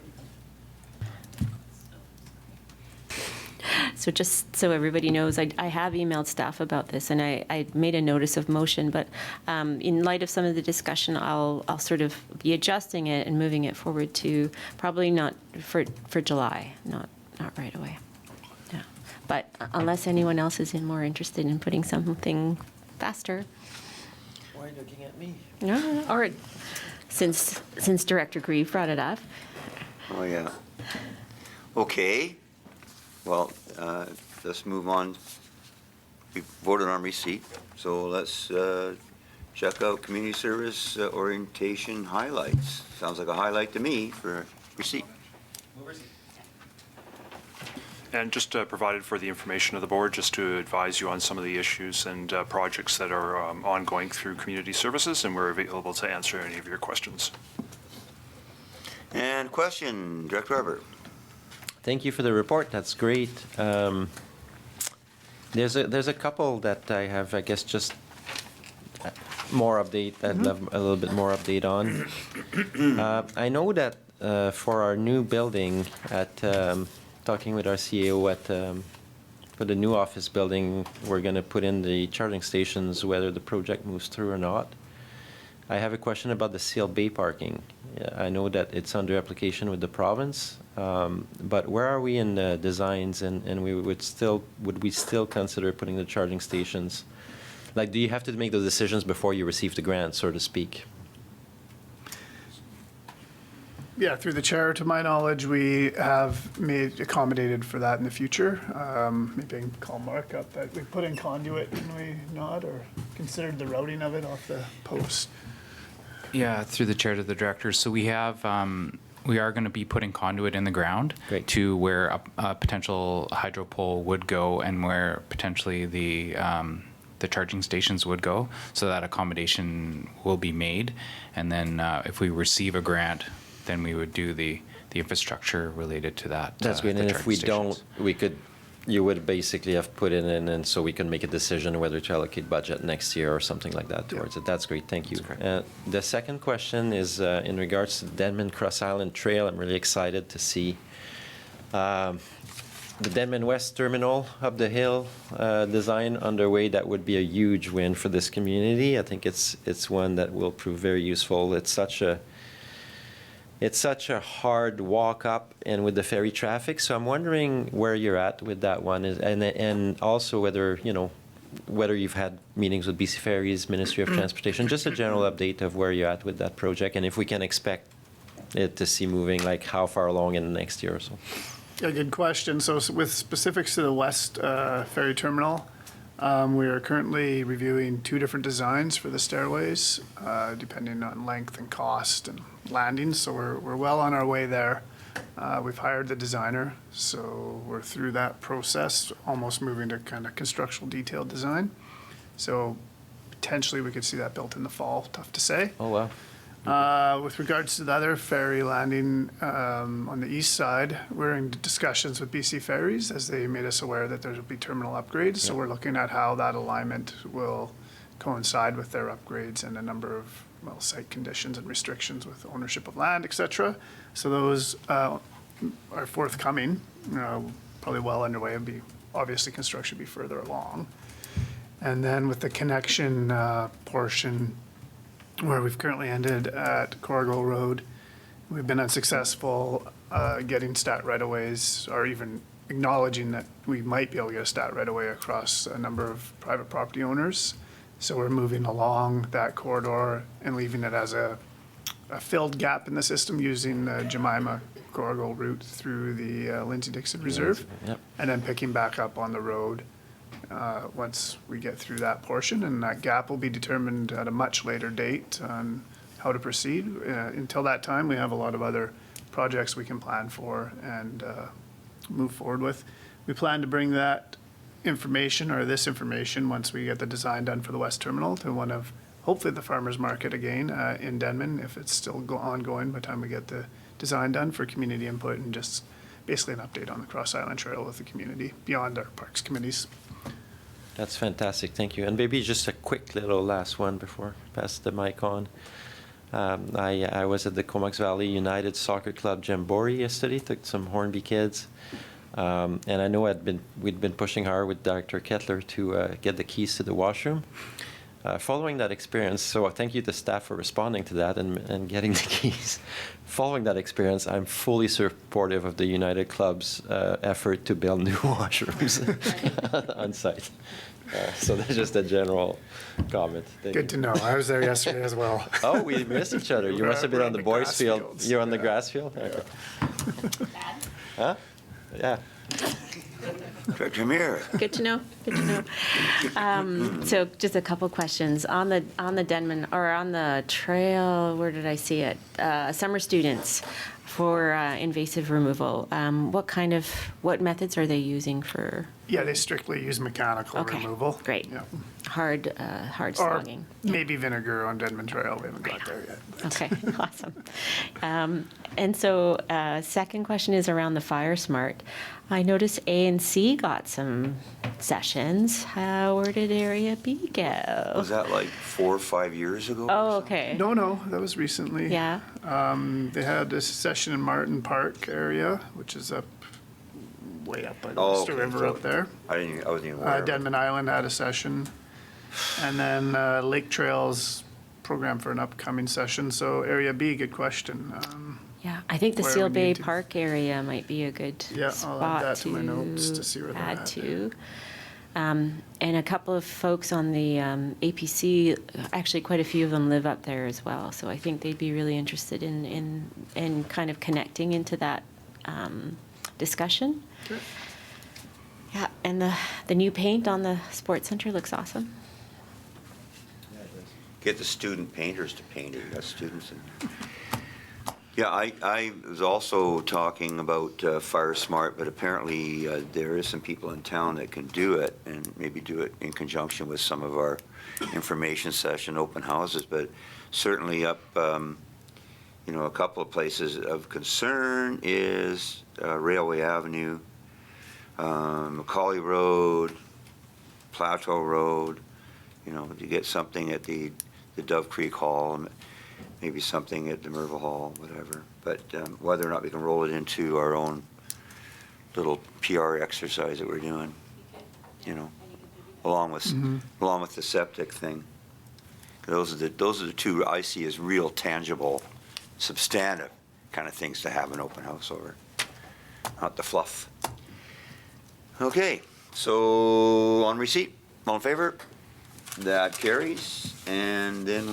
So just so everybody knows, I have emailed staff about this, and I made a notice of motion, but in light of some of the discussion, I'll sort of be adjusting it and moving it forward to probably not for July, not right away. Yeah. But unless anyone else is more interested in putting something faster. Why are you looking at me? No, or since Director Grieve brought it up. Oh, yeah. Okay. Well, let's move on. We voted on receipt, so let's check out community service orientation highlights. Sounds like a highlight to me for receipt. And just provided for the information of the board, just to advise you on some of the issues and projects that are ongoing through community services, and we're available to answer any of your questions. And question, Director Arbor. Thank you for the report. That's great. There's a couple that I have, I guess, just more update. I'd love a little bit more update on. I know that for our new building at talking with our CEO for the new office building, we're going to put in the charging stations whether the project moves through or not. I have a question about the sealed bay parking. I know that it's under application with the province, but where are we in the designs, and would we still consider putting the charging stations? Like, do you have to make those decisions before you receive the grant, so to speak? Yeah, through the chair, to my knowledge, we have accommodated for that in the future. Maybe I can call Mark up that we put in conduit, didn't we not, or considered the routing of it off the post? Yeah, through the chair to the director. So we have, we are going to be putting conduit in the ground to where a potential hydro pole would go and where potentially the charging stations would go. So that accommodation will be made. And then if we receive a grant, then we would do the infrastructure related to that. That's great. the And if charging we stations. don't, you would basically have put it in, and so we can make a decision whether to allocate budget next year or something like that towards it. That's great. Thank you. The second question is in regards to the Denman Cross Island Trail. I'm really excited to see the Denman West Terminal up the hill design underway. That would be a huge win for this community. I think it's one that will prove very useful. It's such a hard walk up and with the ferry traffic. So I'm wondering where you're at with that one, and also whether, whether you've had meetings with BC Ferries, Ministry of Transportation, just a general update of where you're at with that project, and if we can expect it to see moving, like how far along in the next year or so. Yeah, good question. So with specifics to the West Ferry Terminal, we are currently reviewing 2 different designs for the stairways, depending on length and cost and landings. So we're well on our way there. We've hired the designer, so we're through that process, almost moving to kind of constructional detailed design. So potentially we could see that built in the fall. Tough to say. Oh, wow. With regards to the other ferry landing on the east side, we're in discussions with BC Ferries as they made us aware that there will be terminal upgrades. So we're looking at how that alignment will coincide with their upgrades and a number of site conditions and restrictions with ownership of land, et cetera. So those are forthcoming, probably well underway. Obviously construction will be further along. And then with the connection portion, where we've currently ended at Corrigal Road, we've been unsuccessful getting stat right-of-ways, or even acknowledging that we might be able to get a stat right-of-way across a number of private property owners. So we're moving along that corridor and leaving it as a filled gap in the system using the Jemima Corrigal route through the Lindsay-Dixon Reserve, and then picking back up on the road once we get through that portion, and that gap will be determined at a much later date on how to proceed. Until that time, we have a lot of other projects we can plan for and move forward with. We plan to bring that information, or this information, once we get the design done for the West Terminal, to one of, hopefully, the farmers market again in Denman, if it's still ongoing by the time we get the design done, for community input and just basically an update on the Cross Island Trail with the community beyond our parks committees. That's fantastic, thank you. And maybe just a quick little last one before I pass the mic on. I was at the Comox Valley United Soccer Club Jamboree yesterday, took some Hornby kids. And I know we'd been pushing hard with Dr. Kettler to get the keys to the washroom. Following that experience, so thank you to staff for responding to that and getting the keys. Following that experience, I'm fully supportive of the United Club's effort to build new washrooms on site. So that's just a general comment. Good to know. I was there yesterday as well. Oh, we missed each other. You must have been on the boys' field. You're on the grass field? Okay. Huh? Yeah. Director Hamir. Good to know. Good to know. So just a couple questions on the Denman, or on the trail. Where did I see it? Summer students for invasive removal. What methods are they using for? Yeah, they strictly use mechanical removal. Great. Yeah. Hard slogging. Maybe vinegar on Denman Trail. We haven't got there yet. Okay, awesome. And so second question is around the Fire Smart. I noticed A and C got some sessions. Where did Area B go? Was that like 4 or 5 years ago? Oh, okay. No, that was recently. Yeah. They had a session in Martin Park area, which is up way up by the Mister River up there. I wasn't even aware. Denman Island had a session, and then Lake Trails program for an upcoming session. So Area B, good question. Yeah, I think the where Seal we Bay need to- Park area might be a good Yeah, spot I'll add that to my notes to see where they're add at. to. And a couple of folks on the APC, actually quite a few of them live up there as well. So I think they'd be really interested in kind of connecting into that discussion. Sure. Yeah, and the new paint on the sports center looks awesome. Get the student painters to paint it. Got students in. Yeah, I was also talking about Fire Smart, but apparently there is some people in town that can do it, and maybe do it in conjunction with some of our information session open houses. But certainly up, a couple of places of concern is Railway Avenue, Macaulay Road, Plateau Road. You get something at the Dove Creek Hall, maybe something at the Merville Hall, whatever. But whether or not we can roll it into our own little PR exercise that we're doing, along with the septic thing. Those are the two I see as real, tangible, substantive kind of things to have an open house over, not the fluff. Okay, so on receipt. All in favor? That carries. And then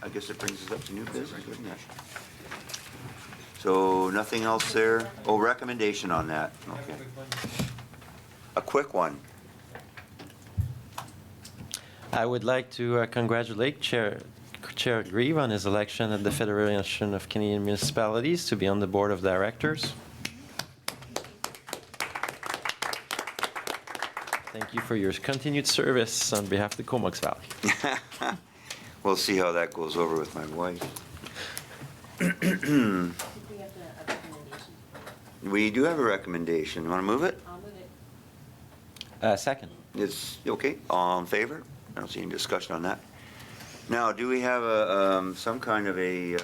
I guess it brings us up to new business, doesn't it? So nothing else there? Oh, recommendation on that. Okay. A quick one. I would like to congratulate Chair Grieve on his election at the Federation of Canadian Municipalities to be on the board of directors. Thank you for your continued service on behalf of the Comox Valley. We'll see how that goes over with my wife. We do have a recommendation. Want to move it? I'll move it. Second. It's okay. All in favor? I don't see any discussion on that. Now, do we have some kind of a?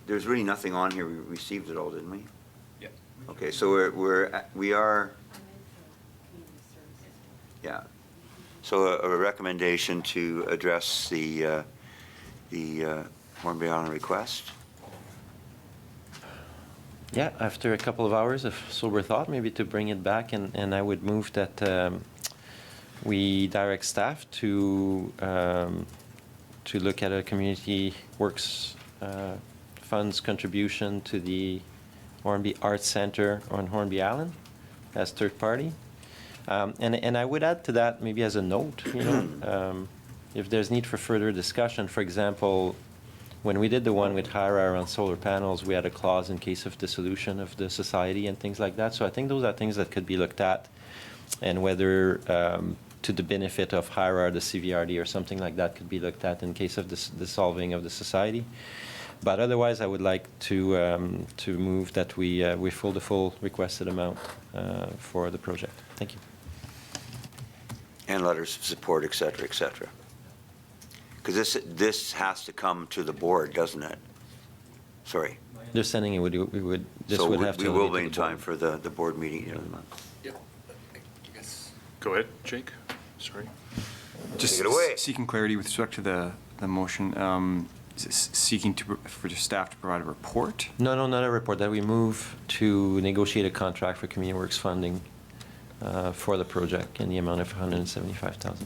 There's really nothing on here. We received it all, didn't we? Yeah. Okay, so we are. Yeah. So a recommendation to address the Hornby Island request. Yeah, after a couple of hours of sober thought, maybe to bring it back, and I would move that we direct staff to look at a community works funds contribution to the Hornby Arts Center on Hornby Island as third party. And I would add to that, maybe as a note, if there's need for further discussion, for example, when we did the one with HIRA on solar panels, we had a clause in case of dissolution of the society and things like that. So I think those are things that could be looked at, and whether to the benefit of HIRA, the CVRD, or something like that could be looked at in case of dissolving of the society. But otherwise, I would like to move that we fill the full requested amount for the project. Thank you. And letters of support, et cetera, et cetera. Because this has to come to the board, doesn't it? Sorry. They're sending it. We would have to. We will be in time for the board meeting in a month. Yep. I guess. Go ahead, Jake. Sorry. Just Take it away. seeking clarity with respect to the motion. Is it seeking for the staff to provide a report? No, not a report. That we move to negotiate a contract for community works funding for the project in the amount of $175,000.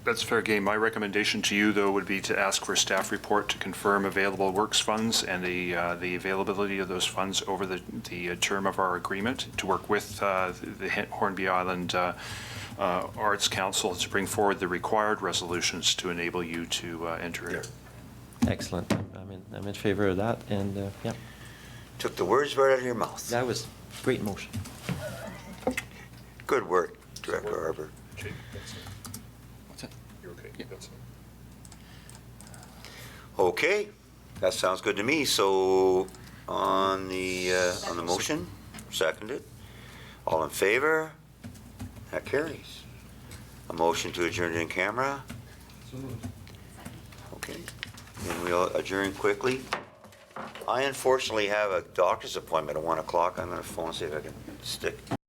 That's fair game. My recommendation to you, though, would be to ask for a staff report to confirm available works funds and the availability of those funds over the term of our agreement, to work with the Hornby Island Arts Council to bring forward the required resolutions to enable you to enter it. Excellent. I'm in favor of that, and yeah. Took the words right out of your mouth. That was great motion. Good work, Director Harbour. Jake, that's it. What's that? You're okay. Yeah. That's it. Okay, that sounds good to me. So on the motion, seconded. All in favor? That carries. A motion to adjourn in camera. Okay, and we'll adjourn quickly. I unfortunately have a doctor's appointment at 1 o'clock. I'm going to phone and see if I can stick.